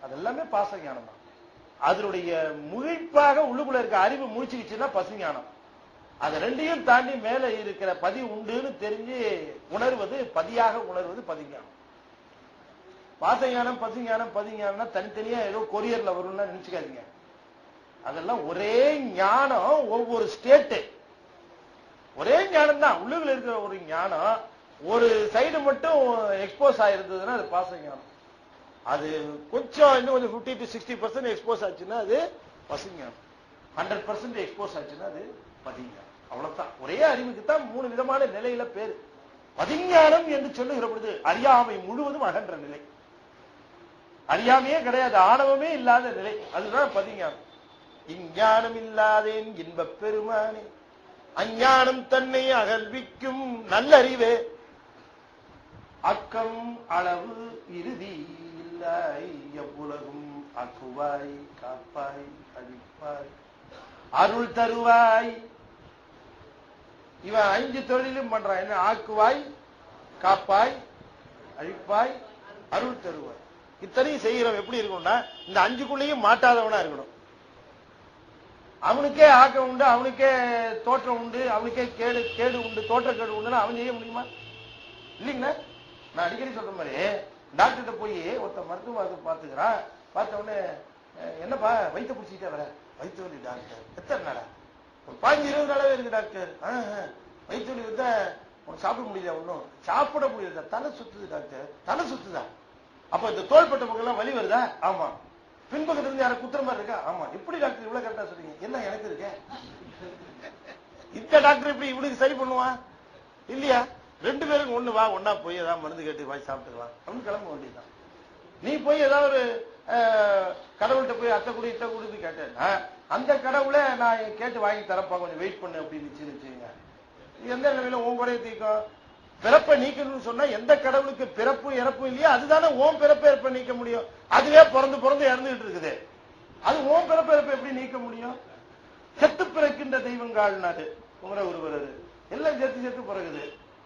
அது எல்லாமே பாசஞானம் தான். அதனுடைய முழிப்பாக உள்ளுக்குள்ள இருக்க அறிவு முழிச்சுக்கிச்சுன்னா பசுஞானம். அது ரெண்டையும் தாண்டி மேல இருக்கிற பதி உண்டுன்னு தெரிஞ்சு உணர்வது, பதியாக உணர்வது பதிஞானம். பாசஞானம், பசுஞானம், பதிஞானம்னா தனித்தனியா ஏதோ கொரியர்ல வரும்னா நினைச்சுக்காதீங்க. அதெல்லாம் ஒரே ஞானம், ஒவ்வொரு ஸ்டேட்டு ஒரே ஞானம் தான். உள்ளுக்குள்ள இருக்கிற ஒரு ஞானம் ஒரு சைடு மட்டும் எக்ஸ்போஸ் ஆயிருந்ததுன்னா அது பாசஞானம். அது கொஞ்சம் இன்னும் கொஞ்சம் 50 to 60% எக்ஸ்போஸ் ஆச்சுன்னா அது பசுஞானம். 100% எக்ஸ்போஸ் ஆச்சுன்னா அது பதிஞானம். அவ்வளவுதான். ஒரே அறிவுக்கு தான் 3 விதமான நிலையில பேரு. பதிஞானம் என்று சொல்லுகிற பொழுது அறியாமை முழுவதும் அகன்ற நிலை, அறியாமையே கிடையாது, ஆணவமே இல்லாத நிலை, அதுதான் பதிஞானம். இஞ்ஞானம் இல்லாதேன் இன்பப் பெருமானே, அஞ்ஞானம் தன்னை அகழ்விக்கும் நல்லறிவே, அக்கம் அளவு இறுதி இல்லாய் எவ்வுலகும் அக்குவாய் காப்பாய் அழிப்பாய் அருள் தருவாய். இவன் 5 தொழிலும் பண்றான். என்ன? ஆக்குவாய், காப்பாய், அழிப்பாய், அருள் தருவாய். இத்தனையும் செய்கிறவன் எப்படி இருக்கணும்னா இந்த 5க்குள்ளேயும் மாட்டாதவனா இருக்கணும். அவனுக்கே ஆக்கம் உண்டு, அவனுக்கே தோற்றம் உண்டு, அவனுக்கே கேடு உண்டு, தோற்ற கேடு உண்டுன்னா அவன் செய்ய முடியுமா? இல்லைங்களா? நான் அடிக்கடி சொல்ற மாதிரி டாக்டர்கிட்ட போய் ஒருத்த மருத்துவ பார்த்துக்கிறான். பார்த்த உடனே என்னப்பா வயிற்று பிடிச்சிட்டே வர? வயிற்று வலி டாக்டர். எத்தனை நாளா? ஒரு 15-20 நாளாவே இருக்கு டாக்டர். வயிற்று வலி வந்து உனக்கு சாப்பிட முடியல, ஒன்றும் சாப்பிட முடியல, தலை சுத்துது டாக்டர். தலை சுத்துதா? அப்ப இந்த தோள்பட்ட பக்கம் எல்லாம் வலி வருதா? ஆமா. பின்பக்கத்துல இருந்து யாரும் குத்துற மாதிரி இருக்கா? ஆமா. எப்படி டாக்டர் இவ்வளவு கரெக்டா சொல்றீங்க? என்ன எனக்கு இருக்க? இந்த டாக்டர் இப்படி இவனுக்கு சரி பண்ணுவான் இல்லையா? 2 பேருக்கு ஒண்ணு வா, ஒன்னா போய் ஏதாவது மருந்து கேட்டு வாங்கி சாப்பிட்டுக்கலாம் அப்படின்னு கிளம்ப வேண்டியதுதான். நீ போய் ஏதாவது ஒரு கடவுள்கிட்ட போய் அத்தை குடி இத்த குடின்னு கேட்டேன்னா அந்த கடவுளை நான் கேட்டு வாங்கி தரப்பா, கொஞ்சம் வெயிட் பண்ணு அப்படின்னு வச்சுங்க. எந்த நிலையில உன் குறைய தீர்க்கும்? பிறப்பை நீக்கணும்னு சொன்னா எந்த கடவுளுக்கு பிறப்பும் இறப்பும் இல்லையா, அதுதானே ஓம் பிறப்பை இறப்பை நீக்க முடியும். அதுவே பிறந்து இறந்துகிட்டு இருக்குது. அது ஓம் பிறப்பை இறப்பை எப்படி நீக்க முடியும்? செத்து பிறக்கின்ற தெய்வங்கால்னாரு உங்களை ஒருவர், எல்லாம் செத்து பிறகுது.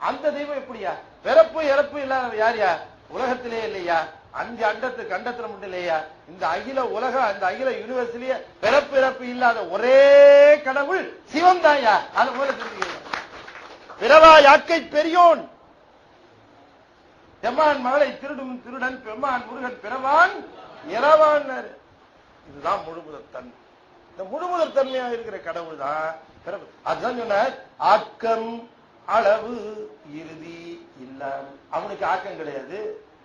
அந்த தெய்வம் எப்படியா? பிறப்பு இறப்பு இல்லாத யார் உலகத்திலே இல்லையா? 5 கண்டத்துல மட்டும் இல்லையா? இந்த அகில உலகம், அந்த அகில யூனிவர்சிலேயே பிறப்பு இறப்பு இல்லாத ஒரே கடவுள் சிவன் தாயா. அது போல தெரிஞ்சுக்கிறேன். பிறவா யாக்கை பெரியோன், பெம்மான் மகளை திருடும் திருடன், பெம்மான் முருகன் பிறவான் இரவான். இதுதான் முழுமுதற் தன்மை. இந்த முழுமுதற் தன்மையா இருக்கிற கடவுள் தான் பிறப்பு. அதுதான் சொன்னார், ஆக்கம் அளவு இறுதி இல்லாம. அவனுக்கு ஆக்கம் கிடையாது,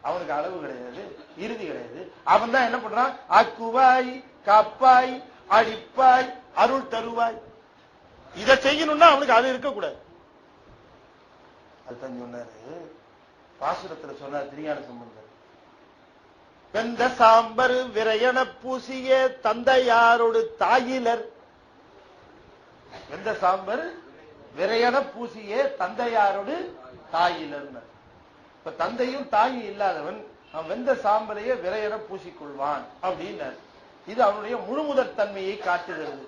அவனுக்கு அளவு கிடையாது, இறுதி கிடையாது. அவன் தான் என்ன பண்றான்? ஆக்குவாய், காப்பாய், அழிப்பாய், அருள் தருவாய். இதை செய்யணும்னா அவனுக்கு அது இருக்கக்கூடாது. அதுதான் சொன்னாரு பாசுரத்துல சொன்னார் திருஞான சம்பந்தர். வெந்த சாம்பர் விரையன பூசிய தந்தையாரோடு தாயிலர். வெந்த சாம்பர் விரையன பூசிய தந்தையாரோடு தாயிலர். இப்ப தந்தையும் தாயும் இல்லாதவன் அவன் வெந்த சாம்பலையே விரையன பூசிக்கொள்வான் அப்படின்னார். இது அவனுடைய முழுமுதற் தன்மையை காட்டுகிறது.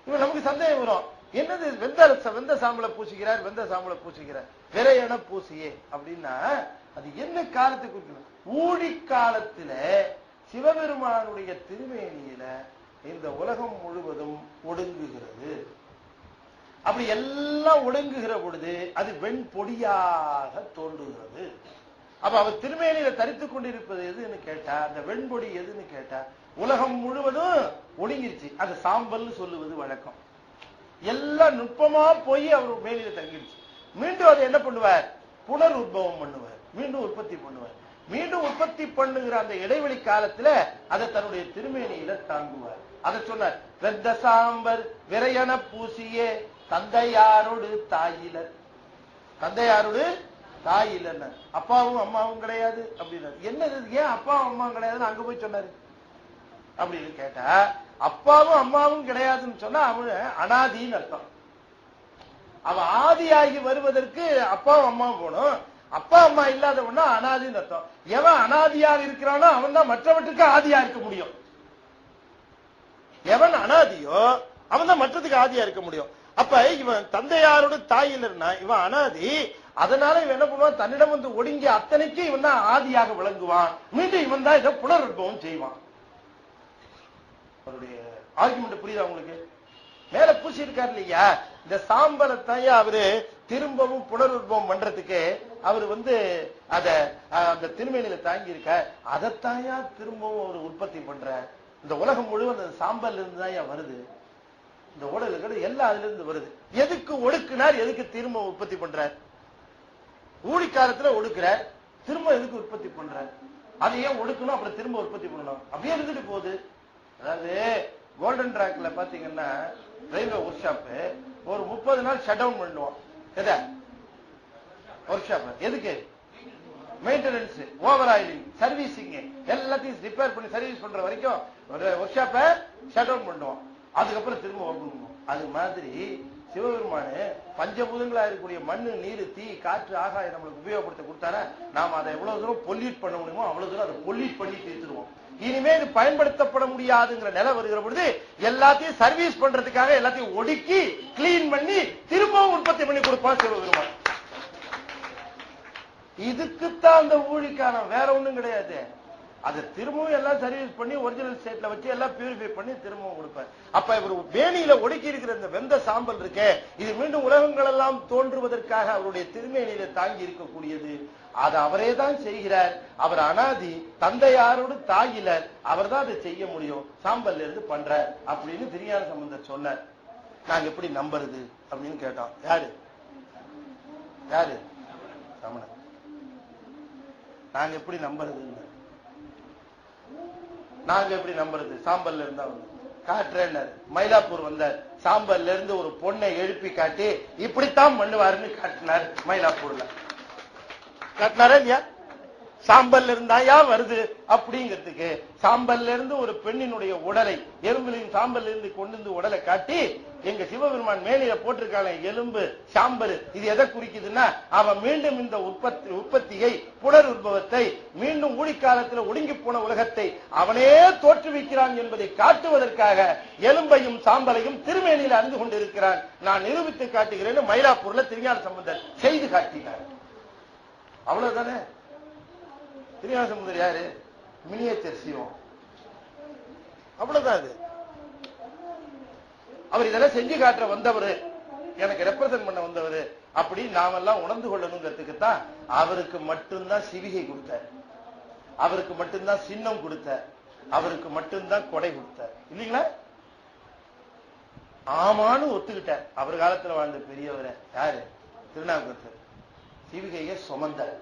இவன் நமக்கு சந்தேகம் வரும், என்னது வெந்த சாம்பலை பூசிக்கிறார், வெந்த சாம்பலை பூசிக்கிறார், விரையன பூசியே அப்படின்னா அது என்ன காலத்தை குறிக்கணும்? ஊழி காலத்துல சிவபெருமானுடைய திருமேனியில இந்த உலகம் முழுவதும் ஒடுங்குகிறது. அப்படி எல்லாம் ஒடுங்குகிற பொழுது அது வெண்பொடியாக தோன்றுகிறது. அப்ப அவர் திருமேனியில தரித்துக் கொண்டிருப்பது எதுன்னு கேட்டா, அந்த வெண்பொடி எதுன்னு கேட்டா, உலகம் முழுவதும் ஒடுங்கிருச்சு. அது சாம்பல்னு சொல்லுவது வழக்கம். எல்லாம் நுட்பமா போய் அவர் மேலில தங்கிடுச்சு. மீண்டும் அதை என்ன பண்ணுவார்? புனர் உற்பவம் பண்ணுவார், மீண்டும் உற்பத்தி பண்ணுவார். மீண்டும் உற்பத்தி பண்ணுகிற அந்த இடைவெளி காலத்துல அதை தன்னுடைய திருமேனியில தாங்குவார். அதை சொன்னார், வெந்த சாம்பர் விரையன பூசியே தந்தையாரோடு தாயிலர். தந்தையாரோடு தாயிலர், அப்பாவும் அம்மாவும் கிடையாது அப்படின்னாரு. என்னது, ஏன் அப்பாவும் அம்மாவும் கிடையாதுன்னு அங்க போய் சொன்னாரு அப்படின்னு கேட்டா, அப்பாவும் அம்மாவும் கிடையாதுன்னு சொன்னா அவன் அனாதின்னு அர்த்தம். அவன் ஆதியாகி வருவதற்கு அப்பாவும் அம்மாவும் போகணும். அப்பா அம்மா இல்லாதவனா அனாதின்னு அர்த்தம். எவன் அனாதியாக இருக்கிறானோ அவன் தான் மற்றவற்றுக்கு ஆதியா இருக்க முடியும். எவன் அனாதியோ அவன் தான் மற்றதுக்கு ஆதியா இருக்க முடியும். அப்ப இவன் தந்தையாரோட தாயிலர்னா இவன் அனாதி. அதனால இவன் என்ன பண்ணுவான்? தன்னிடம் வந்து ஒடுங்கி அத்தனைக்கு இவன் தான் ஆதியாக விளங்குவான். மீண்டும் இவன் தான் இதை புனருற்பவம் செய்வான். அவருடைய ஆர்குமெண்ட் புரியுதா உங்களுக்கு? மேல பூசி இருக்காரு இல்லையா, இந்த சாம்பலத்தையா அவரு திரும்பவும் புனருற்பவம் பண்றதுக்கு அவர் அந்த திருமேனியில தாங்கி இருக்க, அதைத்தாயா திரும்பவும் அவர் உற்பத்தி பண்ற. இந்த உலகம் முழுவதும் அந்த சாம்பல் இருந்து தான் வருது. இந்த உடலுக்கு எல்லாம் அதுல இருந்து வருது. எதுக்கு ஒடுக்குனார், எதுக்கு திரும்ப உற்பத்தி பண்றார்? ஊழிக்காலத்துல ஒடுக்குற, திரும்ப எதுக்கு உற்பத்தி பண்ற? அதை ஏன் ஒடுக்கணும், அப்புறம் திரும்ப உற்பத்தி பண்ணணும்? அப்படியே இருந்துட்டு போகுது. அதாவது கோல்டன் டிராக்ல பாத்தீங்கன்னா ரயில்வே ஒர்க் ஷாப் ஒரு 30 நாள் ஷட் டவுன் பண்ணுவோம். எதை ஒர்க் ஷாப்? எதுக்கு? மெயின்டெனன்ஸ், ஓவர் ஆயிலிங், சர்வீசிங், எல்லாத்தையும் ரிப்பேர் பண்ணி சர்வீஸ் பண்ற வரைக்கும் ஒரு ஒர்க் ஷாப்பை ஷட் டவுன் பண்ணுவோம். அதுக்கப்புறம் திரும்ப ஓபன் பண்ணுவோம். அது மாதிரி சிவபெருமானு பஞ்சபூதங்களா இருக்கக்கூடிய மண்ணு, நீர், தீ, காற்று, ஆகாயம் நம்மளுக்கு உபயோகப்படுத்த கொடுத்தாரா, நாம அதை எவ்வளவு தூரம் பொல்யூட் பண்ண முடியுமோ அவ்வளவு தூரம் அதை பொல்யூட் பண்ணி தீர்த்துருவோம். இனிமே இது பயன்படுத்தப்பட முடியாதுங்கிற நிலை வருகிற பொழுது எல்லாத்தையும் சர்வீஸ் பண்றதுக்காக எல்லாத்தையும் ஒடுக்கி கிளீன் பண்ணி திரும்பவும் உற்பத்தி பண்ணி கொடுப்பான் சிவபெருமான். இதுக்குத்தான் அந்த ஊழிக்காலம், வேற ஒண்ணும் கிடையாது. அதை திரும்பவும் எல்லாம் சர்வீஸ் பண்ணி ஒரிஜினல் ஸ்டேட்ல வச்சு எல்லாம் பியூரிஃபை பண்ணி திரும்பவும் கொடுப்பார். அப்ப இவர் வேணியில ஒடுக்கி இருக்கிற இந்த வெந்த சாம்பல் இருக்கே, இது மீண்டும் உலகங்கள் எல்லாம் தோன்றுவதற்காக அவருடைய திருமேனியில தாங்கி இருக்கக்கூடியது. அதை அவரே தான் செய்கிறார். அவர் அனாதி, தந்தையாரோடு தாயிலர், அவர் தான் அதை செய்ய முடியும், சாம்பல்ல இருந்து பண்ற அப்படின்னு திருஞான சம்பந்தர் சொன்னார். நாங்க எப்படி நம்புறது அப்படின்னு கேட்டோம். யாரு ரமணன். நாங்க எப்படி நம்புறது, நாங்க எப்படி நம்புறது? சாம்பல்ல இருந்தா காட்டுறேன்னாரு. மயிலாப்பூர் வந்தார், சாம்பல்ல இருந்து ஒரு பொண்ணை எழுப்பி காட்டி இப்படித்தான் பண்ணுவாருன்னு காட்டினார். மயிலாப்பூர்ல காட்டினாரா இல்லையா? சாம்பல்ல இருந்தாயா வருது அப்படிங்கிறதுக்கு சாம்பல்ல இருந்து ஒரு பெண்ணினுடைய உடலை, எலும்புலையும் சாம்பல்ல இருந்து கொண்டு வந்து உடலை காட்டி எங்க சிவபெருமான் மேலையில போட்டிருக்காங்க எலும்பு சாம்பல். இது எதை குறிக்குதுன்னா, அவன் மீண்டும் இந்த உற்பத்தியை, புனர் உற்பவத்தை, மீண்டும் ஊழிக்காலத்தில் ஒடுங்கி போன உலகத்தை அவனே தோற்றுவிக்கிறான் என்பதை காட்டுவதற்காக எலும்பையும் சாம்பலையும் திருமேனியில் அறிந்து கொண்டிருக்கிறான். நான் நிரூபித்து காட்டுகிறேன். மயிலாப்பூர்ல திருஞான சம்பந்தர் செய்து காட்டினார். அவ்வளவுதானே. திருஞான சம்பந்தர் யாரு? மினியேச்சர் சிவம். அவ்வளவுதான். அது அவர் இதெல்லாம் செஞ்சு காட்டுற வந்தவர், எனக்கு ரெப்ரசன்ட் பண்ண வந்தவர் அப்படி நாமெல்லாம் உணர்ந்து கொள்ளணுங்கிறதுக்குத்தான் அவருக்கு மட்டும்தான் சிவிகை கொடுத்தார், அவருக்கு மட்டும்தான் சின்னம் கொடுத்தார், அவருக்கு மட்டும்தான் கொடை கொடுத்தார். இல்லீங்களா? ஆமான்னு ஒத்துக்கிட்டார். அவர் காலத்துல வாழ்ந்த பெரியவரை யாரு? திருநாவுக்கரசர். சிவிகையை சுமந்தார்.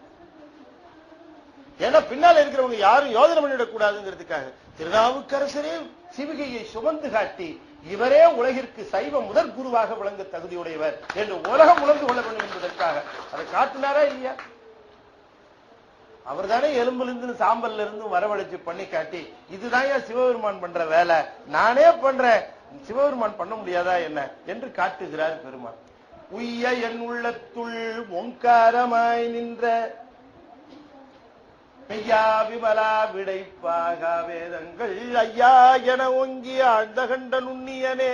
ஏன்னா பின்னால இருக்கிறவங்க யாரும் யோசனை பண்ணிவிடக் கூடாதுங்கிறதுக்காக திருநாவுக்கரசரே சிவிகையை சுமந்து காட்டி இவரே உலகிற்கு சைவ முதற் குருவாக விளங்க தகுதியுடையவர் என்று உலகம் உணர்ந்து கொள்ள வேண்டும் என்பதற்காக அதை காட்டினாரா இல்லையா? அவர் தானே எலும்புல இருந்து சாம்பல்ல இருந்து வரவழைச்சு பண்ணி காட்டி, இதுதான் சிவபெருமான் பண்ற வேலை, நானே பண்றேன், சிவபெருமான் பண்ண முடியாதா என்ன என்று காட்டுகிறார் பெருமான். உய்ய என் உள்ளத்துள் ஓங்காரமாய் நின்ற மெய்யா விமலா விடைப்பாக வேதங்கள் ஐயா என ஒங்கிய ஆழ்ந்த கண்ட நுண்ணியனே,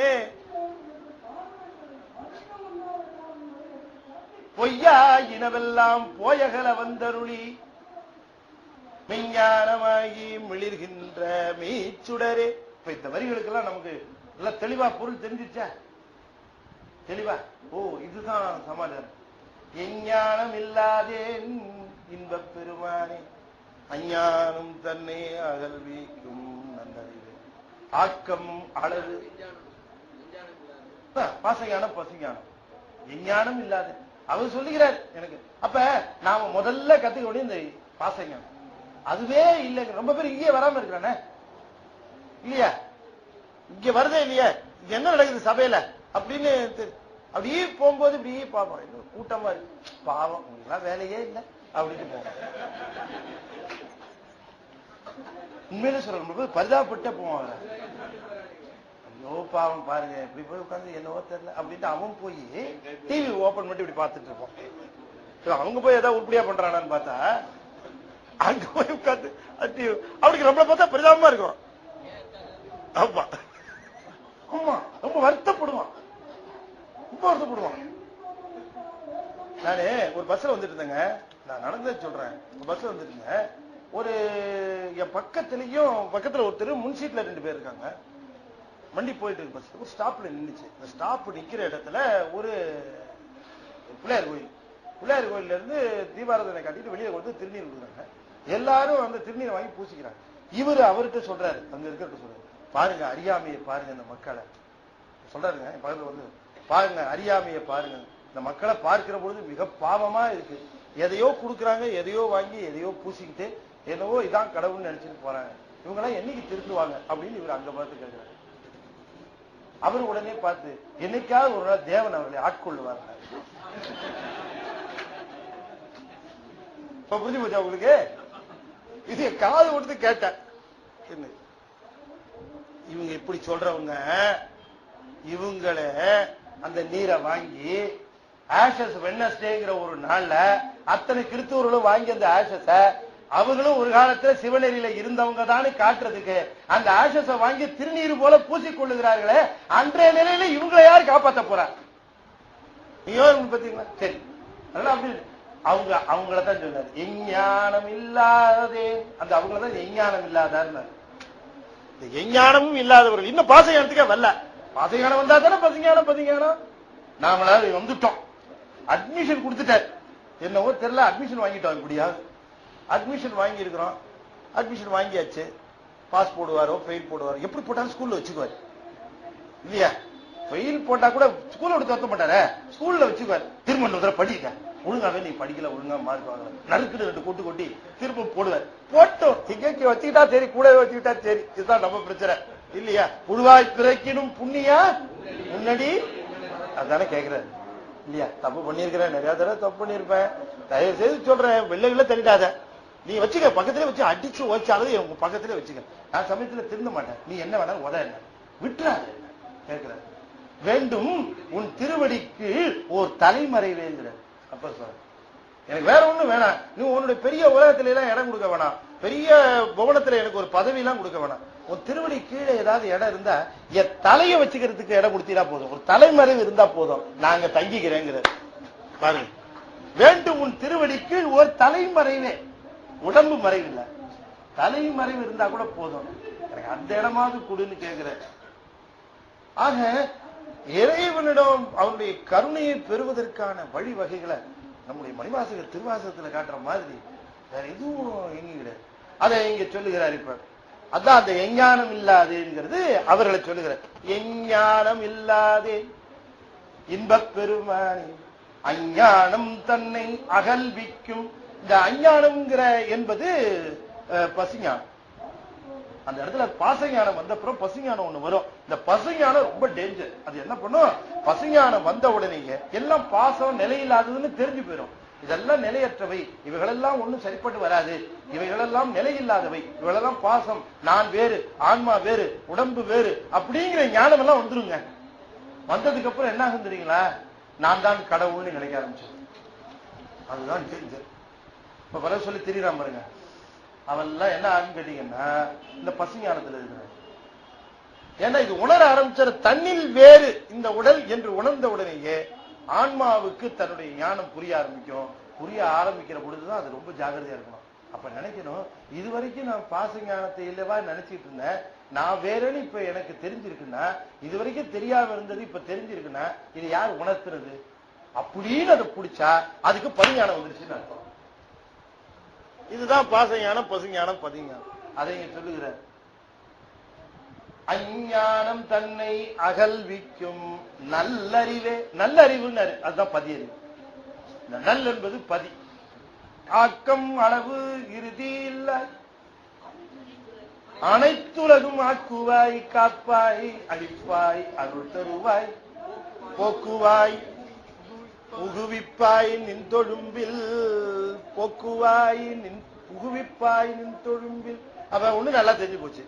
பொய்யா இனவெல்லாம் போயகல வந்தருளி மெஞ்ஞானமாகி மிளிர்கின்ற மீச்சுடரே. இப்ப இந்த வரிகளுக்கெல்லாம் நமக்கு நல்லா தெளிவா பொருள் தெரிஞ்சிச்சா? தெளிவா? ஓ, இதுதான் சமாதானம். எஞ்ஞானம் இல்லாதேன் இன்பப் பெருமானே, அஞ்ஞானம் தன்னை அகல்விக்கும் நன்னறிவு ஆக்கம் அளவு பாசஞானம் பசுஞானம் எஞ்ஞானம் இல்லாது அவர் சொல்லுகிறார் எனக்கு. அப்ப நாம முதல்ல கத்துக்க வேண்டிய இந்த பாசஞானம் அதுவே இல்லை. ரொம்ப பேர் இங்கே வராம இருக்கிறானே இல்லையா? இங்க வருதே இல்லையா? என்ன நடக்குது சபையில அப்படின்னு அப்படியே போகும்போது இப்படியே பார்ப்போம், கூட்டமா இருக்கு, பாவம் உங்களுக்குலாம் வேலையே இல்லை அப்படின்னு போவோம். உண்மையில சொல்ற பரிதாபப்பட்ட போவாங்க. ஐயோ பாவம் பாருங்க, இப்படி போய் உட்காந்து என்னவோ தெரியல அப்படின்ட்டு அவன் போய் டிவி ஓபன் பண்ணி இப்படி பார்த்துட்டு இருப்போம். அவங்க போய் ஏதாவது உருப்படியா பண்றானான்னு பார்த்தா அங்க போய் உட்காந்து அவனுக்கு நம்மளை பார்த்தா பரிதாபமா இருக்கும். ஆமா ஆமா, ரொம்ப வருத்தப்படுவான், ரொம்ப வருத்தப்படுவான். நானு ஒரு பஸ்ல வந்துட்டு இருந்தேங்க, நான் நடந்ததை சொல்றேன். ஒரு பஸ்ல வந்துட்டு இருந்தேன், ஒரு என் பக்கத்துல ஒருத்தர் முன் சீட்ல 2 பேர் இருக்காங்க. வண்டி போயிட்டு இருக்கு பஸ். ஒரு ஸ்டாப்ல நின்றுச்சு. இந்த ஸ்டாப் நிக்கிற இடத்துல ஒரு பிள்ளையார் கோயில், பிள்ளையார் கோயில்ல இருந்து தீபாராதனை காட்டிட்டு வெளியே வந்து திருநீர் கொடுக்குறாங்க. எல்லாரும் அந்த திருநீரை வாங்கி பூசிக்கிறாங்க. இவரு அவர்கிட்ட சொல்றாரு, அங்க இருக்கிற சொல்றாரு, பாருங்க அறியாமையை பாருங்க, இந்த மக்களை சொல்றாருங்க பக்கத்துல வந்து, பாருங்க அறியாமையை பாருங்க, இந்த மக்களை பார்க்கிற பொழுது மிக பாவமா இருக்கு. எதையோ கொடுக்குறாங்க, எதையோ வாங்கி எதையோ பூசிக்கிட்டு என்னவோ இதான் கடவுள்னு நினைச்சிட்டு போறாங்க. இவங்கெல்லாம் என்னைக்கு திருத்துவாங்க அப்படின்னு இவர் அங்க பார்த்து கேட்கிறாரு. அவர் உடனே பார்த்து, என்னைக்காவது ஒரு நாள் தேவன் அவர்களை ஆட்கொள்ளுவார். புரிஞ்சு போச்சா உங்களுக்கு? இது காது கொடுத்து கேட்டேன். இவங்க இப்படி சொல்றவங்க இவங்கள அந்த நீரை வாங்கி ஆஷஸ் வெட்னஸ்டேங்கிற ஒரு நாள்ல அத்தனை கிறிஸ்தவர்களும் வாங்கி அந்த ஆஷஸ அவங்களும் ஒரு காலத்துல சிவநெறியில இருந்தவங்க தானே காட்டுறதுக்கு அந்த ஆஷஸ வாங்கி திருநீர் போல பூசிக்கொள்ளுகிறார்களே, அன்றைய நிலையில இவங்களை யார் காப்பாற்ற போறா? நீயோ பாத்தீங்களா? சரி, அதெல்லாம் அப்படி அவங்களதான் சொன்னாரு, எஞ்ஞானம் இல்லாதே, அந்த அவங்களதான் எஞ்ஞானம் இல்லாதார். எஞ்ஞானமும் இல்லாதவர்கள் இன்னும் பாசஞானத்துக்கே வரல. பாசஞானம் வந்தா தானே பசுஞானம். பசுஞானம் நாமளாவது வந்துட்டோம். அட்மிஷன் கொடுத்துட்டார், என்னவோ தெரியல, அட்மிஷன் வாங்கிட்டோம். இப்படியாவது அட்மிஷன் வாங்கி இருக்கிறோம். அட்மிஷன் வாங்கியாச்சு. பாஸ் போடுவாரோ ஃபெயில் போடுவாரோ, எப்படி போட்டாலும் ஸ்கூல்ல வச்சுக்குவாரு இல்லையா? ஃபெயில் போட்டா கூட ஸ்கூல்ல விட்டு துரத்த மாட்டாரு, ஸ்கூல்ல வச்சுக்குவாரு. திரும்ப படிக்க ஒழுங்காவே நீ படிக்கல, ஒழுங்கா மார்க் வாங்கல, நறுக்குன்னு 2 கூட்டு கொட்டி திரும்ப போடுவார். போட்டோம் எங்கேக்கு வச்சுக்கிட்டா சரி, கூட வச்சுக்கிட்டா சரி, இதுதான் நம்ம பிரச்சனை இல்லையா? புழுவாய் பிறக்கினும் புண்ணியா முன்னாடி அதானே கேட்கிறாரு இல்லையா? தப்பு பண்ணிருக்கிறேன், நிறைய தடவை தப்பு பண்ணிருப்பேன், தயவு செய்து சொல்றேன், வெள்ளைகளை தள்ளிடாத, நீ வச்சுக்க, பக்கத்திலே வச்சு அடிச்சு ஓச்சாலும் உங்க பக்கத்திலே வச்சுக்க, நான் சமயத்துல திருந்த மாட்டேன், நீ என்ன வேணாலும் உத என்ன விட்டுறாரு கேட்கிறாரு. வேண்டும் உன் திருவடிக்கு ஓர் தலைமறைவேங்கிற. அப்ப சொல்ற, எனக்கு வேற ஒண்ணும் வேணாம், நீ உன்னுடைய பெரிய உலகத்தில எல்லாம் இடம் கொடுக்க வேணாம், பெரிய புவனத்துல எனக்கு ஒரு பதவி எல்லாம் கொடுக்க வேணாம், உன் திருவடி கீழே ஏதாவது இடம் இருந்தா என் தலையை வச்சுக்கிறதுக்கு இடம் கொடுத்தீரா போதும், ஒரு தலைமறைவு இருந்தா போதும், நாங்க தங்கிக்கிறேங்கிறது பாருங்க. வேண்டும் உன் திருவடிக்கு ஒரு தலைமறைவே, உடம்பு மறைவு இல்ல, தலைமறைவு இருந்தா கூட போதும், எனக்கு அந்த இடமாவது கொடுன்னு கேட்கிற. ஆக இறைவனிடம் அவனுடைய கருணையை பெறுவதற்கான வழிவகைகளை நம்முடைய மணிவாசகர் திருவாசகத்துல காட்டுற மாதிரி வேற எதுவும் எங்க கிடையாது. அதை இங்க சொல்லுகிறார். இப்ப அதான் அந்த எஞ்ஞானம் இல்லாதேங்கிறது அவர்களை சொல்லுகிறார். எஞ்ஞானம் இல்லாதே இன்பப் பெருமானே அஞ்ஞானம் தன்னை அகல்விக்கும். இந்த அஞ்ஞானம்ங்கிற என்பது பசுஞானம். அந்த இடத்துல பாசஞானம் வந்த அப்புறம் பசுஞானம் ஒண்ணு வரும். இந்த பசுஞானம் ரொம்ப டேஞ்சர். அது என்ன பண்ணும், பசுஞானம் வந்த உடனேயே எல்லாம் பாசம் நிலையில்லாததுன்னு தெரிஞ்சு போயிடும். இதெல்லாம் நிலையற்றவை, இவைகளெல்லாம் ஒண்ணும் சரிப்பட்டு வராது, இவைகளெல்லாம் நிலையில்லாதவை, இவைகளெல்லாம் பாசம், நான் வேறு, ஆன்மா வேறு, உடம்பு வேறு அப்படிங்கிற ஞானம் எல்லாம் வந்துருங்க. வந்ததுக்கு அப்புறம் என்ன ஆகும் தெரியுங்களா, நான் தான் கடவுள்னு நினைக்க ஆரம்பிச்சது. அதுதான் டேஞ்சர். இப்ப பல சொல்லி தெரியறான் பாருங்க, அவெல்லாம் என்ன ஆகும் கேட்டீங்கன்னா இந்த பசுஞானத்துல இருக்கிறார். ஏன்னா இது உணர ஆரம்பிச்ச தன்னில் வேறு இந்த உடல் என்று உணர்ந்த உடனேயே ஆன்மாவுக்கு தன்னுடைய ஞானம் புரிய ஆரம்பிக்கும். புரிய ஆரம்பிக்கிற பொழுதுதான் அது ரொம்ப ஜாகிரதையா இருக்கணும். அப்ப நினைக்கணும், இது வரைக்கும் நான் பாச ஞானத்தை இல்லவா நினைச்சிட்டு இருந்தேன், நான் வேறன்னு இப்ப எனக்கு தெரிஞ்சிருக்குன்னா, இது வரைக்கும் தெரியாம இருந்தது இப்ப தெரிஞ்சிருக்குன்னா இது யார் உணர்த்துறது அப்படின்னு அதை பிடிச்சா அதுக்கு பரிஞானம் வந்துருச்சுன்னு அர்த்தம். இதுதான் பாசஞானம், பசுஞானம், பதிஞானம். அதை இங்க சொல்லுகிறார். அஞ்ஞானம் தன்னை அகல்விக்கும் நல்லறிவே. நல்லறிவுன்னு அதுதான் பதியறிவு. இந்த நல் என்பது பதி. ஆக்கம் அளவு இறுதி இல்ல, அனைத்துலகும் ஆக்குவாய், காப்பாய், அழிப்பாய், அருள் தருவாய், போக்குவாய், புகுவிப்பாய் நின் தொழும்பில், போக்குவாய் நின் புகுவிப்பாய் நின் தொழும்பில். அவ ஒண்ணு நல்லா தெரிஞ்சு போச்சு.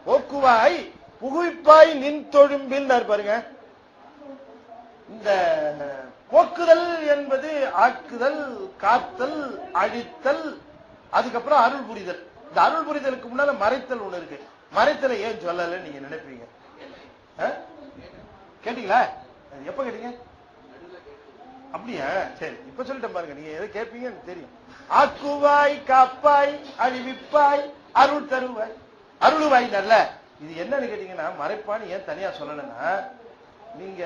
போக்குவாய் புகுவிப்பாய் நின் தொழும்பில் பாருங்க. இந்த போக்குதல் என்பது ஆக்குதல், காத்தல், அழித்தல், அதுக்கப்புறம் அருள் புரிதல். இந்த அருள் புரிதலுக்கு முன்னால மறைத்தல் ஒண்ணு இருக்கு. மறைத்தலை ஏன் சொல்லல நீங்க நினைப்பீங்க? கேட்டீங்களா? எப்ப கேட்டீங்க? அப்படியா? சரி, இப்ப சொல்லிட்டேன் பாருங்க. நீங்க எதை கேட்பீங்க எனக்கு தெரியும். ஆக்குவாய், காப்பாய், அழிவிப்பாய், அருள் தருவாய். அருளுவாய் நல்ல இது என்னன்னு கேட்டீங்கன்னா, மறைப்பான்னு ஏன் தனியா சொல்லலைன்னா, நீங்க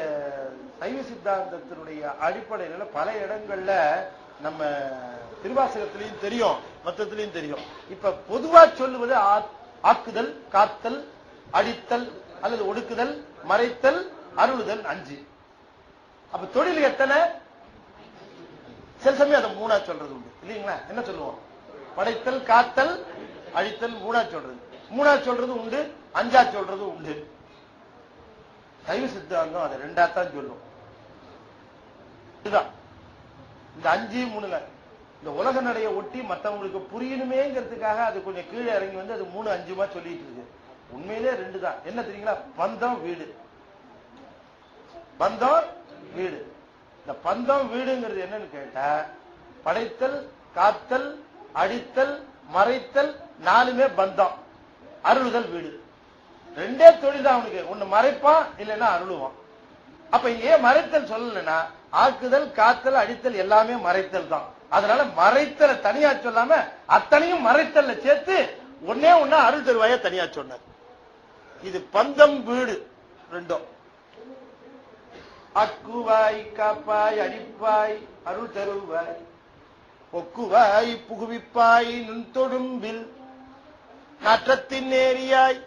சைவ சித்தாந்தத்தினுடைய அடிப்படையில பல இடங்கள்ல நம்ம திருவாசகத்திலையும் தெரியும், மொத்தத்திலையும் தெரியும். இப்ப பொதுவா சொல்லுவது ஆக்குதல், காத்தல், அடித்தல் அல்லது ஒடுக்குதல், மறைத்தல், அருளுதல் 5. அப்ப தொழில் எத்தனை? சில சமயம் அதை 3 சொல்றது உண்டு இல்லைங்களா? என்ன சொல்லுவோம்? படைத்தல், காத்தல், அழித்தல் 3 சொல்றது, 3 சொல்றது உண்டு, 5 சொல்றது உண்டு. சைவ சித்தாந்தம் அதை 2 சொல்லும். இதுதான் இந்த 5, 3 இந்த உலக நடைய ஒட்டி மற்றவங்களுக்கு புரியணுமேங்கிறதுக்காக அது கொஞ்சம் கீழே இறங்கி வந்து அது 3, 5 சொல்லிட்டு இருக்கு. உண்மையிலே 2 தான். என்ன தெரியுங்களா? பந்தம், வீடு. பந்தம், வீடு. இந்த பந்தம் வீடுங்கிறது என்னன்னு கேட்டா, படைத்தல், காத்தல், அடித்தல், மறைத்தல் 4மே பந்தம், அருளுதல் வீடு. 2 தொழில் தான் அவனுக்கு. ஒண்ணு மறைப்பான், இல்லைன்னா அருளுவான். அப்ப ஏன் மறைத்தல் சொல்லலைன்னா, ஆக்குதல், காத்தல், அடித்தல் எல்லாமே மறைத்தல் தான். அதனால மறைத்தலை தனியா சொல்லாம அத்தனையும் மறைத்தல்ல சேர்த்து ஒன்னே ஒன்னா அருள் தருவாய தனியா சொன்னார். இது பந்தம், வீடு 2. அக்குவாய், காப்பாய், அடிப்பாய், அருள் தருவாய், ஒக்குவாய், புகுவிப்பாய், நுண்தொடும்பில் நாற்றத்தின் நேரியாய்,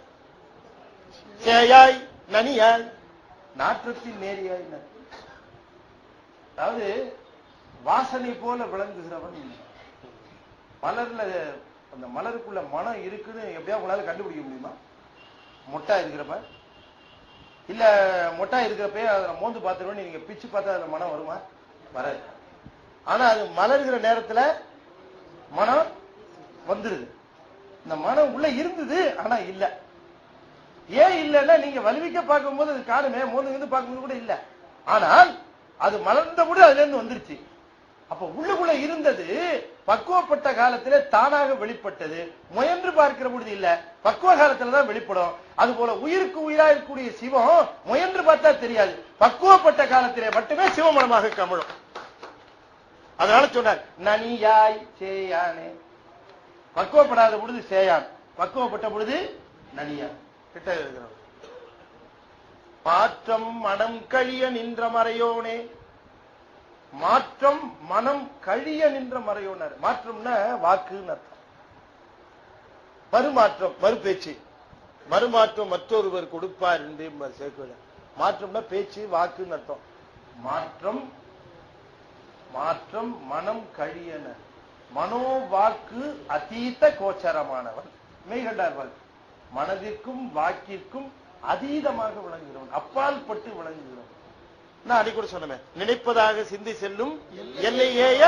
சேயாய், நனியாய். நாற்றத்தின் நேரியாய், அதாவது வாசனை போல விளங்குகிறவன். மலர்ல அந்த மலருக்குள்ள மனம் இருக்குன்னு எப்படியா உங்களால கண்டுபிடிக்க முடியுமா? மொட்டா இருக்கிறப்ப, இல்ல மொட்டா இருக்கிறப்ப அதை மோந்து பார்த்துருவோம், நீங்க பிச்சு பார்த்தா அதுல மனம் வருமா? வராது. ஆனா அது மலர்கிற நேரத்துல மனம் வந்துருது. இந்த மனம் உள்ள இருந்தது, ஆனா இல்ல. ஏன் இல்லைன்னா, நீங்க வலிவிக்க பார்க்கும் போது அது காணுமே, மோந்து பார்க்கும்போது கூட இல்ல. ஆனால் அது மலர்ந்த கூட அதுல இருந்து வந்துருச்சு. அப்ப உள்ளுக்குள்ள இருந்தது பக்குவப்பட்ட காலத்திலே தானாக வெளிப்பட்டது. முயன்று பார்க்கிற பொழுது இல்ல, பக்குவ காலத்துலதான் வெளிப்படும். அது போல உயிருக்கு உயிரா இருக்கக்கூடிய சிவம் முயன்று பார்த்தா தெரியாது, பக்குவப்பட்ட காலத்திலே மட்டுமே சிவமனமாக கமழும். அதனால சொன்னார், நனியாய் சேயானே. பக்குவப்படாத பொழுது சேயான், பக்குவப்பட்ட பொழுது நனியான். கிட்ட இருக்கிறோம். மாற்றம் மனம் கழிய நின்ற மறையோனே. மாற்றம் மனம் கழிய நின்ற மறையோனார். மாற்றம்னா வாக்குன்னு அர்த்தம். மறுமாற்றம், மறுபேச்சு. மறுமாற்றம் மற்றொருவர் கொடுப்பார் என்று சேர்க்கல. மாற்றம்னா பேச்சு, வாக்குன்னு அர்த்தம். மாற்றம், மாற்றம் மனம் கழியன. மனோ வாக்கு அதீத கோச்சரமானவன். மெய்கண்டார் வாக்கு மனதிற்கும் வாக்கிற்கும் அதீதமாக விளங்குகிறவன், அப்பால் பட்டு விளங்குகிறவன். நான் அன்னைக்கு கூட சொன்னேன், நினைப்பதாக சிந்தி செல்லும் எல்லையேய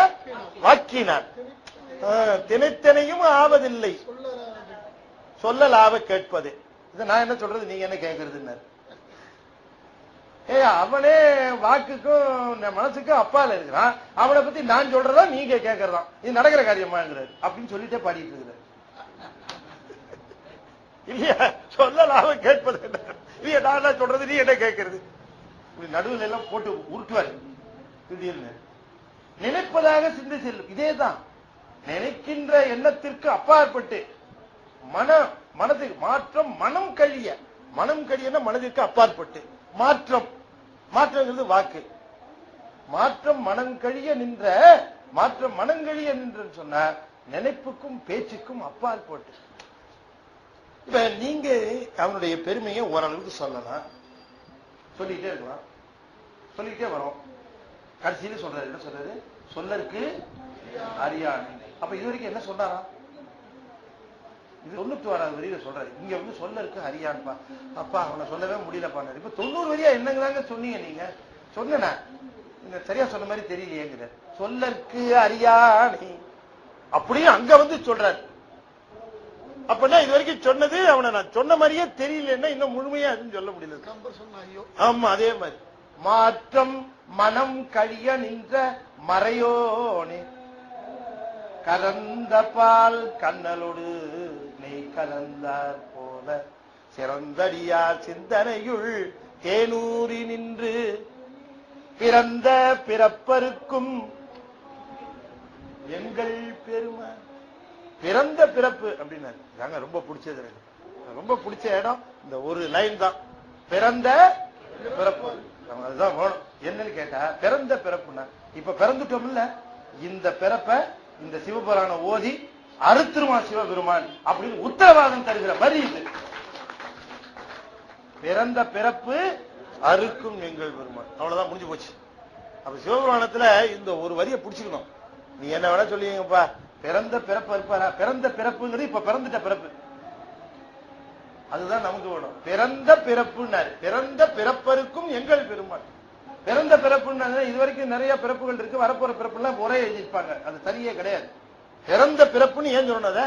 வாக்கினான், தினைத்தனையும் ஆவதில்லை சொல்லலாவ கேட்பது. இதை நான் என்ன சொல்றது, நீங்க என்ன கேட்கறதுன்னு. அவனே வாக்குக்கும் மனசுக்கும் அப்பால இருக்கிறான், அவனை பத்தி நான் சொல்றதா நீங்க கேட்கறதா, இது நடக்கிற காரியமாங்கிறார் அப்படின்னு சொல்லிட்டே பாடிட்டு இருக்கிறார். இல்லையா? சொல்லலாவ கேட்பது இல்லையா? நான் சொல்றது நீ என்ன கேட்கறது? நடுவில் எல்லாம் போட்டு உருட்டுவாரு திடீர்னு. நினைப்பதாக சிந்தை செல்லும். இதேதான் நினைக்கின்ற எண்ணத்திற்கு அப்பாற்பட்டு மனதுக்கு மாற்றம் மனம் கழிய. மனம் கழியன்னா மனதிற்கு அப்பாற்பட்டு மாற்றம். மாற்றங்கிறது வாக்கு. மாற்றம் மனம் கழிய நின்ற, மாற்றம் மனங்கழிய நின்று சொன்ன நினைப்புக்கும் பேச்சுக்கும் அப்பாற்பட்டு. இப்ப நீங்க அவனுடைய பெருமையை ஓரளவுக்கு சொல்லலாம், சொல்லிட்டே இருக்கலாம், சொல்லிட்டே வரோம். கடைசியில சொல்றாரு, என்ன சொல்றாரு? சொல்லருக்கு அறியான். அப்ப இது வரைக்கும் என்ன சொன்னாரா? இது 96வது வரியில சொல்றாரு. இங்க வந்து சொல்லருக்கு அறியான்பா. அப்பா அவனை சொல்லவே முடியலப்பா. இப்ப 90 வரியா என்னங்கிறாங்க சொன்னீங்க நீங்க. சொன்ன சரியா சொன்ன மாதிரி தெரியலையேங்கிற. சொல்லற்கு அறியானி அப்படியே அங்க வந்து சொல்றாரு. அப்படின்னா இது வரைக்கும் சொன்னது அவனை நான் சொன்ன மாதிரியே தெரியலன்னா இன்னும் முழுமையா அதுன்னு சொல்ல முடியல. ஆமா, அதே மாதிரி மாற்றம் மனம் கழிய நின்ற மறையோனே. கலந்த பால் கண்ணலோடு நெய் கலந்தார் போல சிறந்தடியார் சிந்தனையுள் தேனூரி நின்று பிறந்த பிறப்பருக்கும் எங்கள் பெருமை. பிறந்த பிறப்பு அப்படின்னாரு. ரொம்ப பிடிச்சது, ரொம்ப பிடிச்ச இடம் இந்த ஒரு லைன் தான் பிறந்த பிறப்பு. நம்ம அதுதான் வேணும். என்னன்னு கேட்டா பிறந்த பிறப்புனா இப்ப பிறந்துட்டோம் இல்ல, இந்த பிறப்ப இந்த சிவபுராண ஓதி அறுத்துருமா சிவபெருமான் அப்படின்னு உத்தரவாதம் தருகிற வரி இது. பிறந்த பிறப்பு அறுக்கும் எங்கள் பெருமான். அவ்வளவுதான், முடிஞ்சு போச்சு. அப்ப சிவபுராணத்துல இந்த ஒரு வரியை பிடிச்சுக்கணும். நீ என்ன வேணா சொல்லுவீங்கப்பா, பிறந்த பிறப்பு இருப்பாரா? பிறந்த பிறப்புங்கிறது இப்ப பிறந்துட்ட பிறப்பு, அதுதான் நமக்கு வேணும். பிறந்த பிறப்புன்னாரு, பிறந்த பிறப்பருக்கும் எங்கள் பெருமான். பிறந்த பிறப்புன்னு இதுவரைக்கும் நிறைய பிறப்புகள் இருக்கு, வரப்போற பிறப்புலாம் ஒரே எழுதியிருப்பாங்க, அது சரியே கிடையாது. பிறந்த பிறப்புன்னு ஏன் சொன்னத?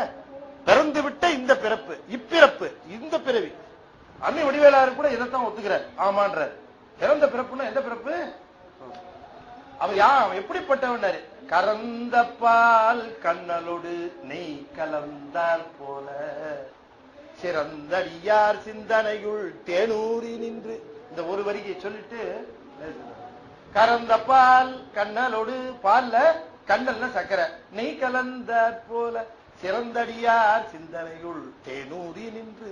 பிறந்து விட்ட இந்த பிறப்பு, இப்பிறப்பு, இந்த பிறவி. அன்னை வடிவேலாளர் கூட இதைத்தான் ஒத்துக்கிறார், ஆமான்றார். பிறந்த பிறப்புன்னா எந்த பிறப்பு? அவன் எப்படிப்பட்டவனாரு? கறந்த பால் கண்ணலோடு நெய் கலந்தார் போல சிறந்தடியார் சிந்தனையுள் தேனூரி நின்று. இந்த ஒரு வரியை சொல்லிட்டு, கறந்த பால் கண்ணலோடு, பால்ல கண்ணல்ல சக்கரை, நெய் கலந்தார் போல சிறந்தடியார் சிந்தனையுள் தேனூரி நின்று.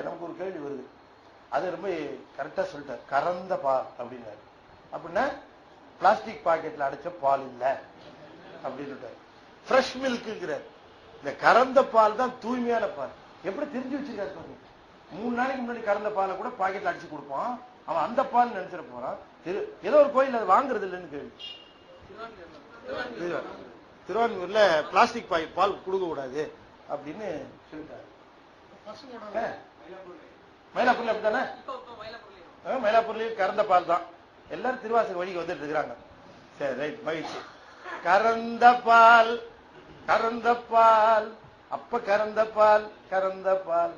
நமக்கு ஒரு கேள்வி வருது, அது ரொம்ப கரெக்டா சொல்லிட்டார். கறந்த பால் அப்படின்னாரு. அப்படின்னா பிளாஸ்டிக் பாக்கெட்ல அடைச்ச பால் இல்ல அப்படின்னு. ஃப்ரெஷ் மில்க்ங்கிறார். இந்த கறந்த பால் தான் தூய்மையான பால். எப்படி தெரிஞ்சு வச்சிருக்காரு பாருங்க. 3 நாளைக்கு முன்னாடி கறந்த பாலை கூட பாக்கெட்ல அடிச்சு கொடுப்பான், அவன் அந்த பால் நினைச்சிட போறான். ஏதோ ஒரு கோயில் அது வாங்குறது இல்லைன்னு கேள்வி. திருவான்மூர்ல பிளாஸ்டிக் பாக்கெட் பால் கொடுக்க கூடாது அப்படின்னு சொல்லிட்டாரு. மயிலாப்பூர்ல அப்படித்தானே? மயிலாப்பூர்லயும் கறந்த பால் தான். எல்லாரும் திருவாசக வழிக்கு வந்துட்டு இருக்கிறாங்க. சரி, ரைட், மகிழ்ச்சி. கறந்த பால், கறந்த பால், அப்ப கறந்த பால், கறந்த பால்.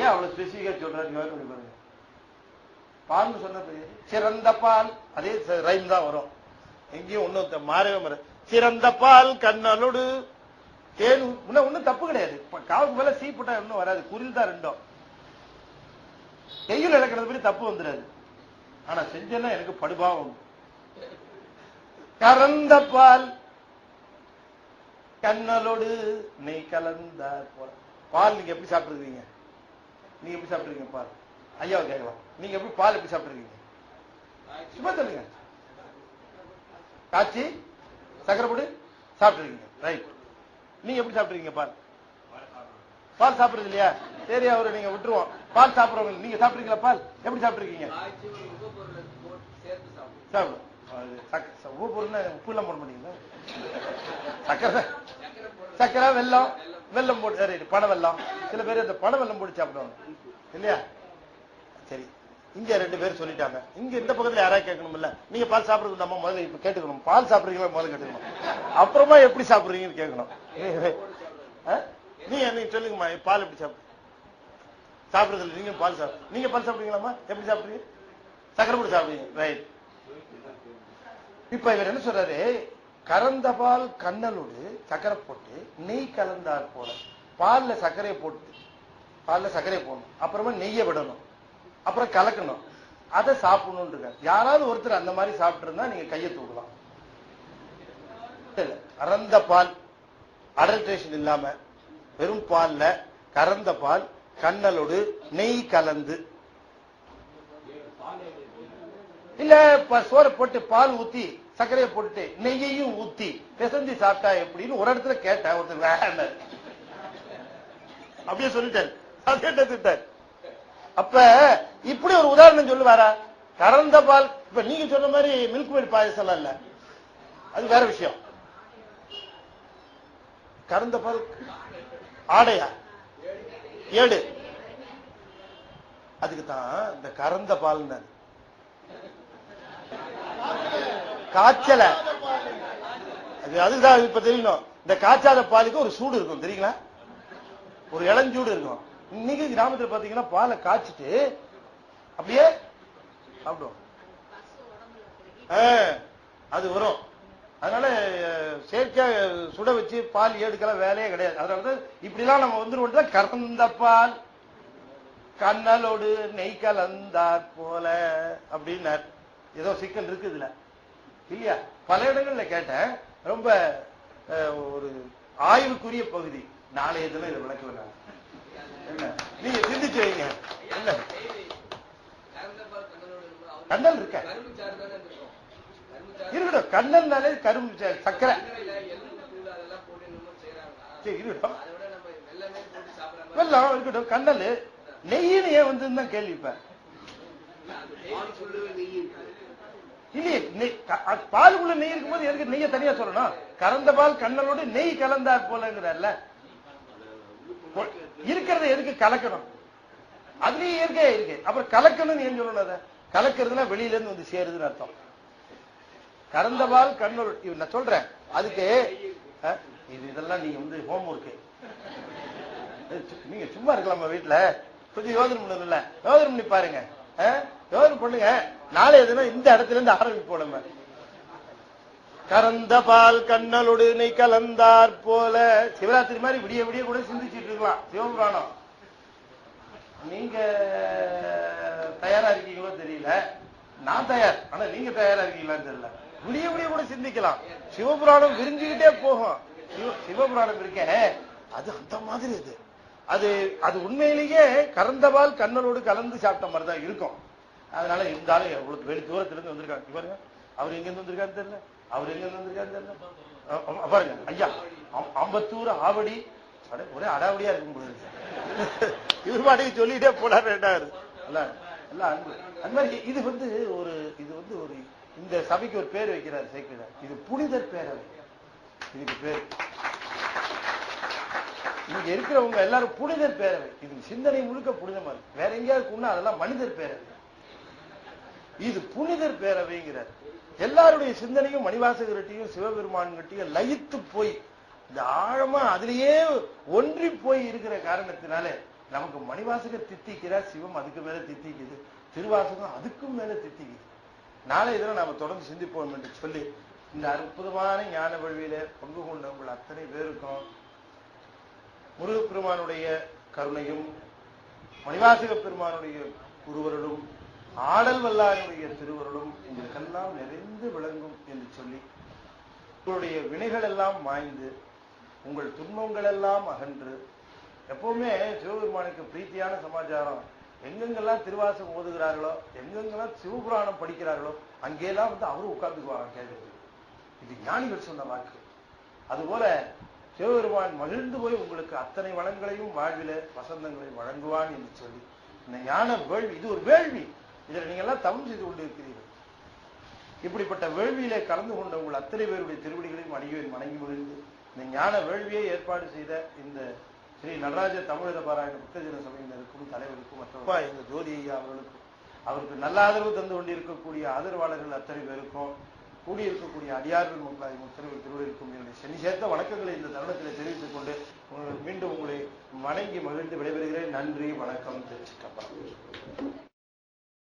ஏன் அவ்வளவு ஸ்பெசிபிக்கா சொல்றாரு பாருங்க. பால்னு சொன்ன சிறந்த பால், அதே ரைம் தான் வரும். எங்கேயும் ஒன்னும் மாறவே மாற. சிறந்த பால் கண்ணலோடு தேன். ஒன்னும் தப்பு கிடையாது. காவுக்கு மேல சீ போட்டா ஒன்னும் வராது, குரில் தான் ரெண்டும். கையில் இழக்கிறது படி தப்பு வந்துடாது. ஆனா செஞ்செல்லாம் எனக்கு படுபாவம். கறந்த பால் கண்ணலோடு நெய் கலந்தார் போல. பால் நீங்க எப்படி சாப்பிட்டுருக்கீங்க? நீங்க எப்படி சாப்பிட்டுருக்கீங்க பால்? ஐயாவை கேட்கலாம், நீங்க எப்படி பால் எப்படி சாப்பிட்டுருக்கீங்க? சும்மா சொல்லுங்க. காய்ச்சி சக்கரை போட்டு சாப்பிட்டுருக்கீங்க, ரைட். நீங்க எப்படி சாப்பிட்டுருக்கீங்க பால்? பால் சாப்பிடுறது இல்லையா? சரி, அவரை நீங்க விட்டுருவோம். பால் சாப்பிடுறவங்க நீங்க சாப்பிடுறீங்களா? பால் எப்படி சாப்பிட்டுருக்கீங்க? சாப்பிடும். உப்பு பொருள் உப்பு எல்லாம் போட மாட்டீங்களா? சக்கரை, சக்கரை, வெல்லம், வெல்லம் போட்டு, சரி, பனை வெல்லம். சில பேர் இந்த பனை வெல்லம் போட்டு சாப்பிடுவாங்க இல்லையா? சரி, இங்க 2 பேர் சொல்லிட்டாங்க. இங்க இந்த பக்கத்துல யாராவது கேட்கணும்ல, நீங்க பால் சாப்பிடுறது நம்ம முதல்ல இப்ப கேட்டுக்கணும். பால் சாப்பிடுறீங்களா முதல்ல கேட்டுக்கணும், அப்புறமா எப்படி சாப்பிடுறீங்கன்னு கேட்கணும். நீங்க சொல்லுங்கம்மா, பால் எப்படி சாப்பிடுறது இல்லை? நீங்க பால் சாப்பிடு, நீங்க பால் சாப்பிடுறீங்களாமா? எப்படி சாப்பிடுறீங்க? சக்கரை போட்டு சாப்பிடுறீங்க, ரைட். இப்ப இவர் என்ன சொல்றாரு? கறந்த பால் கண்ணலோடு சக்கரை போட்டு நெய் கலந்தார் போல. பால்ல சர்க்கரையை போட்டு, பால்ல சர்க்கரையை போடணும், அப்புறமா நெய்யை விடணும், அப்புறம் கலக்கணும், அதை சாப்பிடணும் இருக்காரு. யாராவது ஒருத்தர் அந்த மாதிரி சாப்பிட்டு இருந்தா நீங்க கையை தூக்கலாம். கறந்த பால் அடல்ட்ரேஷன் இல்லாம வெறும் பால்ல கறந்த பால் கண்ணலோடு நெய் கலந்து, இல்ல சோறை போட்டு பால் ஊத்தி சர்க்கரையை போட்டுட்டு நெய்யையும் ஊத்தி பிசைஞ்சு சாப்பிட்டா எப்படின்னு ஒரு இடத்துல கேட்ட ஒருத்தர் வேற அப்படியே சொல்லிட்டாரு. திட்டார். அப்ப இப்படி ஒரு உதாரணம் சொல்லுவாரா? கறந்த பால், இப்ப நீங்க சொன்ன மாதிரி மில்க் மேட் பாயசம் எல்லாம் இல்ல, அது வேற விஷயம். கறந்த பால் ஆடையா, ஏடு, அதுக்கு தான் இந்த கறந்த பால். காய்ச்சல, அதுதான் இப்ப தெரியணும். இந்த காய்ச்சாத பாலுக்கு ஒரு சூடு இருக்கும் தெரியுங்களா? ஒரு இளஞ்சூடு இருக்கும். இன்னைக்கு கிராமத்துல பாத்தீங்கன்னா பாலை காய்ச்சிட்டு அப்படியே சாப்பிடுவோம், அது வரும். அதனால செயற்கை சுட வச்சு பால் ஏடுக்கெல்லாம் வேலையே கிடையாது. அதனாலதான் இப்படிலாம் நம்ம வந்துருவோம். கறந்த பால் கண்ணலோடு நெய் கலந்தார் போல அப்படின்னார். ஏதோ சிக்கல் இருக்கு இதுல இல்லையா? பல இடங்கள்ல கேட்டேன். ரொம்ப ஒரு ஆய்வுக்குரிய பகுதி. நாளைய தினம் இதை விளக்குவேன். என்ன நீங்க சிந்திச்சு வைங்க. என்ன கண்ணல் இருக்க இருக்கட்டும், கண்ணல்னாலே கரும்பு சக்கரை இருக்கட்டும், வெள்ளம் இருக்கட்டும், கண்ணல் நெய்யின்னு ஏன் வந்து தான் கேள்விப்பேன். இல்லையே, பாலுக்குள்ள நெய் இருக்கும்போது எதுக்கு நெய்யை தனியா சொல்லணும்? கறந்த பால் கண்ணலோடு நெய் கலந்தார் போலங்கிறல்ல, இருக்கிறத எதுக்கு கலக்கணும்? அதுலயே இயற்கையா இருக்கு, அப்புறம் கலக்கணும்னு ஏன் சொல்லணும்? அதை கலக்கிறதுனா வெளியில இருந்து வந்து சேருதுன்னு அர்த்தம். கறந்த பால் கண்ணல் நான் சொல்றேன். அதுக்கு இதெல்லாம் நீங்க வந்து ஹோம் ஒர்க்கு, நீங்க சும்மா இருக்கலாமா வீட்டுல? கொஞ்சம் யோசனை பண்ணல, யோசனை பண்ணி பாருங்க, யோசனை பண்ணுங்க. நாளை எதுனா இந்த இடத்துல இருந்து ஆரம்பிப்போம் நம்ம. கறந்த பால் கண்ணலோடு நெய் கலந்தார் போல. சிவராத்திரி மாதிரி விடிய விடிய கூட சிந்திச்சுட்டு இருக்கலாம் சிவபுராணம். நீங்க தயாரா இருக்கீங்களோ தெரியல, நான் தயார், ஆனா நீங்க தயாரா இருக்கீங்களான்னு தெரியல. விடிய விடிய கூட சிந்திக்கலாம். சிவபுராணம் விரிஞ்சுக்கிட்டே போகும். சிவபுராணம் இருக்க அது அந்த மாதிரி அது அது அது உண்மையிலேயே கறந்தபால் கண்ணலோடு கலந்து சாப்பிட்ட மாதிரி தான் இருக்கும். அதனால இருந்தாலும் உங்களுக்கு வெளி தூரத்துல இருந்து வந்திருக்காங்க பாருங்க. அவர் எங்க இருந்து வந்திருக்காரு தெரியல, அவர் எங்க இருந்து வந்திருக்காரு தெரியல. பாருங்க ஐயா, அம்பத்தூர் ஆவடி ஒரே அடாவடியா இருக்கும் போது இவர் பாட்டுக்கு சொல்லிட்டே போனார். ரெண்டாவது எல்லாம் அன்பு. அந்த மாதிரி இது வந்து ஒரு இந்த சபைக்கு ஒரு பேர் வைக்கிறார் சேர்க்கிறார். இது புனிதர் பேரவை. இதுக்கு பேர் இங்க இருக்கிறவங்க எல்லாரும் புனிதர் பேரவை. இது சிந்தனை முழுக்க புனிதமா இருக்கு. வேற எங்கேயாவது அதெல்லாம் மனிதர் பேரவை. இது புனிதர் பேரவைங்கிறார். எல்லாருடைய சிந்தனையும் மணிவாசகர்கிட்டையும் சிவபெருமான்கிட்டையும் லயித்து போய் இந்த ஆழமா அதிலேயே ஒன்றி போய் இருக்கிற காரணத்தினால நமக்கு மணிவாசகர் தித்திக்கிறார், சிவம் அதுக்கு மேல தித்திக்குது, திருவாசகம் அதுக்கும் மேல தித்திக்குது. நாளை இதெல்லாம் நாம தொடர்ந்து சிந்திப்போம் என்று சொல்லி இந்த அற்புதமான ஞான வழியில பங்கு கொண்ட உங்கள் அத்தனை பேருக்கும் முருகப்பெருமானுடைய கருணையும் மணிவாசக பெருமானுடைய குருவருளும் ஆடல் வல்லாருடைய திருவருளும் உங்களுக்கெல்லாம் நிறைந்து விளங்கும் என்று சொல்லி உங்களுடைய வினைகள் எல்லாம் மாய்ந்து உங்கள் துன்பங்கள் எல்லாம் அகன்று எப்பவுமே சிவபெருமானுக்கு பிரீத்தியான சமாச்சாரம். எங்கெங்கெல்லாம் திருவாசகம் ஓதுகிறார்களோ, எங்கெங்கெல்லாம் சிவபுராணம் படிக்கிறார்களோ, அங்கேயெல்லாம் வந்து அவரும் உட்கார்ந்துக்குவாங்க கேள்வி. இது ஞானிகள் சொன்ன வாக்கு. அதுபோல சிவபெருமான் மகிழ்ந்து போய் உங்களுக்கு அத்தனை வளங்களையும் வாழ்வில வசந்தங்களையும் வழங்குவான் என்று சொல்லி இந்த ஞான வேள்வி, இது ஒரு வேள்வி, இதில் நீங்க எல்லாம் தவம் செய்து கொண்டிருக்கிறீர்கள். இப்படிப்பட்ட வேள்வியிலே கலந்து கொண்ட உங்கள் அத்தனை பேருடைய திருவடிகளையும் அடியோர் வணங்கி மகிழ்ந்து இந்த ஞான வேள்வியை ஏற்பாடு செய்த இந்த ஸ்ரீ நடராஜ தமிழக பாராயண புத்தஜன சபையினருக்கும் தலைவருக்கும் மற்றப்பா எங்க ஜோதி ஐயா அவர்களுக்கும் அவருக்கு நல்ல ஆதரவு தந்து கொண்டிருக்கக்கூடிய ஆதரவாளர்கள் அத்தனை பேருக்கும் கூடியிருக்கக்கூடிய அடியார்கள் மக்களாக முத்தரவு திருவள்ளுக்கும் என்னுடைய செனி சேர்த்த வணக்கங்களை இந்த தருணத்தில் தெரிவித்துக் கொண்டு மீண்டும் உங்களை வணங்கி மகிழ்ந்து விடைபெறுகிறேன். நன்றி, வணக்கம், திருச்சிற்றம்பலம்.